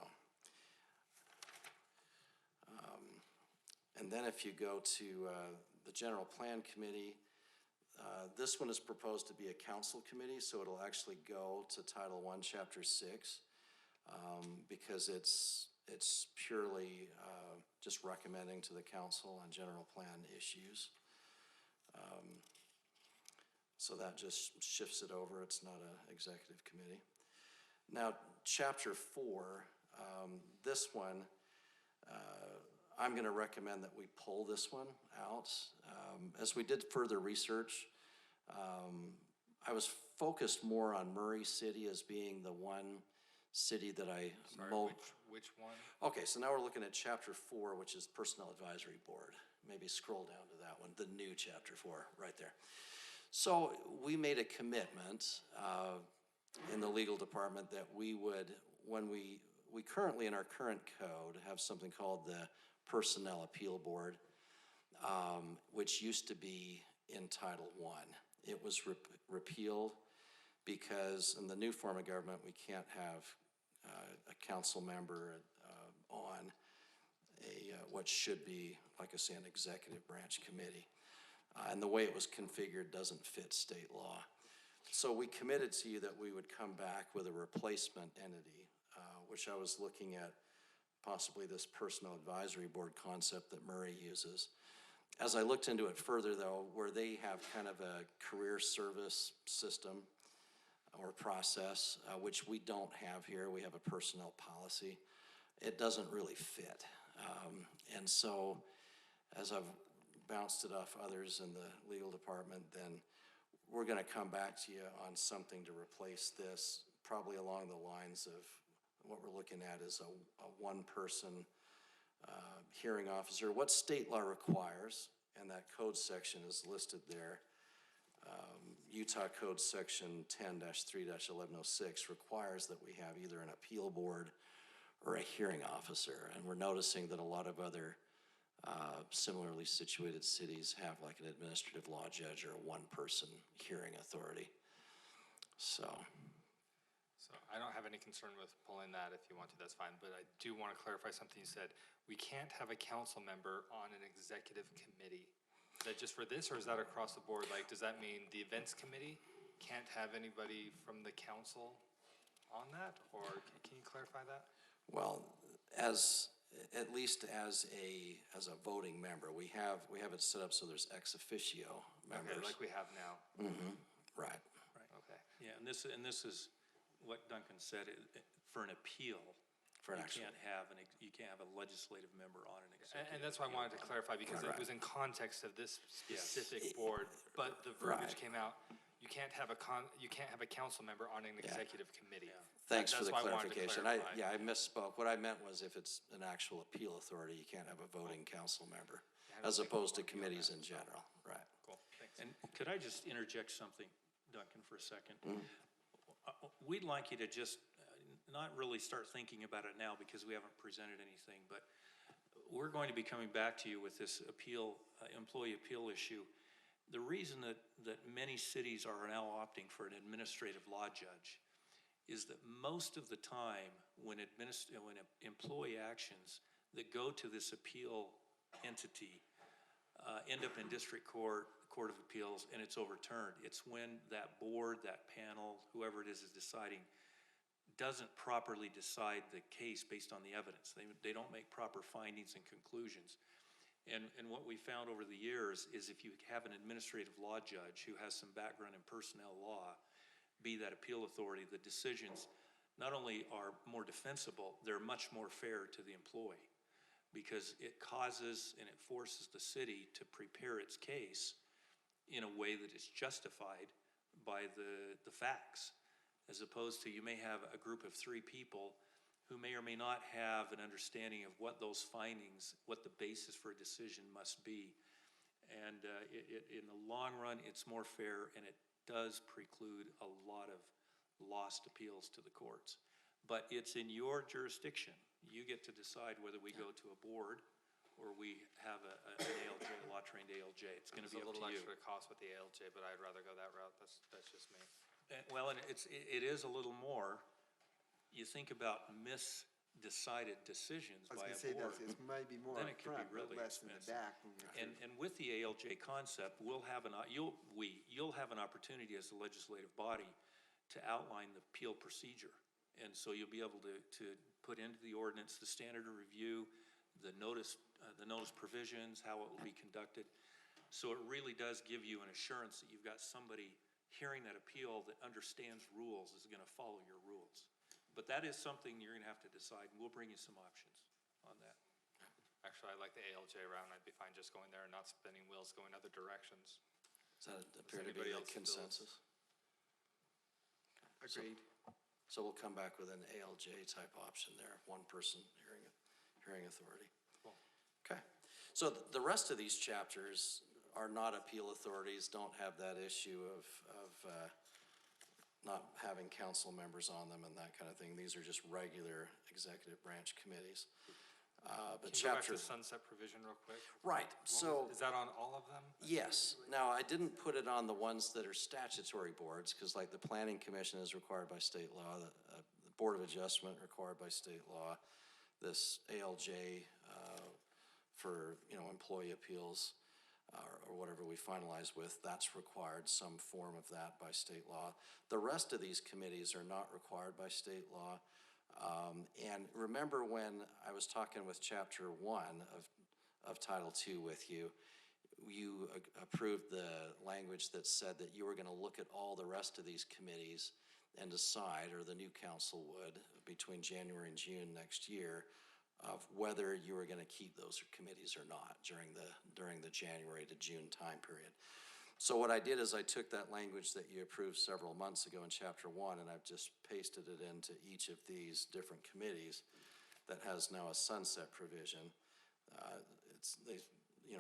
And then if you go to the General Plan Committee, This one is proposed to be a council committee, so it'll actually go to Title I, Chapter 6, because it's purely just recommending to the council on general plan issues. So that just shifts it over. It's not an executive committee. Now, Chapter 4, this one, I'm going to recommend that we pull this one out. As we did further research, I was focused more on Murray City as being the one city that I Sorry, which one? Okay, so now we're looking at Chapter 4, which is Personnel Advisory Board. Maybe scroll down to that one, the new Chapter 4, right there. So we made a commitment in the legal department that we would, when we currently in our current code have something called the Personnel Appeal Board, which used to be in Title I. It was repealed because in the new form of government, we can't have a council member on what should be, like I say, an executive branch committee. And the way it was configured doesn't fit state law. So we committed to you that we would come back with a replacement entity, which I was looking at possibly this Personnel Advisory Board concept that Murray uses. As I looked into it further though, where they have kind of a career service system or process, which we don't have here, we have a personnel policy, it doesn't really fit. And so as I've bounced it off others in the legal department, then we're gonna come back to you on something to replace this, probably along the lines of what we're looking at is a one-person hearing officer. What state law requires, and that code section is listed there, Utah Code Section 10-3-1106 requires that we have either an appeal board or a hearing officer. And we're noticing that a lot of other similarly situated cities have like an administrative law judge or a one-person hearing authority. So I don't have any concern with pulling that. If you want to, that's fine. But I do want to clarify something you said. We can't have a council member on an executive committee. Is that just for this, or is that across the board? Like, does that mean the events committee can't have anybody from the council on that? Or can you clarify that? Well, at least as a voting member, we have it set up so there's ex officio members. Okay, like we have now. Mm-hmm. Right. Okay. Yeah, and this is what Duncan said, for an appeal. You can't have a legislative member on an executive. And that's why I wanted to clarify, because it was in context of this specific board, but the verbiage came out, you can't have a council member on an executive committee. Thanks for That's the why I wanted to clarification. clarify. I misspoke. What I meant was if it's an actual appeal authority, you can't have a voting council member, as opposed to committees in general, right? Cool, thanks. And could I just interject something, Duncan, for a second? We'd like you to just not really start thinking about it now because we haven't presented anything, but we're going to be coming back to you with this employee appeal issue. The reason that many cities are now opting for an administrative law judge is that most of the time when employee actions that go to this appeal entity end up in district court, Court of Appeals, and it's overturned. It's when that board, that panel, whoever it is deciding, doesn't properly decide the case based on the evidence. They don't make proper findings and conclusions. And what we found over the years is if you have an administrative law judge who has some background in personnel law, be that appeal authority, the decisions not only are more defensible, they're much more fair to the employee, because it causes and it forces the city to prepare its case in a way that is justified by the facts, as opposed to you may have a group of 3 people who may or may not have an understanding of what those findings, what the basis for a decision must be. And in the long run, it's more fair, and it does preclude a lot of lost appeals to the courts. But it's in your jurisdiction. You get to decide whether we go to a board or we have an ALJ, a law-trained ALJ. It's gonna be up to you. It's a little extra cost with the ALJ, but I'd rather go that route. That's just me. And it is a little more. You think about decided decisions I was by gonna a say board, that it might be more then up it could be front, but really less in the expensive. back. when we're through. And with the ALJ concept, you'll have an opportunity as the legislative body to outline the appeal procedure. And so you'll be able to put into the ordinance the standard of review, the notice provisions, how it will be conducted. So it really does give you an assurance that you've got somebody hearing that appeal that understands rules, is gonna follow your rules. But that is something you're gonna have to decide, and we'll bring you some options on that. Actually, I like the ALJ route, and I'd be fine just going there and not spinning wheels going other directions. Does that appear to be anybody a else feels- consensus? Agreed. So we'll come back with an ALJ type option there, one person hearing authority. Okay, so the rest of these chapters are not appeal authorities, don't have that issue of not having council members on them and that kind of thing. These are just regular executive branch committees. But Can you go back chapter, to sunset provision real quick? right, so. Is that on all of them? Yes. Now, I didn't put it on the ones that are statutory boards, because like the Planning Commission is required by state law, the Board of Adjustment required by state law, this ALJ for, employee appeals or whatever we finalize with, that's required, some form of that by state law. The rest of these committees are not required by state law. And remember when I was talking with Chapter 1 of Title II with you, you approved the language that said that you were gonna look at all the rest of these committees and decide, or the new council would, between January and June next year, of whether you were gonna keep those committees or not during the January to June time period. So what I did is I took that language that you approved several months ago in Chapter 1, and I've just pasted it into each of these different committees that has now a sunset provision.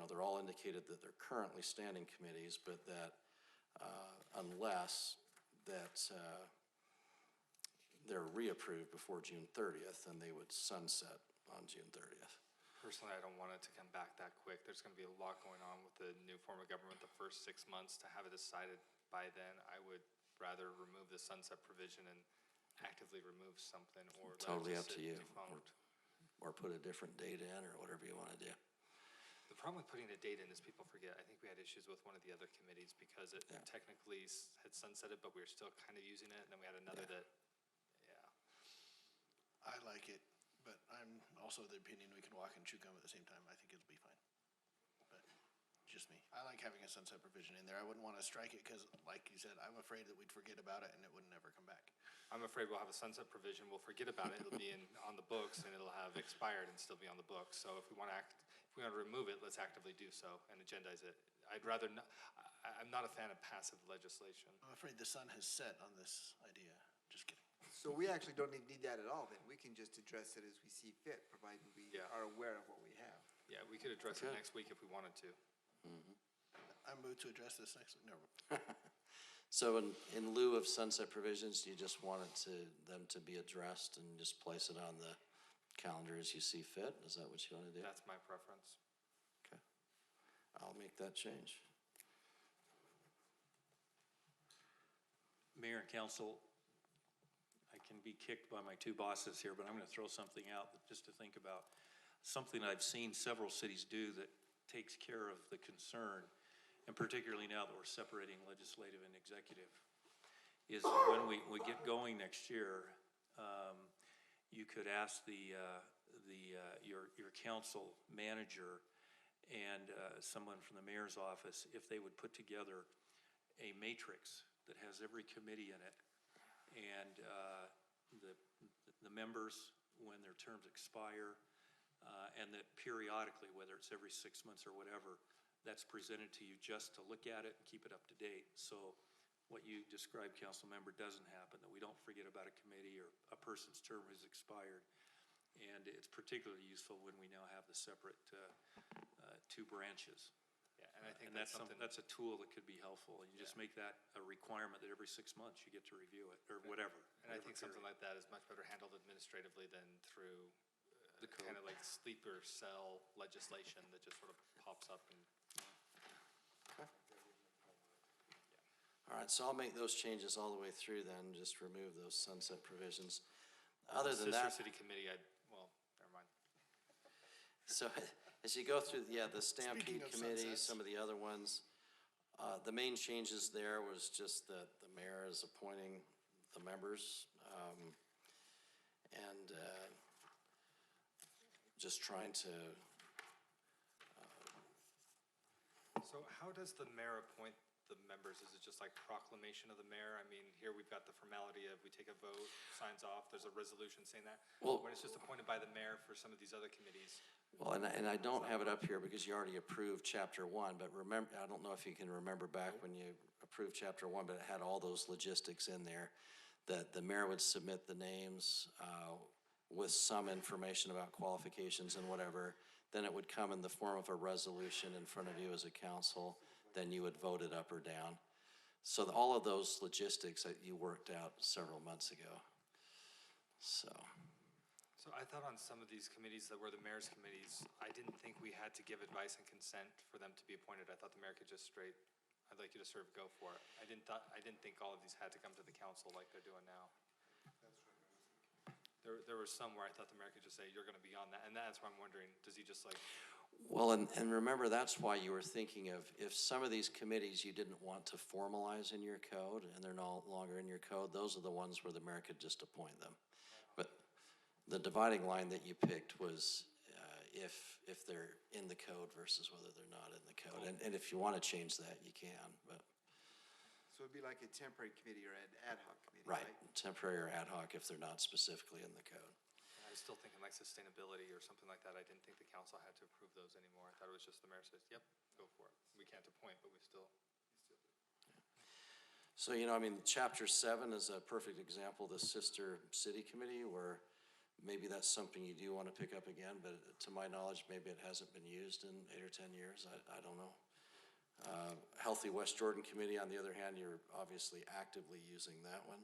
They're all indicated that they're currently standing committees, but that unless that they're reapproved before June 30th, then they would sunset on June 30th. Personally, I don't want it to come back that quick. There's gonna be a lot going on with the new form of government the first 6 months. To have it decided by then, I would rather remove the sunset provision and actively remove something, or let it Totally just up to sit you, defunct. or put a different date in, or whatever you wanna do. The problem with putting a date in is people forget. I think we had issues with one of the other committees because it Yeah. technically had sunsetted, but we were still kind of using it, and then we had another that, yeah. I like it, but I'm also of the opinion we can walk and chew gum at the same time. I think it'll be fine. But just me. I like having a sunset provision in there. I wouldn't want to strike it because, like you said, I'm afraid that we'd forget about it and it would never come back. I'm afraid we'll have a sunset provision, we'll forget about it, it'll be on the books, and it'll have expired and still be on the books. So if we want to remove it, let's actively do so and agendize it. I'd rather not, I'm not a fan of passive legislation. I'm afraid the sun has set on this idea. Just kidding. So we actually don't need that at all then. We can just address it as we see fit, provided we Yeah. are aware of what we have. Yeah, we could address it Okay. next week if we wanted to. I move to address this next, no. So in lieu of sunset provisions, do you just want them to be addressed and just place it on the calendar as you see fit? Is that what you want to do? That's my preference. Okay. I'll make that change. Mayor and council, I can be kicked by my two bosses here, but I'm gonna throw something out just to think about. Something I've seen several cities do that takes care of the concern, and particularly now that we're separating legislative and executive, is when we get going next year, you could ask your council manager and someone from the mayor's office if they would put together a matrix that has every committee in it, and the members, when their terms expire, and that periodically, whether it's every 6 months or whatever, that's presented to you just to look at it and keep it up to date. So what you described, council member, doesn't happen, that we don't forget about a committee or a person's term has expired. And it's particularly useful when we now have the separate two branches. Yeah, and I think And that's something. that's a tool that could be helpful, and you just make that a requirement that every 6 months you get to review it, or whatever. And I whatever think something period. like that is much better handled administratively than through The code. kind of like sleeper cell legislation that just sort of pops up and. All right, so I'll make those changes all the way through then, just remove those sunset provisions. Other than that, Sister City Committee, So as you go through, yeah, the Stampede Speaking of Committee, sunsets. some of the other ones, the main changes there was just that the mayor is appointing the members, and just trying to, So how does the mayor appoint the members? Is it just like proclamation of the mayor? I mean, here we've got the formality of we take a vote, signs off, there's a resolution saying that. Well- When it's just appointed by the mayor for some of these other committees. well, and I don't have it up here because you already approved chapter one, but remember, I don't know if you can remember back when you approved chapter one, but it had all those logistics in there, that the mayor would submit the names, with some information about qualifications and whatever, then it would come in the form of a resolution in front of you as a council, then you would vote it up or down. So all of those logistics that you worked out several months ago. So, So I thought on some of these committees that were the mayor's committees, I didn't think we had to give advice and consent for them to be appointed. I thought the mayor could just I'd like you to sort of go for it. I didn't think all of these had to come to the council like they're doing now. There were some where I thought the mayor could just say, you're gonna be on that, and that's why I'm wondering, does he just like, well, and remember, that's why you were thinking of, if some of these committees you didn't want to formalize in your code, and they're no longer in your code, those are the ones where the mayor could just appoint them. But the dividing line that you picked was, if they're in the code versus whether they're not in the code. And if you want to change that, you can, but, So it'd be like a temporary committee or an ad hoc committee, right, right? temporary or ad hoc if they're not specifically in the code. I was still thinking like sustainability or something like that. I didn't think the council had to approve those anymore. I thought it was just the mayor says, yep, go for it. We can't appoint, but we still. So, I mean, chapter 7 is a perfect example, the sister city committee, where maybe that's something you do want to pick up again, but to my knowledge, maybe it hasn't been used in 8 or 10 years. I don't know. Healthy West Jordan Committee, on the other hand, you're obviously actively using that one.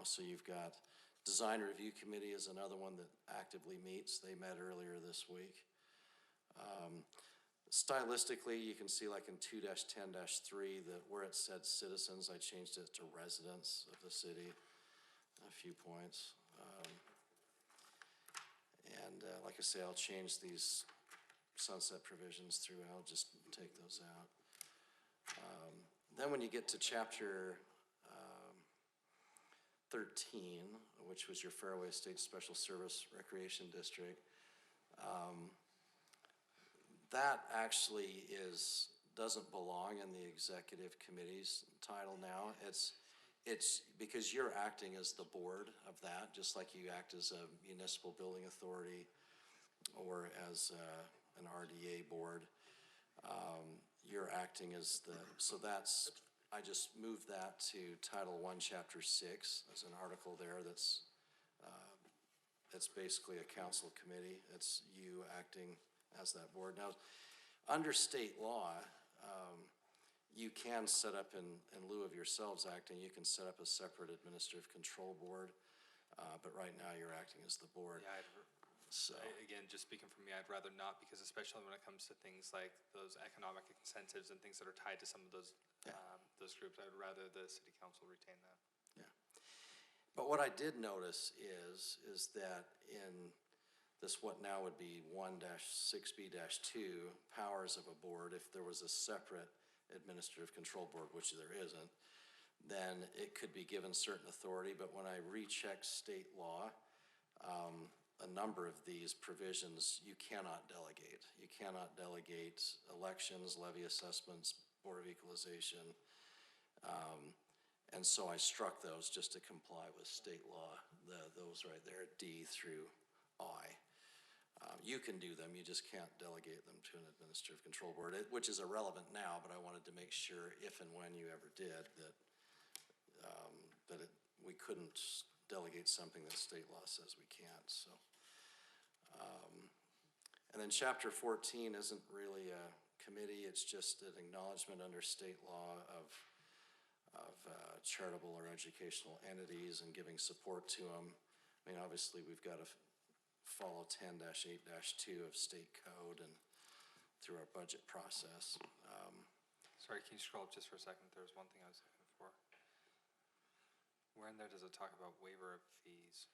So you've got Design Review Committee is another one that actively meets. They met earlier this week. Stylistically, you can see like in 2-10-3 that where it said citizens, I changed it to residents of the city, a few points. Like I say, I'll change these sunset provisions through, I'll just take those out. Then when you get to chapter 13, which was your Fairway State Special Service Recreation District, that actually doesn't belong in the executive committee's title now. It's because you're acting as the board of that, just like you act as a municipal building authority or as an RDA board. You're acting as so I just moved that to Title I, Chapter 6 as an article there that's basically a council committee. It's you acting as that board. Now, under state law, you can set up in lieu of yourselves acting, you can set up a separate administrative control board, but right now you're acting as the board. Yeah, So, again, just speaking for me, I'd rather not, because especially when it comes to things like those economic incentives and things that are tied to some of those groups, I'd rather the city council retain that. yeah. But what I did notice is that in this, what now would be 1-6B-2, powers of a board, if there was a separate administrative control board, which there isn't, then it could be given certain authority. But when I rechecked state law, a number of these provisions you cannot delegate. You cannot delegate elections, levy assessments, Board of Equalization. And so I struck those just to comply with state law, those right there, D through I. You can do them, you just can't delegate them to an administrative control board, which is irrelevant now, but I wanted to make sure if and when you ever did that we couldn't delegate something that state law says we can't, so. And then chapter 14 isn't really a committee, it's just an acknowledgement under state law of charitable or educational entities and giving support to them. I mean, obviously, we've got to follow 10-8-2 of state code and through our budget process. Sorry, can you scroll up just for a second? There was one thing I was looking for. Where in there does it talk about waiver of fees?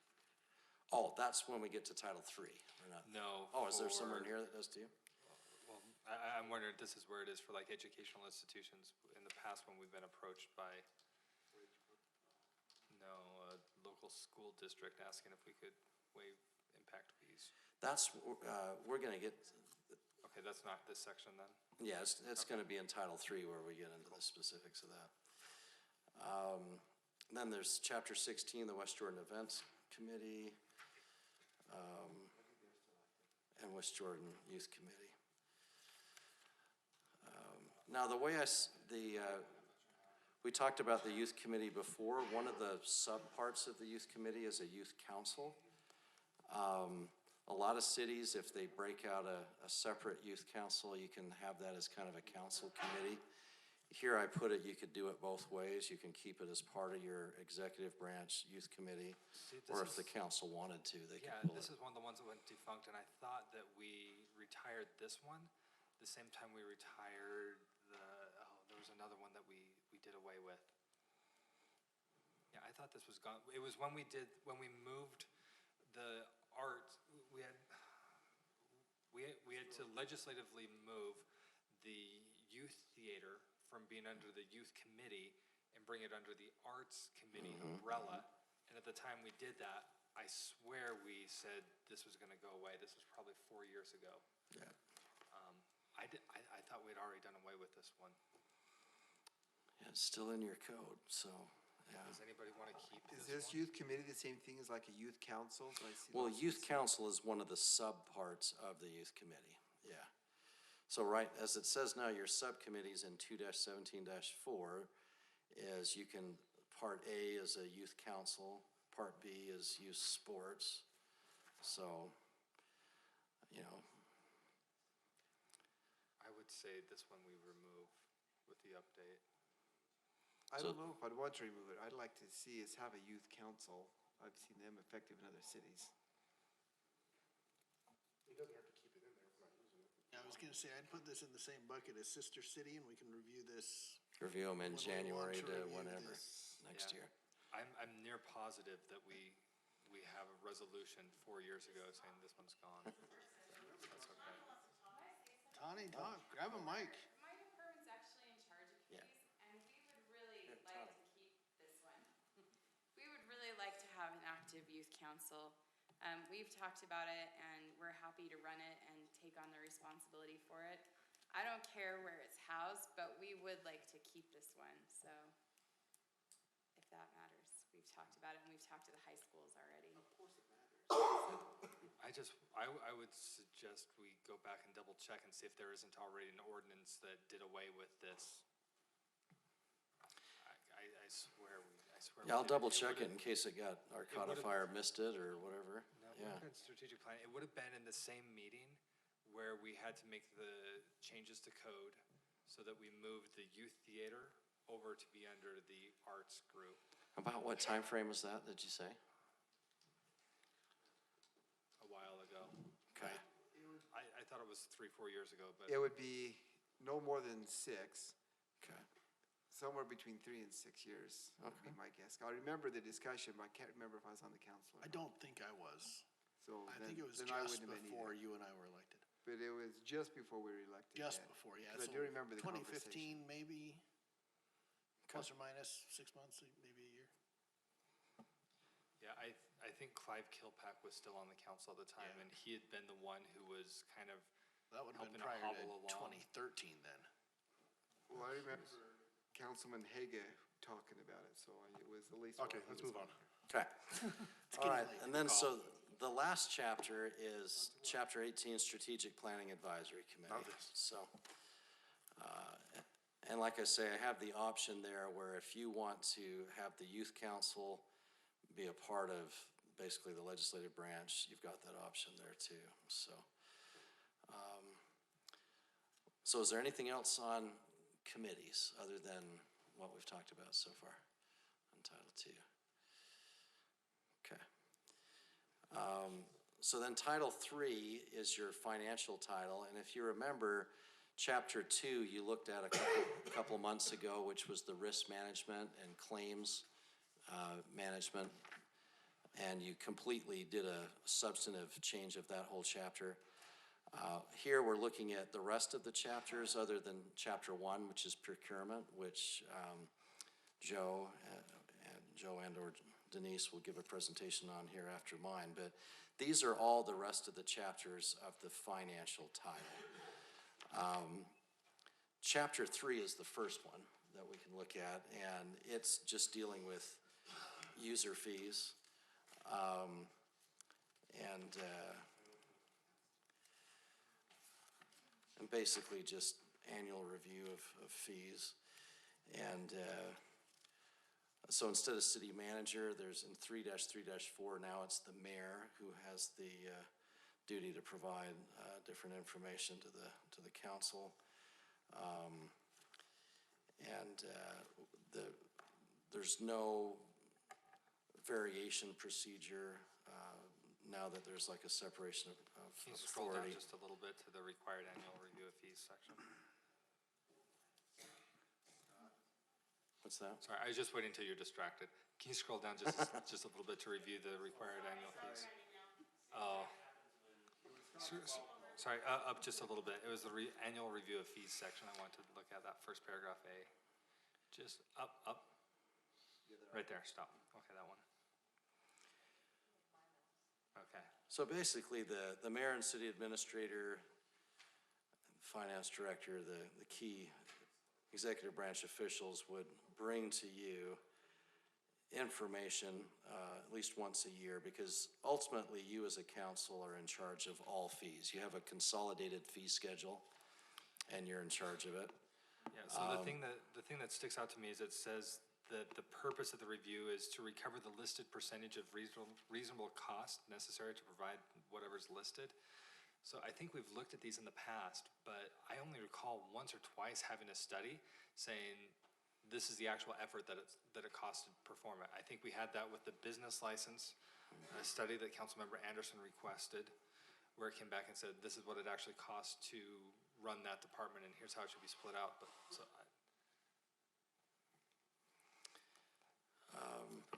Oh, that's when we get to Title III, or not? No. Oh, is there somewhere in for- here that does too? Well, I'm wondering if this is where it is for like educational institutions in the past when we've been approached by, no, a local school district asking if we could waive impact fees. That's, we're gonna get, Okay, that's not this section then? yeah, it's gonna be in Title III where we get into the specifics of that. Then there's Chapter 16, the West Jordan Events Committee, and West Jordan Youth Committee. Now, the way we talked about the youth committee before. One of the subparts of the youth committee is a youth council. A lot of cities, if they break out a separate youth council, you can have that as kind of a council committee. Here I put it, you could do it both ways. You can keep it as part of your executive branch youth committee, See, or this if the is- council wanted to, they Yeah, could pull this it. is one of the ones that went defunct, and I thought that we retired this one, the same time we retired there was another one that we did away with. Yeah, I thought this was gone, it was when we moved the art, we had to legislatively move the youth theater from being under the youth committee and bring it under the arts committee umbrella. And at the time we did that, I swear we said this was gonna go away. This was probably 4 years ago. Yeah. I thought we'd already done away with this one. Yeah, it's still in your code, so, yeah. Does anybody wanna keep Is this this one? youth committee the same thing as like a youth council? Do I see Well, those? youth council is one of the subparts of the youth committee, yeah. So right, as it says now, your subcommittees in 2-17-4 is you can, part A is a youth council, part B is youth sports. So, you know, I would say this one we remove with the update. I don't know if I'd want to remove it. I'd like to see us have a youth council. I've seen them effective in other cities. It doesn't hurt to keep it in there if we're not using it. Yeah, I was gonna say, I'd put this in the same bucket as Sister City, and we can review this. review them in when we want January to review whenever, this. next Yeah. year. I'm near positive that we have a resolution 4 years ago saying this one's gone. That's okay. Tawny, talk, grab a mic. My department's actually in charge of Yeah. fees, and we would really like to keep this one. We would really like to have an active youth council. We've talked about it, and we're happy to run it and take on the responsibility for it. I don't care where it's housed, but we would like to keep this one, so if that matters. We've talked about it, and we've talked to the high schools already. I would suggest we go back and double check and see if there isn't already an ordinance that did away with this. I swear we Yeah, I'll did. double check it would've- in case it got, our codifier missed it or whatever. No, it Yeah. would've been strategic plan. It would have been in the same meeting where we had to make the changes to code so that we moved the youth theater over to be under the arts group. About what time frame was that, did you say? A while ago. Okay. I thought it was 3-4 years ago, but It would be no more than 6, Okay. somewhere between 3 and 6 years, would be my guess. I remember the discussion, but I can't remember if I was on the council. or I not. don't think I was. So I then- think it was then I just wouldn't have been before either. you and I were elected. But it was just before we were elected. Just yeah. before, yeah. 'Cause I so do remember the conversation. 2015, maybe, plus or minus 6 months, maybe a year. yeah, I think Clive Kilpack was still on the council at the time, Yeah. and he had been the one who was kind of That would have been helping prior to to hobble along. 2013 then. Well, I remember Councilman Haga talking about it, so it was at least. Okay, while he let's was move on. Okay. All getting right, late. and then so the last chapter is Chapter 18, Strategic Planning Advisory Committee. Not this. So, and like I say, I have the option there where if you want to have the youth council be a part of basically the legislative branch, you've got that option there too, so. So is there anything else on committees other than what we've talked about so far on Title II? Okay. So then Title III is your financial title, and if you remember, Chapter 2, you looked at a couple months ago, which was the risk management and claims management. and you completely did a substantive change of that whole chapter. Here, we're looking at the rest of the chapters other than chapter 1, which is procurement, which Joe and/or Denise will give a presentation on here after mine. But these are all the rest of the chapters of the financial title. Chapter 3 is the first one that we can look at, and it's just dealing with user fees. And basically just annual review of fees. And so instead of city manager, there's in 3-3-4, now it's the mayor who has the duty to provide different information to the council. There's no variation procedure now that there's like a separation of Can you scroll down authority. just a little bit to the required annual review of fees section? What's that? Sorry, I was just waiting until you're distracted. Can you scroll down just a little bit to review the required annual fees? Oh. Sorry, up just a little bit. It was the annual review of fees section. I wanted to look at that first paragraph A. Just up. Right there, stop. Okay, that one. Okay. So basically, the mayor and city administrator, finance director, the key executive branch officials would bring to you information at least once a year, because ultimately you as a council are in charge of all fees. You have a consolidated fee schedule, and you're in charge of it. Yeah, so the thing that sticks out to me is it says that the purpose of the review is to recover the listed percentage of reasonable cost necessary to provide whatever's listed. So I think we've looked at these in the past, but I only recall once or twice having a study saying this is the actual effort that it costs to perform it. I think we had that with the business license, a study that Councilmember Anderson requested, where it came back and said this is what it actually costs to run that department, and here's how it should be split out. But so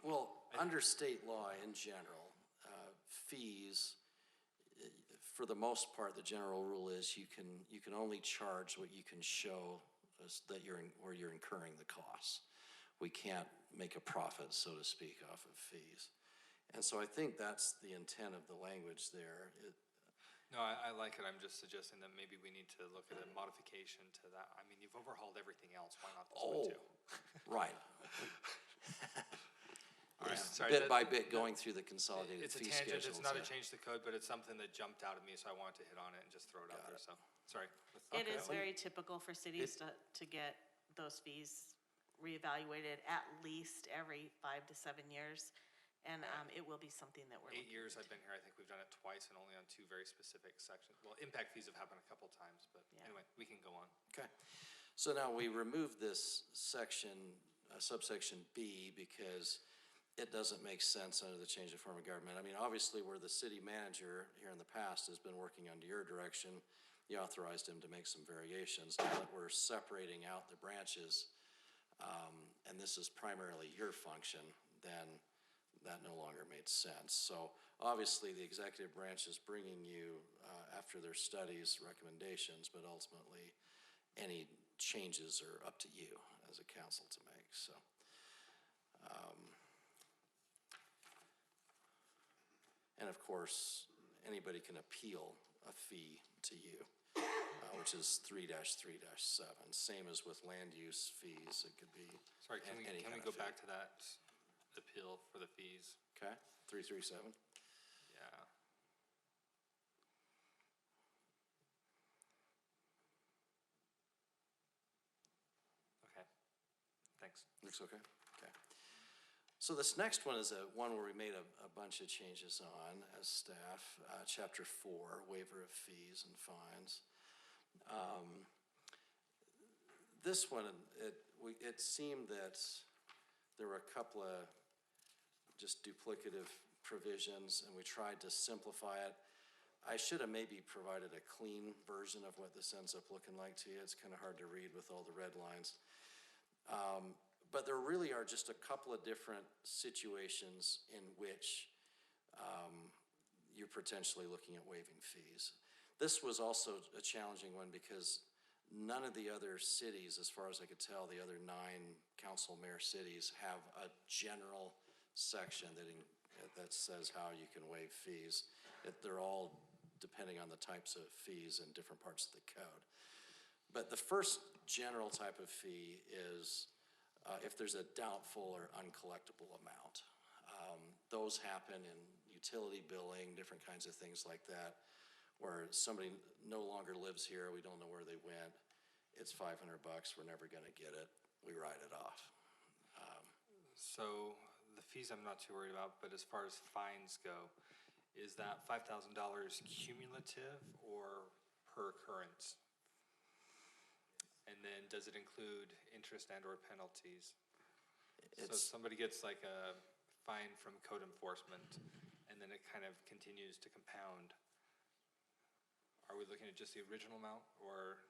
well, under state law in general, fees, for the most part, the general rule is you can only charge what you can show that where you're incurring the costs. We can't make a profit, so to speak, off of fees. And so I think that's the intent of the language there. no, I like it. I'm just suggesting that maybe we need to look at a modification to that. I mean, you've overhauled everything else. Why not this one too? Right. All right, Yeah, sorry, bit by bit going through the consolidated It's a fee tangent. schedules. It's not a yeah. change to code, but it's something that jumped out at me, so I wanted to hit on it and just throw it out there. So, sorry. It is very typical for cities to get those fees reevaluated at least every 5 to 7 years. And it will be something that we're 8 looking years I've been here, I think we've done it twice and only on 2 very specific sections. Well, impact fees have happened a couple times, but anyway, we can go on. Okay. So now we remove this section, subsection B, because it doesn't make sense under the change of form of government. I mean, obviously, where the city manager here in the past has been working under your direction, you authorized him to make some variations. Now that we're separating out the branches, and this is primarily your function, then that no longer made sense. So obviously, the executive branch is bringing you, after their studies, recommendations, but ultimately, any changes are up to you as a council to make, so. And of course, anybody can appeal a fee to you, which is 3-3-7. Same as with land use fees, it could be Sorry, can we go back to that appeal for the fees? Okay, 3-3-7. Yeah. Okay, thanks. Looks okay? Okay. So this next one is one where we made a bunch of changes on as staff, Chapter 4, waiver of fees and fines. This one, it seemed that there were a couple of just duplicative provisions, and we tried to simplify it. I should have maybe provided a clean version of what this ends up looking like to you. It's kind of hard to read with all the red lines. But there really are just a couple of different situations in which you're potentially looking at waiving fees. This was also a challenging one because none of the other cities, as far as I could tell, the other 9 council mayor cities have a general section that says how you can waive fees. They're all depending on the types of fees in different parts of the code. But the first general type of fee is if there's a doubtful or uncollectible amount. Those happen in utility billing, different kinds of things like that, where somebody no longer lives here, we don't know where they went, it's $500, we're never gonna get it, we write it off. So the fees I'm not too worried about, but as far as fines go, is that $5,000 cumulative or per occurrence? And then does it include interest and or penalties? So if somebody gets like a fine from code enforcement and then it kind of continues to compound, are we looking at just the original amount or?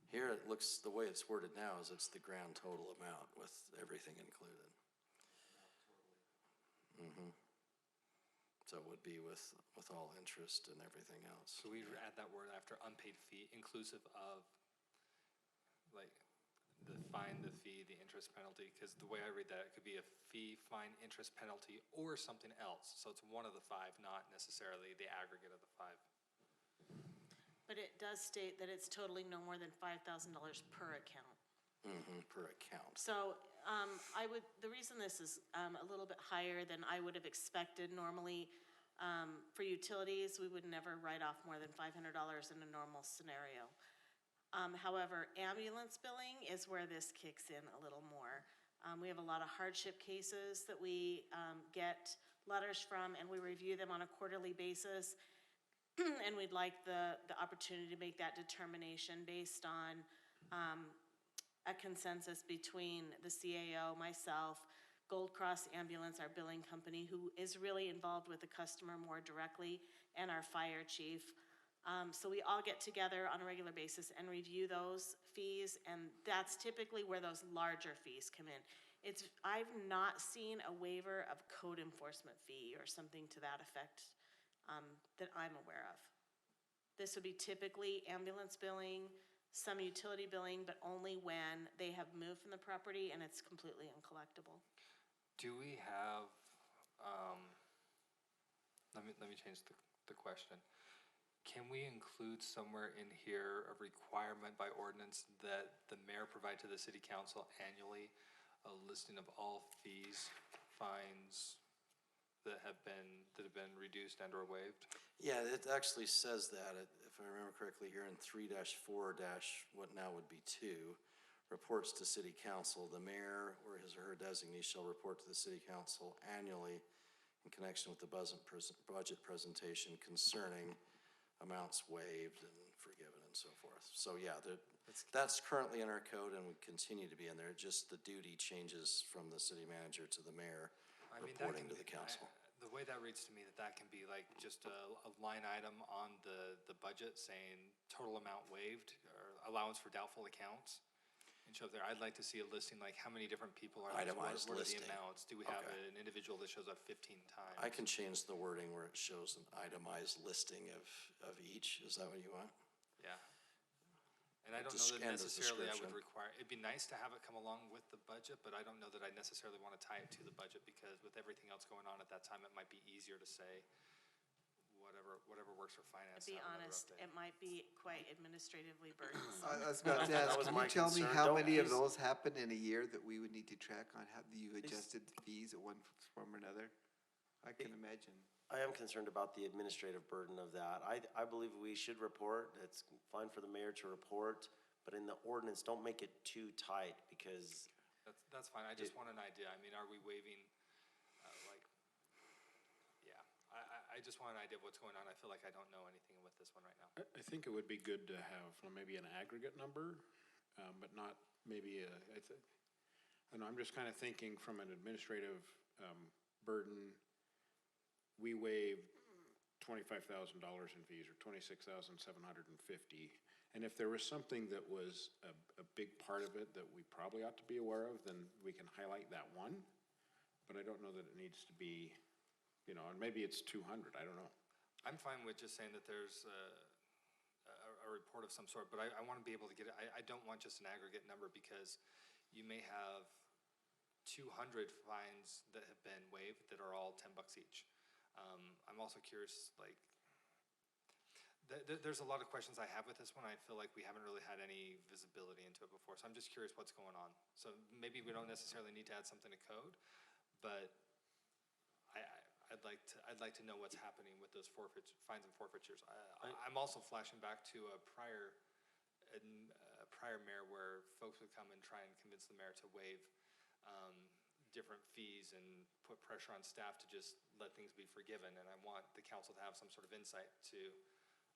Here it looks, the way it's worded now is it's the grand total amount with everything included. So it would be with all interest and everything else. So we add that word after unpaid fee, inclusive of like the fine, the fee, the interest penalty, because the way I read that, it could be a fee, fine, interest penalty, or something else. So it's one of the 5, not necessarily the aggregate of the 5. But it does state that it's totaling no more than $5,000 per account. Per account. So, the reason this is, a little bit higher than I would have expected normally, for utilities, we would never write off more than $500 in a normal scenario. However, ambulance billing is where this kicks in a little more. We have a lot of hardship cases that we, get letters from, and we review them on a quarterly basis. And we'd like the opportunity to make that determination based on, a consensus between the CAO, myself, Gold Cross Ambulance, our billing company, who is really involved with the customer more directly, and our fire chief. So we all get together on a regular basis and review those fees, and that's typically where those larger fees come in. I've not seen a waiver of code enforcement fee or something to that effect, that I'm aware of. This would be typically ambulance billing, some utility billing, but only when they have moved from the property and it's completely uncollectible. Do we have, let me change the question. Can we include somewhere in here a requirement by ordinance that the mayor provide to the city council annually a listing of all fees, fines that have been reduced and or waived? Yeah, it actually says that, if I remember correctly, here in 3-4- what now would be 2, reports to city council. The mayor or his or her designee shall report to the city council annually in connection with the budget presentation concerning amounts waived and forgiven and so forth. So yeah, that's currently in our code and would continue to be in there. Just the duty changes from the city manager to the mayor reporting to the council. The way that reads to me, that can be like just a line item on the budget saying total amount waived or allowance for doubtful accounts. And show up there, I'd like to see a listing like how many different people are there? Itemized What are listing. the amounts? Do we have an individual that shows up 15 times? I can change the wording where it shows an itemized listing of each. Is that what you want? Yeah. And I don't know that And the necessarily I would description. require, it'd be nice to have it come along with the budget, but I don't know that I necessarily want to tie it to the budget because with everything else going on at that time, it might be easier to say whatever works for finance. To be have another honest, update. it might be quite administratively burdensome. I was about to That ask, was can my you tell me concern. how Don't many of use- those happen in a year that we would need to track on how you adjusted fees at one form or another? I can imagine. I am concerned about the administrative burden of that. I believe we should report. It's fine for the mayor to report, but in the ordinance, don't make it too tight because That's fine. I just want an idea. I mean, are we waiving, I just want an idea of what's going on. I feel like I don't know anything with this one right now. I think it would be good to have maybe an aggregate number, but not maybe I don't know, I'm just kind of thinking from an administrative burden. We waived $25,000 in fees or $26,750. And if there was something that was a big part of it that we probably ought to be aware of, then we can highlight that one. But I don't know that it needs to be you know, and maybe it's 200, I don't know. I'm fine with just saying that there's a report of some sort, but I want to be able to get it. I don't want just an aggregate number because you may have 200 fines that have been waived that are all $10 each. I'm also curious, like, there's a lot of questions I have with this one. I feel like we haven't really had any visibility into it before, so I'm just curious what's going on. So maybe we don't necessarily need to add something to code, but I'd like to know what's happening with those fines and forfeitures. I'm also flashing back to a prior mayor where folks would come and try and convince the mayor to waive different fees and put pressure on staff to just let things be forgiven. And I want the council to have some sort of insight to,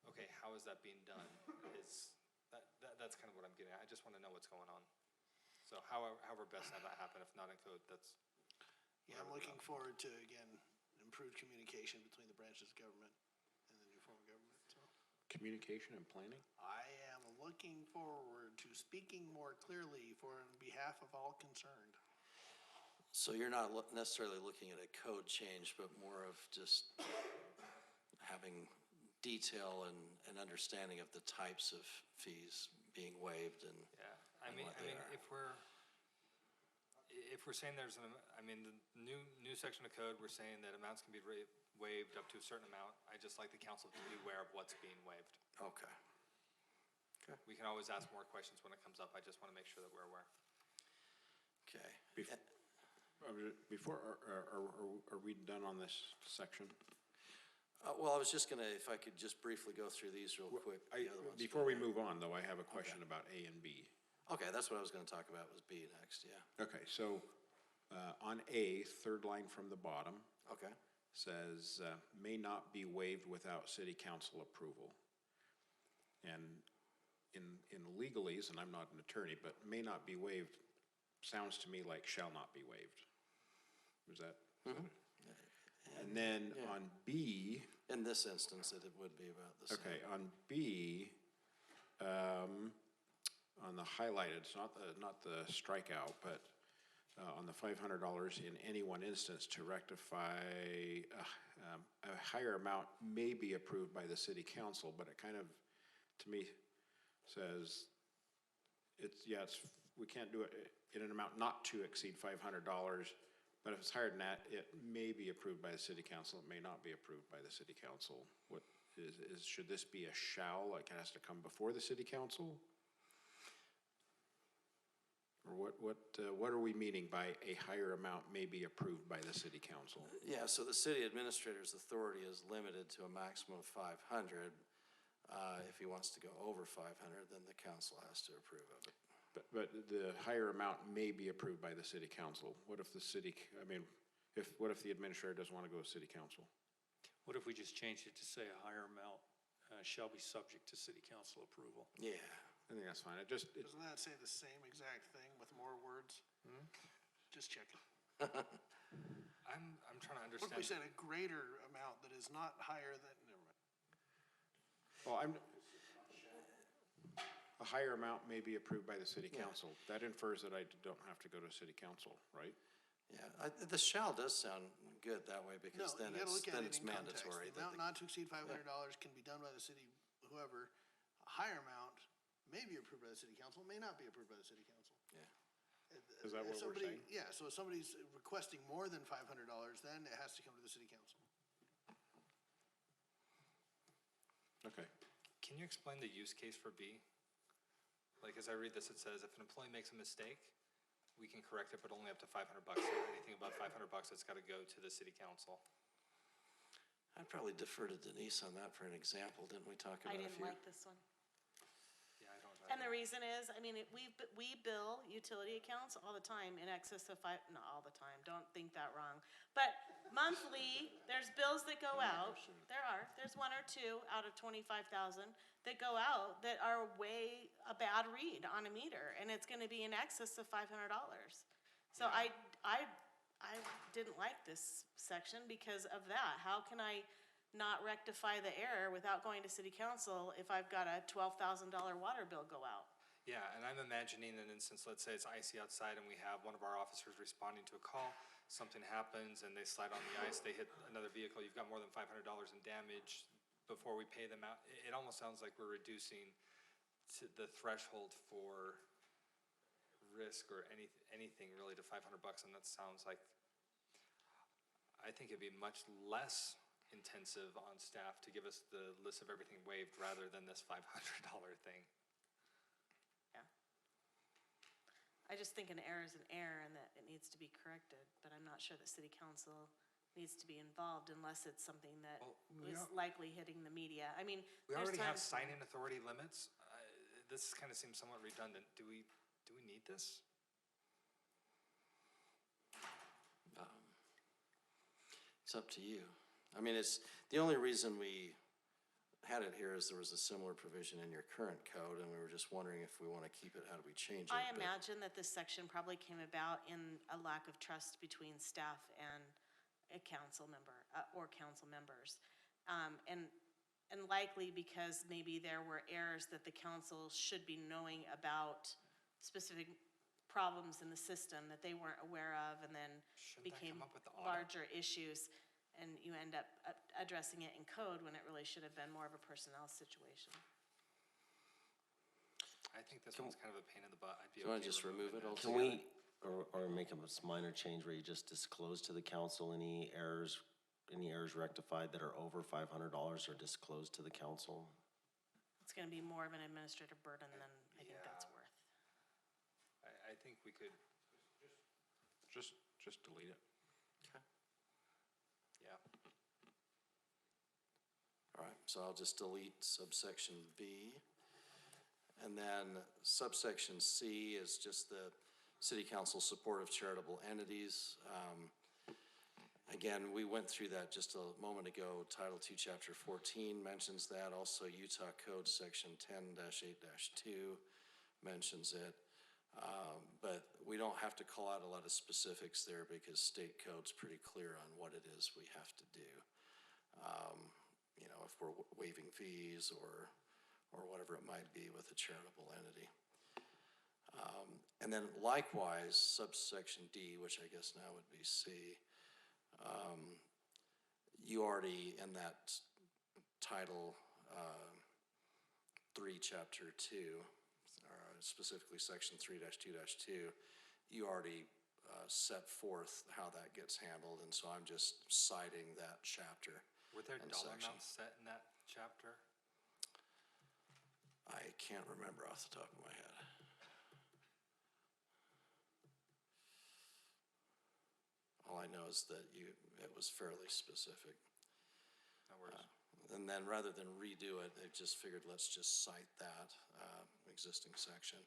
okay, how is that being done? That's kind of what I'm getting at. I just want to know what's going on. So however best to have that happen, if not in code, that's. Yeah, I'm looking forward to, again, improved communication between the branches of government and the new form of government, so. Communication and planning? I am looking forward to speaking more clearly on behalf of all concerned. So you're not necessarily looking at a code change, but more of just having detail and understanding of the types of fees being waived and. Yeah, I mean, if we're saying the new section of code, we're saying that amounts can be waived up to a certain amount. I just like the council to be aware of what's being waived. Okay. We can always ask more questions when it comes up. I just want to make sure that we're aware. Okay. Before, are we done on this section? Well, I was just gonna, if I could just briefly go through these real quick. The other ones. Before we move on, though, I have a question about A and B. Okay, that's what I was gonna talk about, was B next, yeah. Okay, so on A, third line from the bottom. Okay. Says, may not be waived without city council approval. And in legalese, and I'm not an attorney, but may not be waived sounds to me like shall not be waived. Was that? Mm-hmm. And then on B. In this instance, it would be about the same. Okay, on B, on the highlighted, it's not the strikeout, but on the $500 in any one instance to rectify a higher amount may be approved by the city council, but it kind of, to me, says we can't do it in an amount not to exceed $500, but if it's higher than that, it may be approved by the city council, it may not be approved by the city council. What should this be a shall, like it has to come before the city council? Or what are we meaning by a higher amount may be approved by the city council? Yeah, so the city administrator's authority is limited to a maximum of 500. If he wants to go over 500, then the council has to approve of it. But the higher amount may be approved by the city council. What if the city, what if the administrator doesn't want to go to city council? What if we just changed it to say a higher amount shall be subject to city council approval? Yeah. I think that's fine. Doesn't that say the same exact thing with more words? Just checking. I'm trying to understand. What if we said a greater amount that is not higher than, never mind. Well, a higher amount may be approved by the city council. That infers that I don't have to go to city council, right? Yeah, the shall does sound good that way because then it's mandatory. The amount not to exceed $500 can be done by the city, whoever. A higher amount may be approved by the city council, may not be approved by the city council. Yeah. Is that what we're saying? Yeah, so if somebody's requesting more than $500, then it has to come to the city council. Okay. Can you explain the use case for B? Like, as I read this, it says if an employee makes a mistake, we can correct it, but only up to $500. So anything above $500, it's got to go to the city council. I'd probably defer to Denise on that for an example. Didn't we talk about I didn't like this one. Yeah, I don't. And the reason is, we bill utility accounts all the time in excess of not all the time, don't think that wrong. But monthly, there's bills that go out, there's one or two out of 25,000 that go out that are way a bad read on a meter, and it's gonna be in excess of $500. So I didn't like this section because of that. How can I not rectify the error without going to city council if I've got a $12,000 water bill go out? Yeah, and I'm imagining an instance, let's say it's icy outside and we have one of our officers responding to a call, something happens and they slide on the ice, they hit another vehicle, you've got more than $500 in damage before we pay them out. It almost sounds like we're reducing the threshold for risk or anything really to $500, and that sounds like, I think it'd be much less intensive on staff to give us the list of everything waived rather than this $500 thing. I just think an error is an error and that it needs to be corrected, but I'm not sure that city council needs to be involved unless it's something that we was likely hitting the media. I mean, We there's already have times. sign-in authority limits. This kind of seems somewhat redundant. Do we need this? It's up to you. I mean, it's, the only reason we had it here is there was a similar provision in your current code, and we were just wondering if we want to keep it, how do we change it? I But- imagine that this section probably came about in a lack of trust between staff and a council member, or council members. And likely because maybe there were errors that the council should be knowing about specific problems in the system that they weren't aware of, and then Shouldn't that became come up with the audit? larger issues. And you end up addressing it in code when it really should have been more of a personnel situation. I think this one's kind of a pain in the butt. I'd be Do you want okay to just remove it removing Can altogether? we, or make a minor change where you just disclose to the council any errors rectified that are over $500 or disclose to the council? It's gonna be more of an administrative burden than I think that's Yeah. worth. I think we could, Just delete it. yeah. All right, so I'll just delete subsection B. And then subsection C is just the city council support of charitable entities. Again, we went through that just a moment ago. Title II, Chapter 14 mentions that. Also Utah Code Section 10-8-2 mentions it. But we don't have to call out a lot of specifics there because state code's pretty clear on what it is we have to do. You know, if we're waiving fees or whatever it might be with a charitable entity. And then likewise, subsection D, which I guess now would be C, you already in that Title 3, Chapter 2, specifically Section 3-2-2, you already set forth how that gets handled, and so I'm just citing that chapter. Were there and dollar section. amounts set in that chapter? I can't remember off the top of my head. All I know is that it was fairly specific. No worries. And then rather than redo it, they just figured, let's just cite that existing section.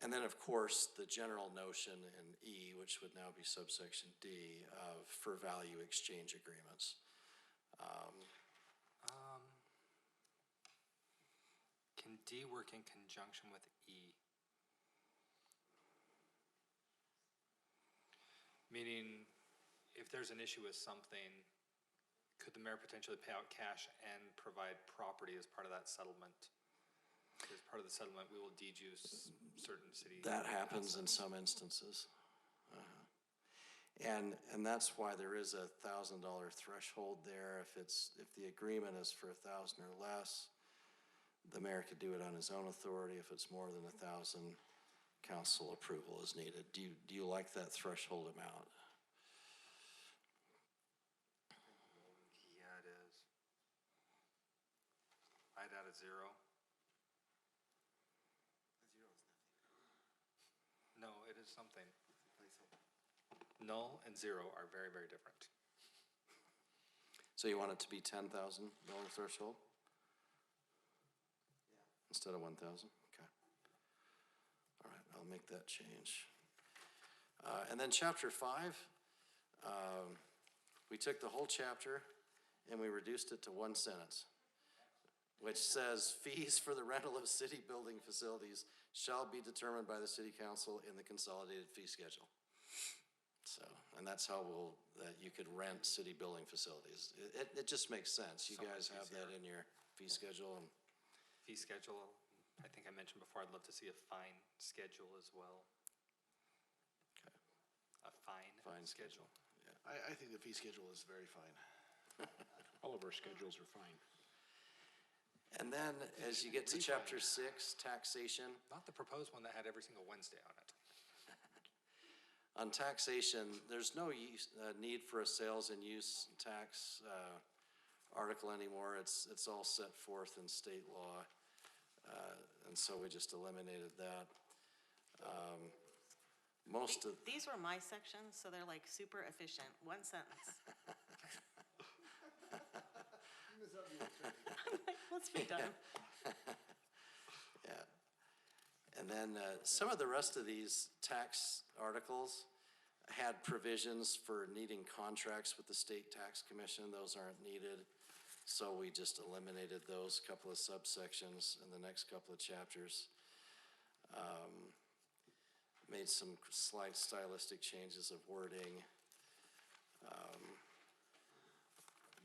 And then, of course, the general notion in E, which would now be subsection D, of for value exchange agreements. Can D work in conjunction with E? Meaning, if there's an issue with something, could the mayor potentially pay out cash and provide property as part of that settlement? As part of the settlement, we will deed you certain city. That happens in some instances. And that's why there is a $1,000 threshold there. If the agreement is for 1,000 or less, the mayor could do it on his own authority. If it's more than 1,000, council approval is needed. Do you like that threshold amount? Yeah, it is. I'd add a 0. No, it is something. Null and 0 are very, very different. So you want it to be $10,000 threshold? Instead of 1,000? Okay. All right, I'll make that change. And then chapter 5, we took the whole chapter and we reduced it to one sentence, which says fees for the rental of city building facilities shall be determined by the city council in the consolidated fee schedule. So, and that's how that you could rent city building facilities. It just makes sense. You So much guys have that easier. in your fee schedule and Fee schedule, I think I mentioned before, I'd love to see a fine schedule as well. A fine schedule. I think the fee schedule is very fine. All of our schedules are fine. And then as you get to chapter 6, taxation, Not the proposed one that had every single Wednesday on it. on taxation, there's no need for a sales and use tax article anymore. It's all set forth in state law. And so we just eliminated that. Most of, These were my sections, so they're like super efficient, one sentence. I'm like, let's be done. yeah. And then some of the rest of these tax articles had provisions for needing contracts with the state tax commission. Those aren't needed. So we just eliminated those couple of subsections in the next couple of chapters. Made some slight stylistic changes of wording.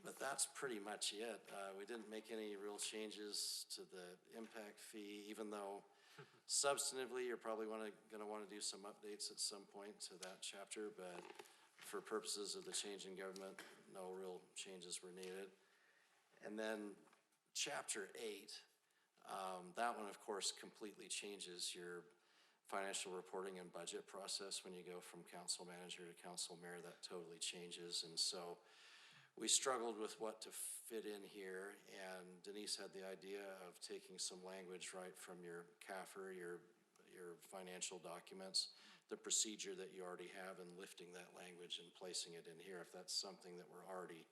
But that's pretty much it. We didn't make any real changes to the impact fee, even though substantively, you're probably gonna wanna do some updates at some point to that chapter, but for purposes of the change in government, no real changes were needed. And then chapter 8, that one, of course, completely changes your financial reporting and budget process when you go from council manager to council mayor. That totally changes. And so we struggled with what to fit in here, and Denise had the idea of taking some language right from your CAFR, your financial documents, the procedure that you already have, and lifting that language and placing it in here. If that's something that we're already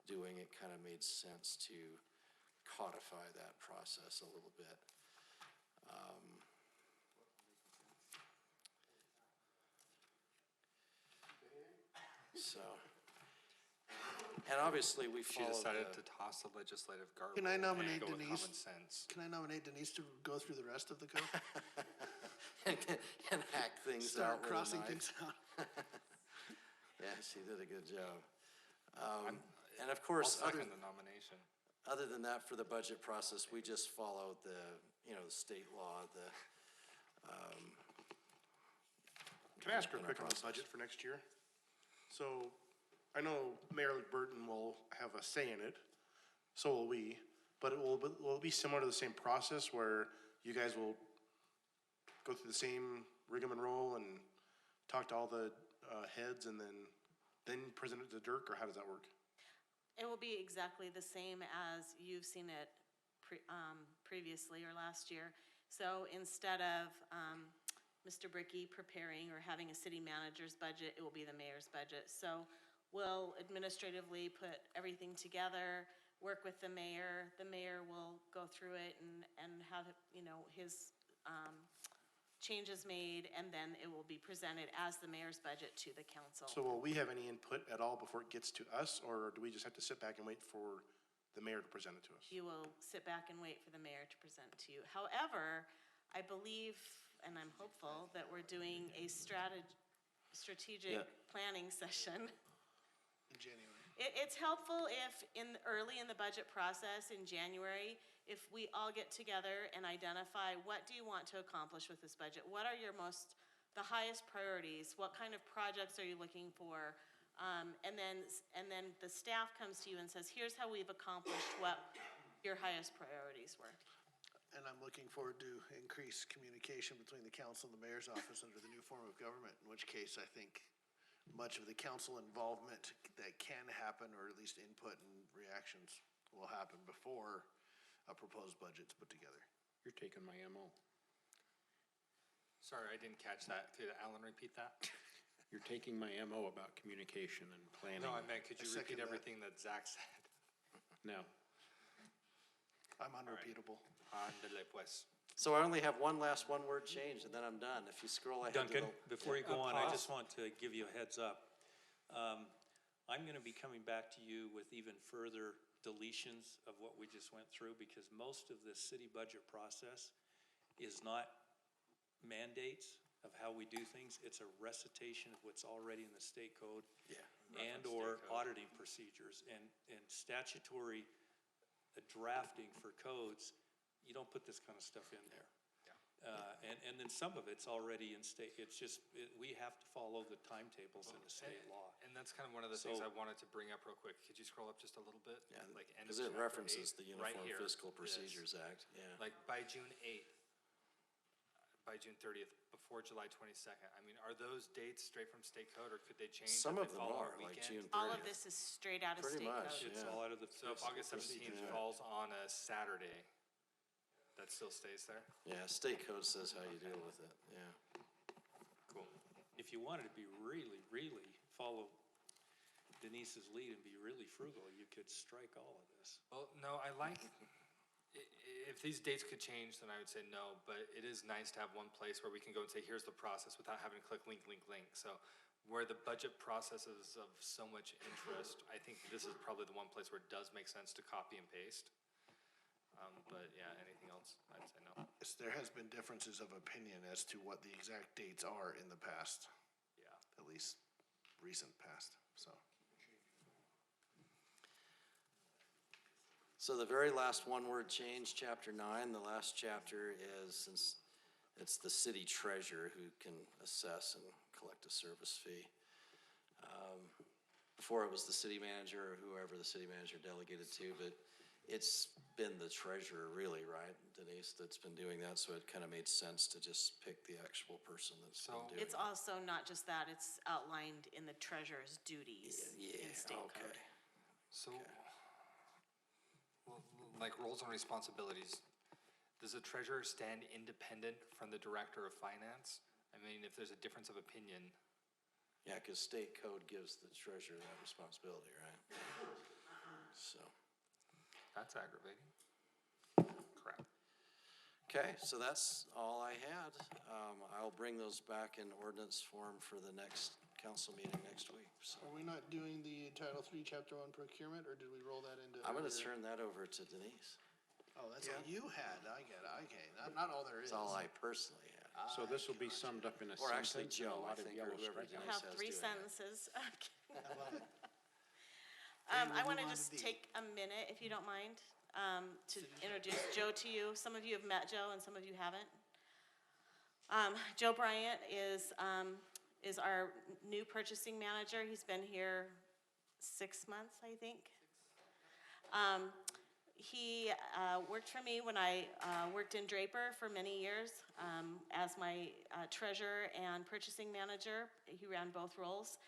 doing, it kind of made sense to codify that process a little bit. So, and obviously we She followed decided the, to toss the legislative garbage. Can I nominate and go with Denise? common sense. Can I nominate Denise to go through the rest of the code? and hack things out Start with a crossing knife. things out. Yeah, she did a good job. And of I'll course, second the nomination. other than that, for the budget process, we just followed the, the state law, Can I ask real in our quick on the process. budget for next year? So, I know Mayor Burton will have a say in it, so will we, but will it be similar to the same process where you guys will go through the same rigmarole and talk to all the heads and then present it to Dirk, or how does that work? It will be exactly the same as you've seen it previously or last year. So instead of Mr. Bricky preparing or having a city manager's budget, it will be the mayor's budget. So we'll administratively put everything together, work with the mayor. The mayor will go through it and have, his changes made, and then it will be presented as the mayor's budget to the council. So will we have any input at all before it gets to us, or do we just have to sit back and wait for the mayor to present it to us? You will sit back and wait for the mayor to present to you. However, I believe, and I'm hopeful, that we're doing a strategic planning session. In January. It's helpful if early in the budget process in January, if we all get together and identify, what do you want to accomplish with this budget? What are the highest priorities? What kind of projects are you looking for? And then the staff comes to you and says, here's how we've accomplished what your highest priorities were. And I'm looking forward to increased communication between the council and the mayor's office under the new form of government, in which case I think much of the council involvement that can happen, or at least input and reactions, will happen before a proposed budget's put together. You're taking my MO. Sorry, I didn't catch that. Could Alan repeat that? You're taking my MO about communication and planning. No, I meant, could you I second repeat that. everything that Zach said? No. I'm unrepeatable. Ándale pues. So I only have one last one-word change, and then I'm done. If you scroll ahead to Duncan, the. before you go on, I pause. just want to give you a heads up. I'm gonna be coming back to you with even further deletions of what we just went through, because most of the city budget process is not mandates of how we do things. It's a recitation of what's already in the state code. Yeah. And/or auditing procedures, and statutory drafting for codes you don't put this kind of stuff in there. And then some of it's already in state, it's just, we have to follow the timetables in the state law. And that's kind of one of the things So- I wanted to bring up real quick. Could you scroll up just a little bit? Yeah, Like end of because it chapter references 8, the right Uniform here. Fiscal Yes. Procedures Act, yeah. Like by June 8th, by June 30th, before July 22nd. I mean, are those dates straight from state code, or could they change? Some if of they them fall on are, a like weekend? June All of 30th. this is straight out of Pretty state much, code. It's yeah. all out of the. So if August 17th Yeah. falls on a Saturday, that still stays there? Yeah, state code says how you deal with it, yeah. Cool. If you wanted to be really, really follow Denise's lead and be really frugal, you could strike all of this. Well, no, I like, if these dates could change, then I would say no, but it is nice to have one place where we can go and say, here's the process, without having to click link, link, link. So where the budget process is of so much interest, I think this is probably the one place where it does make sense to copy and paste. But yeah, anything else, I'd say no. Yes, there has been differences of opinion as to what the exact dates are in the past, Yeah. at least recent past, so. So the very last one-word change, chapter 9, the last chapter is, since it's the city treasurer who can assess and collect a service fee. Before it was the city manager or whoever the city manager delegated to, but it's been the treasurer really, right, Denise, that's been doing that, so it kind of made sense to just pick the actual person that's been doing it. It's also not just that, it's outlined in the treasurer's duties in state okay. code. So, well, like roles and responsibilities, does the treasurer stand independent from the director of finance? I mean, if there's a difference of opinion, Yeah, because state code gives the treasurer that responsibility, right? So, that's aggravating. Crap. okay, so that's all I had. I'll bring those back in ordinance form for the next council meeting next week, so. Are we not doing the Title III, Chapter 1 procurement, or did we roll that into? I'm gonna earlier? turn that over to Denise. Oh, that's what you had, I get it, okay, not all there is. It's all I personally had. So this will be summed up in a Or actually sentence and a Joe, I lot of think, or yellow whoever stripes. Denise I have has 3 doing it. sentences. I love it. I we'll want to move on to just D. take a minute, if you don't mind, to introduce Joe to you. Some of you have met Joe and some of you haven't. Joe Bryant is our new purchasing manager. He's been here 6 months, I think. He worked for me when I worked in Draper for many years as my treasurer and purchasing manager. He ran both roles.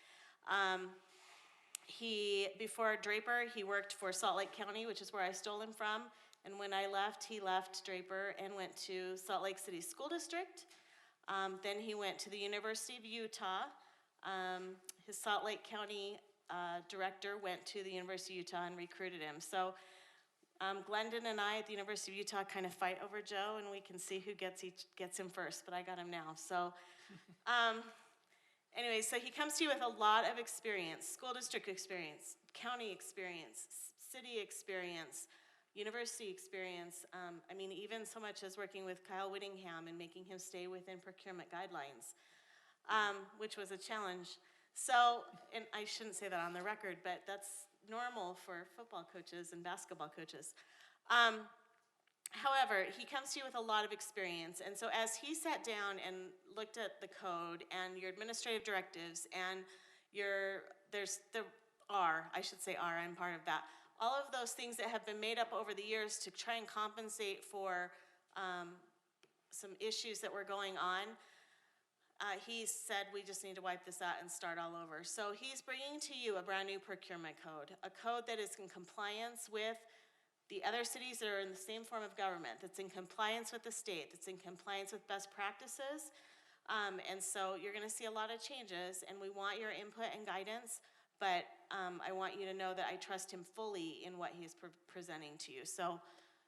Before Draper, he worked for Salt Lake County, which is where I stole him from. And when I left, he left Draper and went to Salt Lake City School District. Then he went to the University of Utah. His Salt Lake County director went to the University of Utah and recruited him. So Glendon and I at the University of Utah kind of fight over Joe, and we can see who gets him first, but I got him now. So anyway, so he comes to you with a lot of experience, school district experience, county experience, city experience, university experience. I mean, even so much as working with Kyle Whittingham and making him stay within procurement guidelines, which was a challenge. So, and I shouldn't say that on the record, but that's normal for football coaches and basketball coaches. However, he comes to you with a lot of experience, and so as he sat down and looked at the code and your administrative directives and there's the I'm part of that, all of those things that have been made up over the years to try and compensate for some issues that were going on, he said, we just need to wipe this out and start all over. So he's bringing to you a brand new procurement code, a code that is in compliance with the other cities that are in the same form of government, that's in compliance with the state, that's in compliance with best practices. And so you're gonna see a lot of changes, and we want your input and guidance, but I want you to know that I trust him fully in what he is presenting to you. So,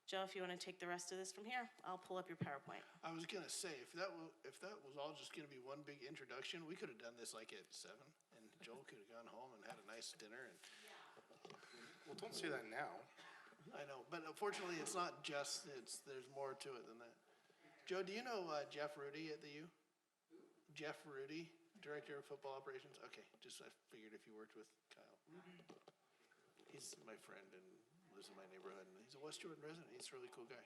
Joe, if you wanna take the rest of this from here, I'll pull up your PowerPoint. I was gonna say, if that was all just gonna be one big introduction, we could have done this like at 7, and Joel could have gone home and had a nice dinner and. Well, don't say that now. I know, but unfortunately, it's not just, there's more to it than that. Joe, do you know Jeff Rudy at the U? Jeff Rudy, Director of Football Operations? Okay, I figured if you worked with Kyle. He's my friend and lives in my neighborhood, and he's a West Jordan resident. He's a really cool guy.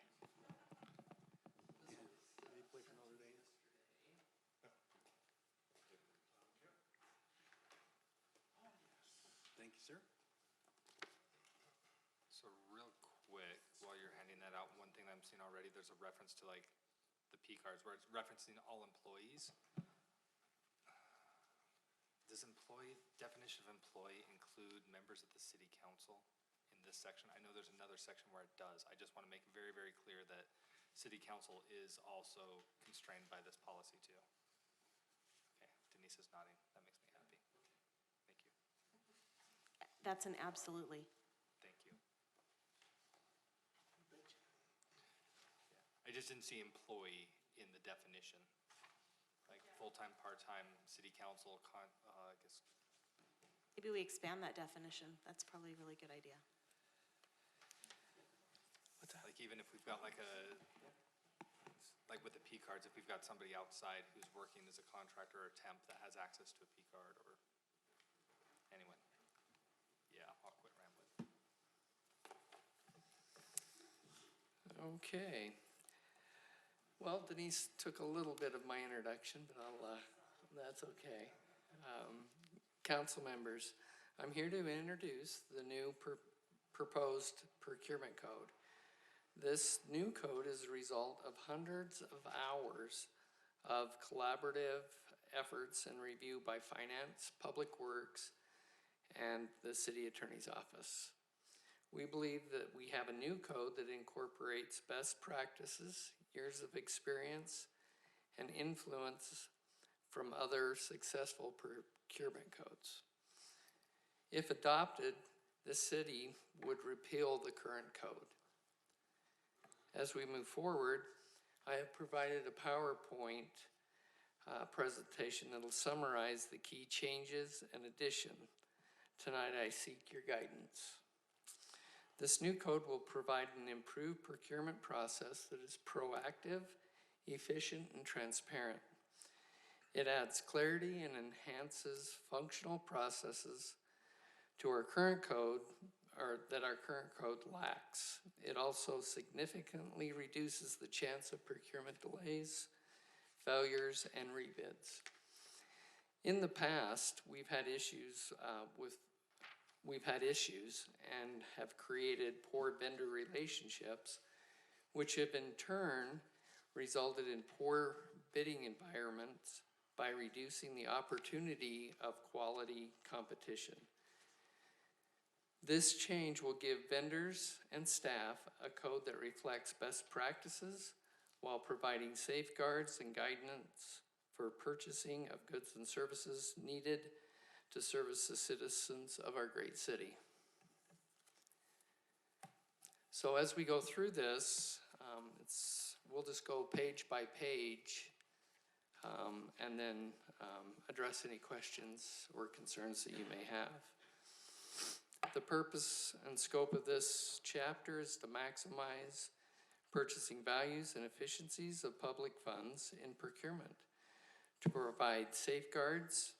Sir? So real quick, while you're handing that out, one thing I'm seeing already, there's a reference to like the P cards where it's referencing all employees. Does definition of employee include members of the city council in this section? I know there's another section where it does. I just want to make very, very clear that city council is also constrained by this policy too. Okay, Denise is nodding. That makes me happy. Thank you. That's an absolutely. Thank you. I just didn't see employee in the definition. Like full-time, part-time, city council, I guess. Maybe we expand that definition. That's probably a really good idea. Like even if we've got like with the P cards, if we've got somebody outside who's working as a contractor or a temp that has access to a P card or, anyway. Yeah, I'll quit rambling. Okay. Well, Denise took a little bit of my introduction, but that's okay. Council members, I'm here to introduce the new proposed procurement code. This new code is a result of hundreds of hours of collaborative efforts and review by Finance, Public Works, and the City Attorney's Office. We believe that we have a new code that incorporates best practices, years of experience, and influence from other successful procurement codes. If adopted, the city would repeal the current code. As we move forward, I have provided a PowerPoint presentation that will summarize the key changes and addition. Tonight I seek your guidance. This new code will provide an improved procurement process that is proactive, efficient, and transparent. It adds clarity and enhances functional processes to our current code, or that our current code lacks. It also significantly reduces the chance of procurement delays, failures, and rebids. In the past, we've had issues and have created poor vendor relationships, which have in turn resulted in poor bidding environments by reducing the opportunity of quality competition. This change will give vendors and staff a code that reflects best practices while providing safeguards and guidance for purchasing of goods and services needed to service the citizens of our great city. So as we go through this, we'll just go page by page and then address any questions or concerns that you may have. The purpose and scope of this chapter is to maximize purchasing values and efficiencies of public funds in procurement, to provide safeguards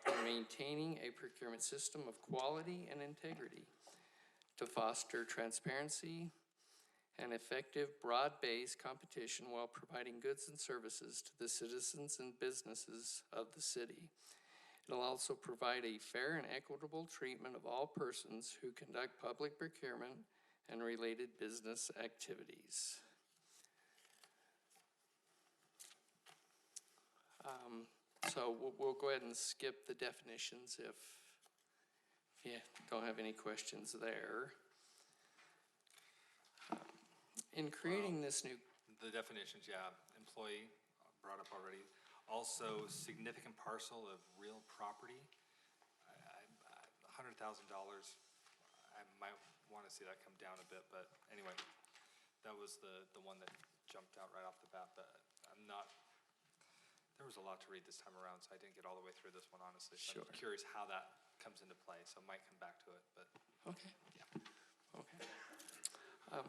for maintaining a procurement system of quality and integrity, to foster transparency and effective broad-based competition while providing goods and services to the citizens and businesses of the city. It'll also provide a fair and equitable treatment of all persons who conduct public procurement and related business activities. So we'll go ahead and skip the definitions if you don't have any questions there. In creating this new... The definitions, yeah, employee, brought up already. Also, significant parcel of real property, $100,000. I might want to see that come down a bit, but anyway, that was the one that jumped out right off the bat, but I'm not, there was a lot to read this time around, so I didn't get all the way through this one, honestly. So Sure. I'm curious how that comes into play, so I might come back to it, but. Okay. Yeah. Okay.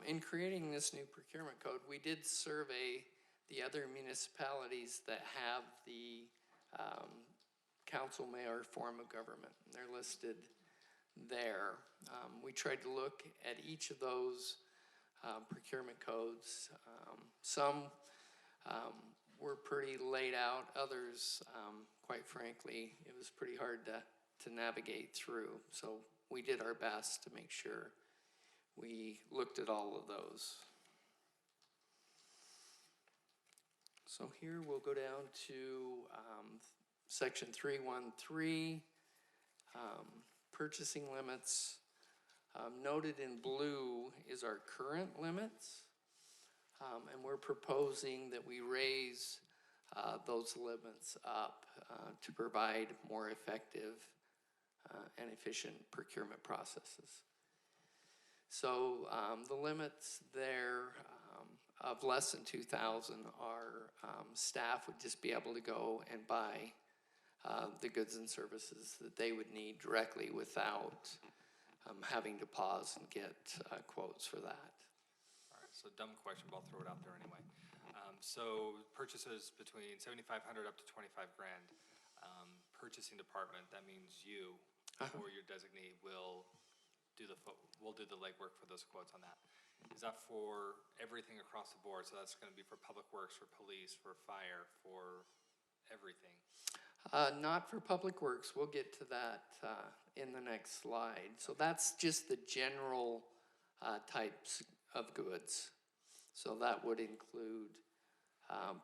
In creating this new procurement code, we did survey the other municipalities that have the council mayor form of government. They're listed there. We tried to look at each of those procurement codes. Some were pretty laid out. Others, quite frankly, it was pretty hard to navigate through. So we did our best to make sure we looked at all of those. So here we'll go down to section 313, purchasing limits. Noted in blue is our current limits, and we're proposing that we raise those limits up to provide more effective and efficient procurement processes. So the limits there of less than 2,000 are staff would just be able to go and buy the goods and services that they would need directly without having to pause and get quotes for that. All right, so dumb question, but I'll throw it out there anyway. So purchases between 7,500 up to 25 grand. Purchasing department, that means you or your designee will do the legwork for those quotes on that. Is that for everything across the board? So that's going to be for public works, for police, for fire, for everything? Not for public works. We'll get to that in the next slide. So that's just the general types of goods. So that would include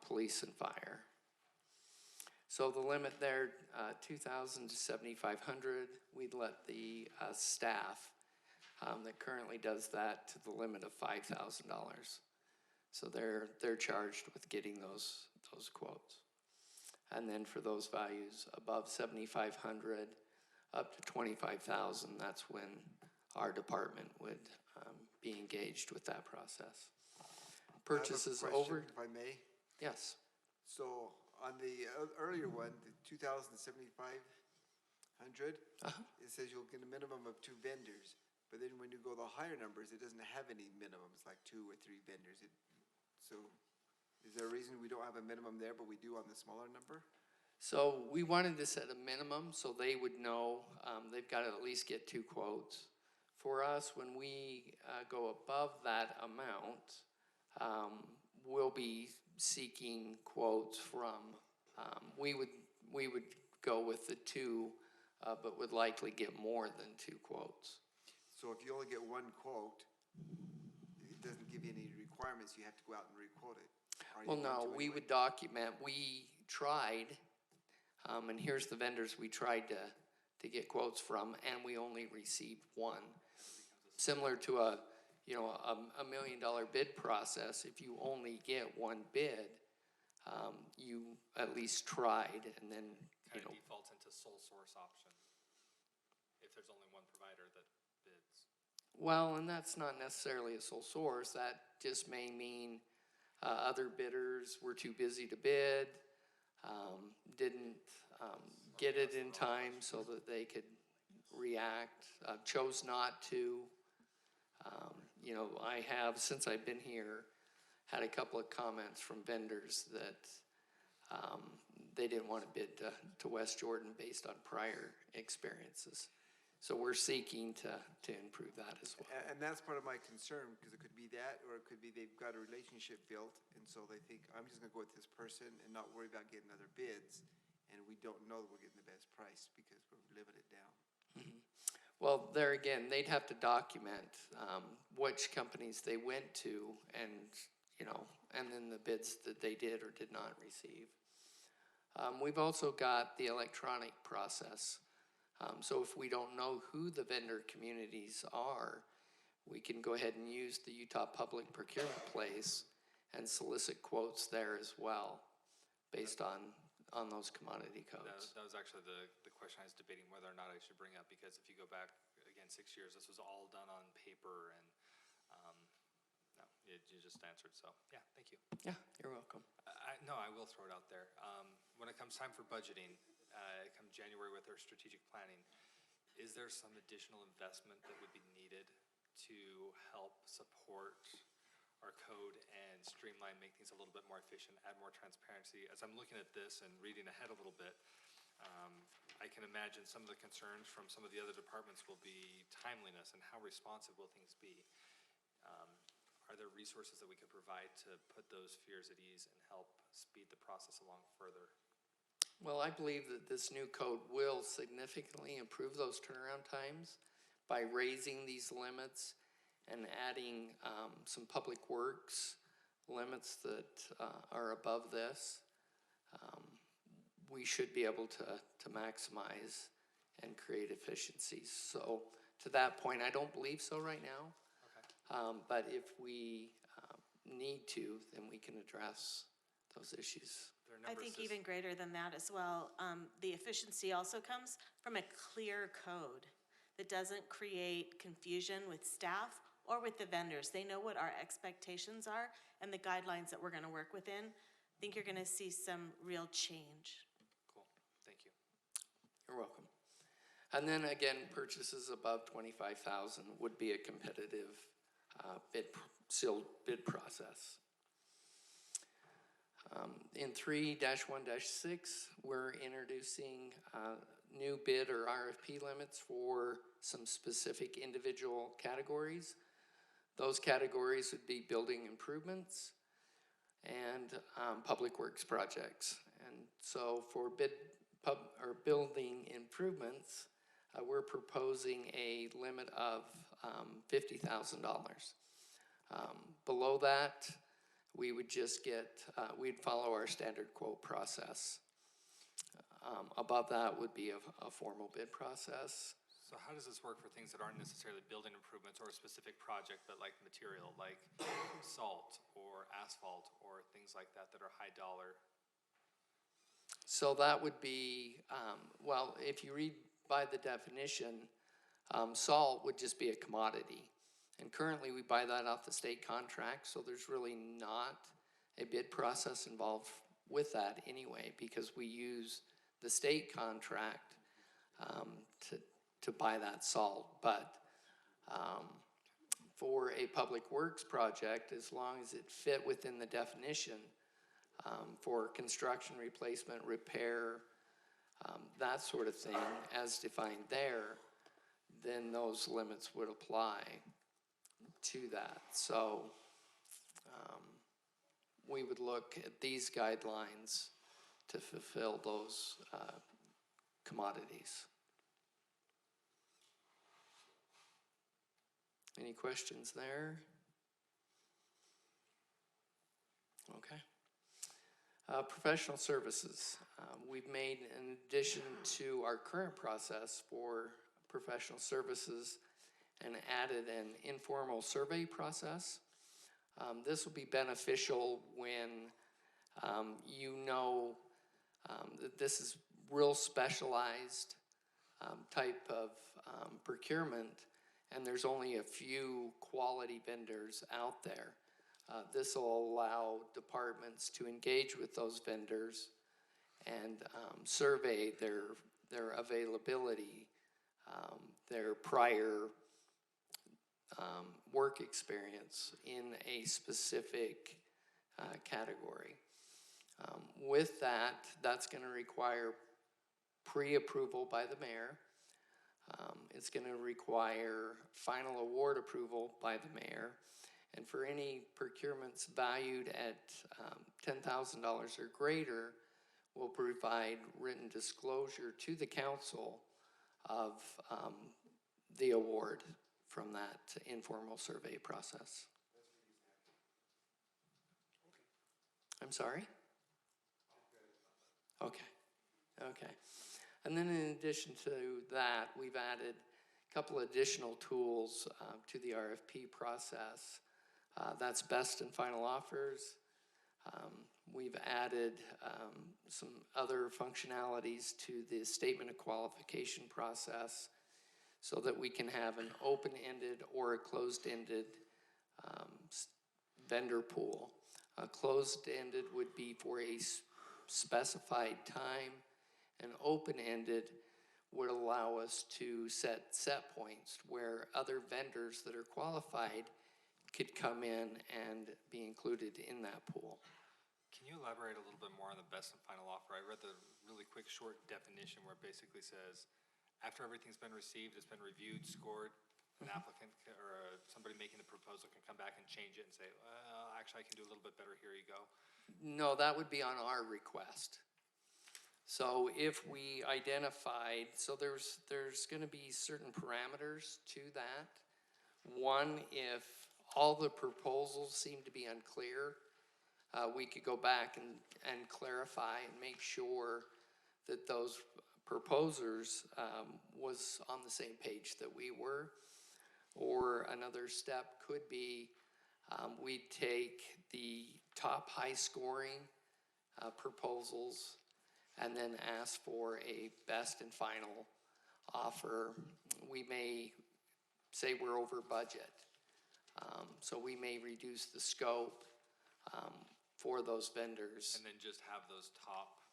police and fire. So the limit there, 2,000 to 7,500. We'd let the staff that currently does that to the limit of $5,000. So they're charged with getting those quotes. And then for those values above 7,500 up to 25,000, that's when our department would be engaged with that process. Purchases I have a question, over. if I may. Yes. So on the earlier one, the 2,075, it says you'll get a minimum of 2 vendors. But then when you go the higher numbers, it doesn't have any minimums, like 2 or 3 vendors. So is there a reason we don't have a minimum there, but we do on the smaller number? So we wanted to set a minimum so they would know they've got to at least get 2 quotes. For us, when we go above that amount, we'll be seeking quotes from, we would go with the 2, but would likely get more than 2 quotes. So if you only get 1 quote, it doesn't give you any requirements, you have to go out and re-quote it. Well, no, we would document, we tried, and here's the vendors we tried to get quotes from, and we only received 1. Similar to a $1 million bid process, if you only get 1 bid, you at least tried, and then, Kind of defaults into sole source option if there's only one provider that bids. Well, and that's not necessarily a sole source. That just may mean other bidders were too busy to bid, didn't get it in time so that they could react, chose not to. I have, since I've been here, had a couple of comments from vendors that they didn't want to bid to West Jordan based on prior experiences. So we're seeking to improve that as well. And that's part of my concern, because it could be that, or it could be they've got a relationship built, and so they think, I'm just gonna go with this person and not worry about getting other bids, and we don't know that we're getting the best price because we're living it down. Mm-hmm. Well, there again, they'd have to document which companies they went to and then the bids that they did or did not receive. We've also got the electronic process. So if we don't know who the vendor communities are, we can go ahead and use the Utah Public Procurement Place and solicit quotes there as well, based on those commodity codes. That was actually the question I was debating whether or not I should bring up, because if you go back, again, 6 years, this was all done on paper, and no, you just answered, so, yeah, thank you. Yeah, you're welcome. No, I will throw it out there. When it comes time for budgeting, come January with our strategic planning, is there some additional investment that would be needed to help support our code and streamline, make things a little bit more efficient, add more transparency? As I'm looking at this and reading ahead a little bit, I can imagine some of the concerns from some of the other departments will be timeliness and how responsive will things be. Are there resources that we could provide to put those fears at ease and help speed the process along further? Well, I believe that this new code will significantly improve those turnaround times by raising these limits and adding some public works limits that are above this, we should be able to maximize and create efficiencies. So to that point, I don't believe so right now. But if we need to, then we can address those issues. I think even greater than that as well, the efficiency also comes from a clear code that doesn't create confusion with staff or with the vendors. They know what our expectations are and the guidelines that we're gonna work within. I think you're gonna see some real change. Cool, thank you. You're welcome. And then again, purchases above 25,000 would be a competitive sealed bid process. In 3-1-6, we're introducing new bid or RFP limits for some specific individual categories. Those categories would be building improvements and public works projects. And so for building improvements, we're proposing a limit of $50,000. Below that, we would just we'd follow our standard quote process. Above that would be a formal bid process. So how does this work for things that aren't necessarily building improvements or a specific project, but like material, like salt or asphalt or things like that that are high dollar? So that would be, well, if you read by the definition, salt would just be a commodity. And currently we buy that off the state contract, so there's really not a bid process involved with that anyway, because we use the state contract to buy that salt. But for a public works project, as long as it fit within the definition for construction, replacement, repair, that sort of thing, as defined there, then those limits would apply to that. So we would look at these guidelines to fulfill those commodities. Any questions there? Okay. Professional services. We've made, in addition to our current process for professional services, and added an informal survey process. This will be beneficial when you know that this is real specialized type of procurement, and there's only a few quality vendors out there. This will allow departments to engage with those vendors and survey their availability, their prior work experience in a specific category. With that, that's going to require pre-approval by the mayor. It's going to require final award approval by the mayor. And for any procurements valued at $10,000 or greater, we'll provide written disclosure to the council of the award from that informal survey process. I'm sorry? Okay. And then in addition to that, we've added a couple additional tools to the RFP process. That's best and final offers. We've added some other functionalities to the statement of qualification process so that we can have an open-ended or a closed-ended vendor pool. A closed-ended would be for a specified time. An open-ended would allow us to set points where other vendors that are qualified could come in and be included in that pool. Can you elaborate a little bit more on the best and final offer? I read the really quick short definition where it basically says, after everything's been received, it's been reviewed, scored, an applicant or somebody making the proposal can come back and change it and say, well, actually I can do a little bit better, here you go. No, that would be on our request. So if we identified, so there's gonna be certain parameters to that. One, if all the proposals seem to be unclear, we could go back and clarify and make sure that those proposers was on the same page that we were. Or another step could be we take the top high scoring proposals and then ask for a best and final offer. We may say we're over budget, so we may reduce the scope for those vendors. And then just have those top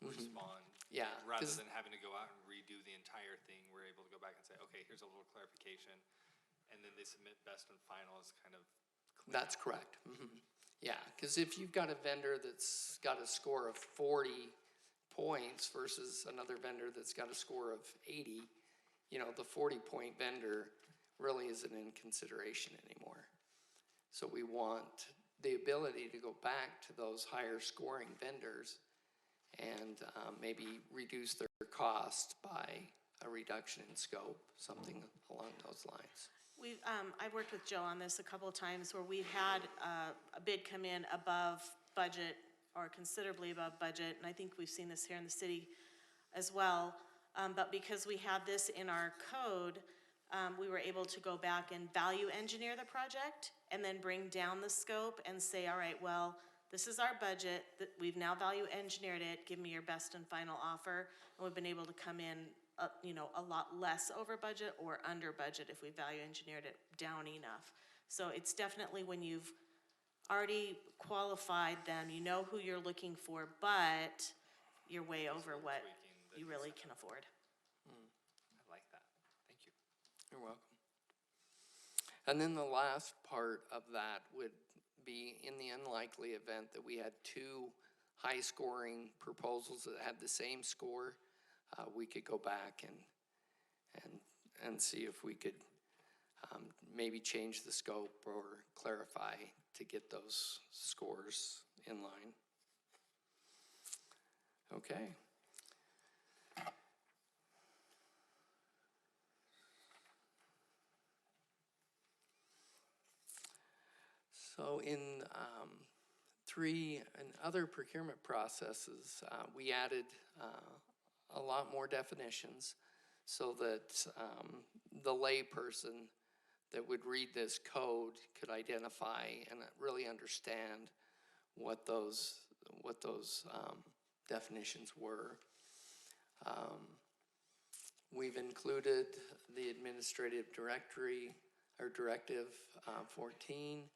respond. Yeah, Rather 'cause- than having to go out and redo the entire thing, we're able to go back and say, okay, here's a little clarification. And then they submit best and final as kind of clean. That's correct. Yeah, because if you've got a vendor that's got a score of 40 points versus another vendor that's got a score of 80, the 40-point vendor really isn't in consideration anymore. So we want the ability to go back to those higher scoring vendors and maybe reduce their cost by a reduction in scope, something along those lines. I've worked with Joe on this a couple of times where we've had a bid come in above budget or considerably above budget, and I think we've seen this here in the city as well. But because we had this in our code, we were able to go back and value engineer the project and then bring down the scope and say, all right, well, this is our budget, we've now value engineered it, give me your best and final offer. And we've been able to come in a lot less over budget or under budget if we value engineered it down enough. So it's definitely when you've already qualified them, you know who you're looking for, but you're way over what you really can afford. I like that. Thank you. You're welcome. And then the last part of that would be in the unlikely event that we had two high-scoring proposals that had the same score, we could go back and see if we could maybe change the scope or clarify to get those scores in line. Okay. So in 3 and other procurement processes, we added a lot more definitions so that the layperson that would read this code could identify and really understand what those definitions were. We've included the administrative directory or directive 14.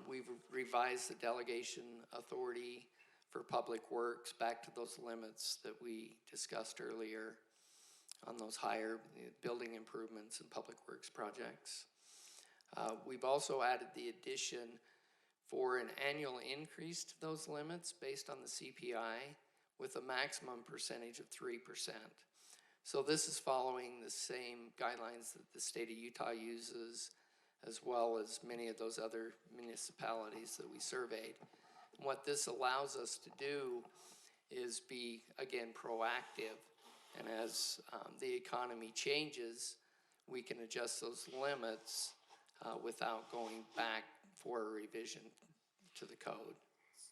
We've revised the delegation authority for public works back to those limits that we discussed earlier on those higher building improvements and public works projects. We've also added the addition for an annual increase to those limits based on the CPI with a maximum percentage of 3%. So this is following the same guidelines that the state of Utah uses, as well as many of those other municipalities that we surveyed. And what this allows us to do is be, again, proactive. And as the economy changes, we can adjust those limits without going back for a revision to the code.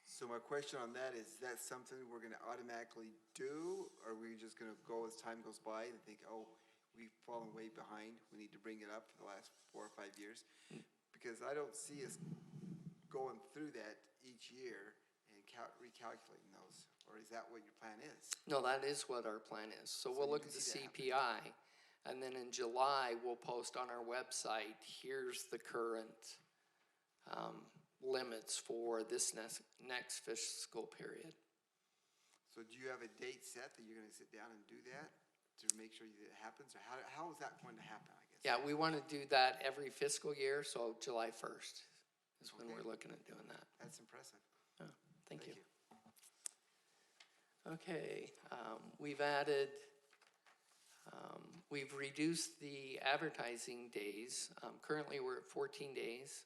So my question on that is that something we're gonna automatically do? Or are we just gonna go as time goes by and think, oh, we've fallen way behind, we need to bring it up for the last 4 or 5 years? Because I don't see us going through that each year and recalculating those. Or is that what your plan is? No, that is what our plan is. So we'll you look can at the see that CPI, and then in July, we'll post on our website, here's the current limits for this next fiscal period. So do you have a date set that you're gonna sit down and do that to make sure that it happens? Or how is that going to happen, I guess? Yeah, we want to do that every fiscal year, so July 1st is when we're looking at doing that. That's impressive. Oh, thank you. Okay, we've added, we've reduced the advertising days. Currently, we're at 14 days.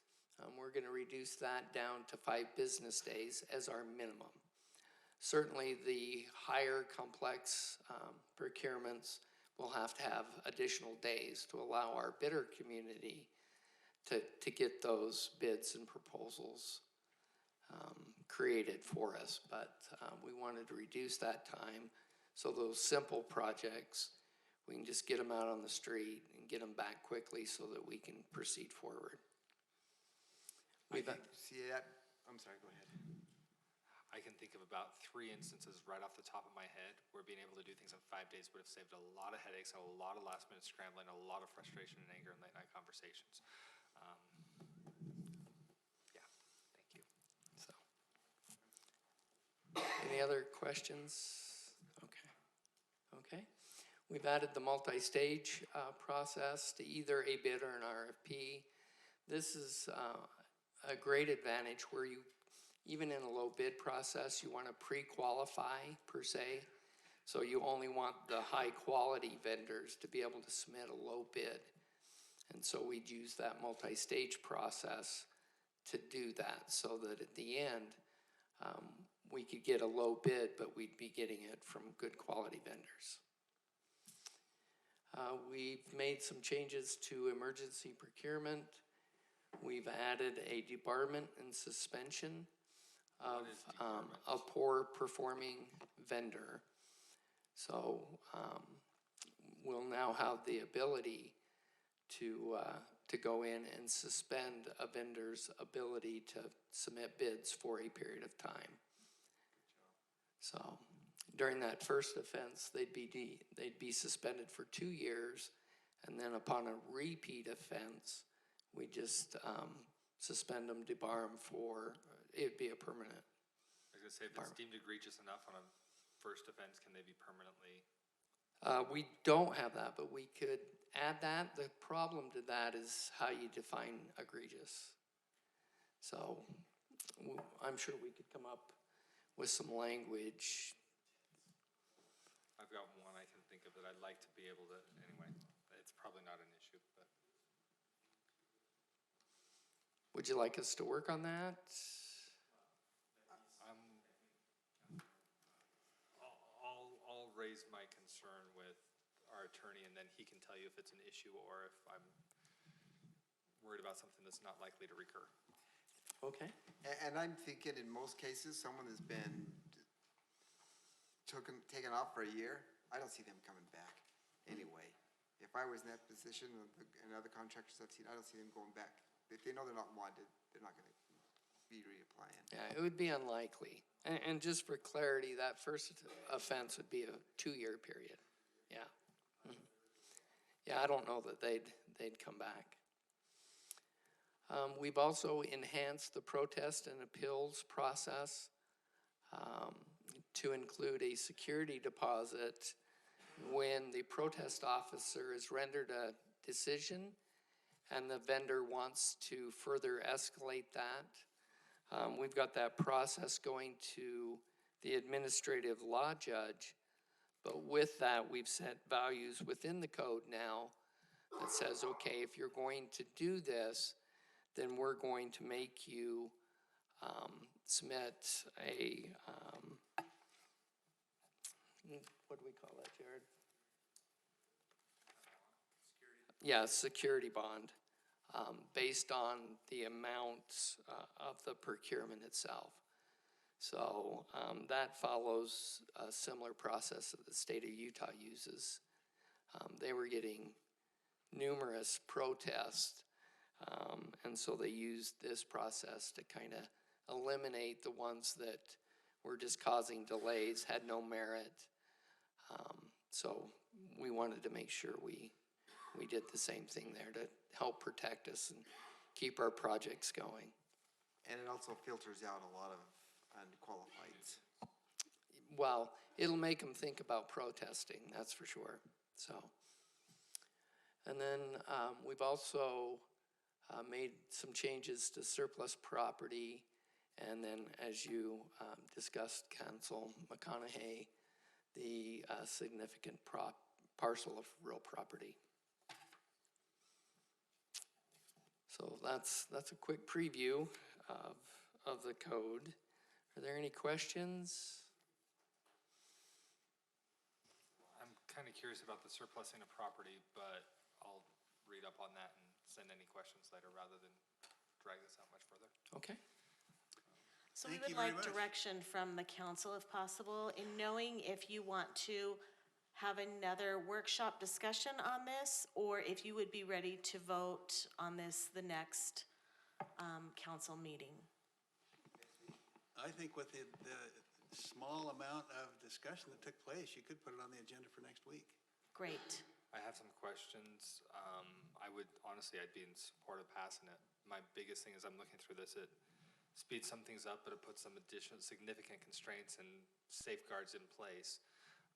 We're going to reduce that down to 5 business days as our minimum. Certainly, the higher complex procurements will have to have additional days to allow our bidder community to get those bids and proposals created for us. But we wanted to reduce that time, so those simple projects, we can just get them out on the street and get them back quickly so that we can proceed forward. See that, I'm sorry, go ahead. I can think of about 3 instances right off the top of my head where being able to do things in 5 days would have saved a lot of headaches, a lot of last minute scrambling, a lot of frustration and anger in late night conversations. Yeah, thank you. So, any other questions? Okay. We've added the multi-stage process to either a bid or an RFP. This is a great advantage where you, even in a low bid process, you want to pre-qualify per se. So you only want the high quality vendors to be able to submit a low bid. And so we'd use that multi-stage process to do that, so that at the end, we could get a low bid, but we'd be getting it from good quality vendors. We've made some changes to emergency procurement. We've added a debarment and suspension of a poor performing vendor. So we'll now have the ability to go in and suspend a vendor's ability to submit bids for a period of time. So during that first offense, they'd be suspended for 2 years, and then upon a repeat offense, we just suspend them, debar them for, it'd be a permanent. I was gonna say, if it's deemed egregious enough on a first offense, can they be permanently? We don't have that, but we could add that. The problem to that is how you define egregious. So I'm sure we could come up with some language. I've got one I can think of that I'd like to be able to, anyway, it's probably not an issue, but. Would you like us to work on that? I'll raise my concern with our attorney, and then he can tell you if it's an issue or if I'm worried about something that's not likely to recur. Okay. And I'm thinking in most cases, someone has been taken off for a year, I don't see them coming back anyway. If I was in that position and other contractors I've seen, I don't see them going back. If they know they're not wanted, they're not gonna be reapplying. Yeah, it would be unlikely. And just for clarity, that first offense would be a 2-year period. Yeah. Mm-hmm. Yeah, I don't know that they'd come back. We've also enhanced the protest and appeals process to include a security deposit when the protest officer has rendered a decision and the vendor wants to further escalate that. We've got that process going to the administrative law judge, but with that, we've set values within the code now that says, okay, if you're going to do this, then we're going to make you submit a, what do we call that, Jared? Yeah, security bond, based on the amount of the procurement itself. So that follows a similar process that the state of Utah uses. They were getting numerous protests, and so they used this process to kind of eliminate the ones that were just causing delays, had no merit. So we wanted to make sure we did the same thing there to help protect us and keep our projects going. And it also filters out a lot of unqualifieds. Well, it'll make them think about protesting, that's for sure. So, and then we've also made some changes to surplus property, and then as you discussed, Council McConaughey, the significant parcel of real property. So that's a quick preview of the code. Are there any questions? kind of curious about the surplusing of property, but I'll read up on that and send any questions later rather than drag this out much further. Okay. So we Thank you would very like much. direction from the council if possible in knowing if you want to have another workshop discussion on this, or if you would be ready to vote on this the next council meeting. I think with the small amount of discussion that took place, you could put it on the agenda for next week. Great. I have some questions. I'd be in support of passing it. My biggest thing is I'm looking through this, it speeds some things up, but it puts some additional significant constraints and safeguards in place.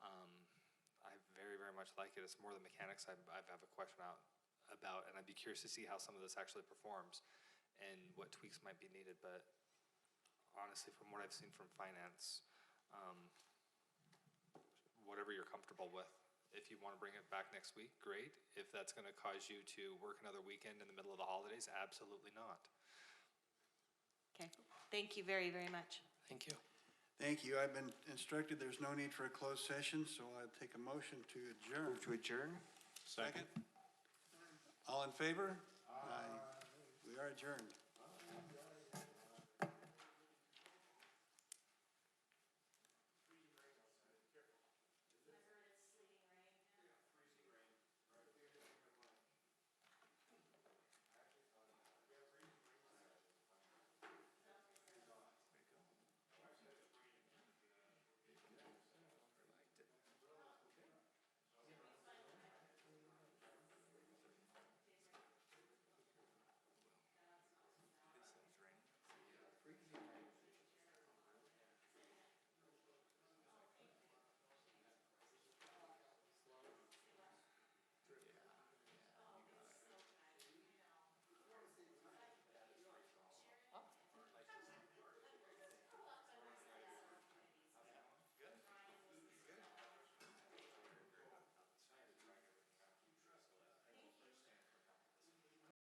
I very, very much like it. It's more the mechanics I have a question about, and I'd be curious to see how some of this actually performs and what tweaks might be needed, but honestly, from what I've seen from finance, whatever you're comfortable with. If you want to bring it back next week, great. If that's going to cause you to work another weekend in the middle of the holidays, absolutely not. Okay. Thank you very, very much. Thank you. Thank you. I've been instructed there's no need for a closed session, so I'll take a motion to adjourn. Move to adjourn? Second. All in favor? Aye. We are adjourned.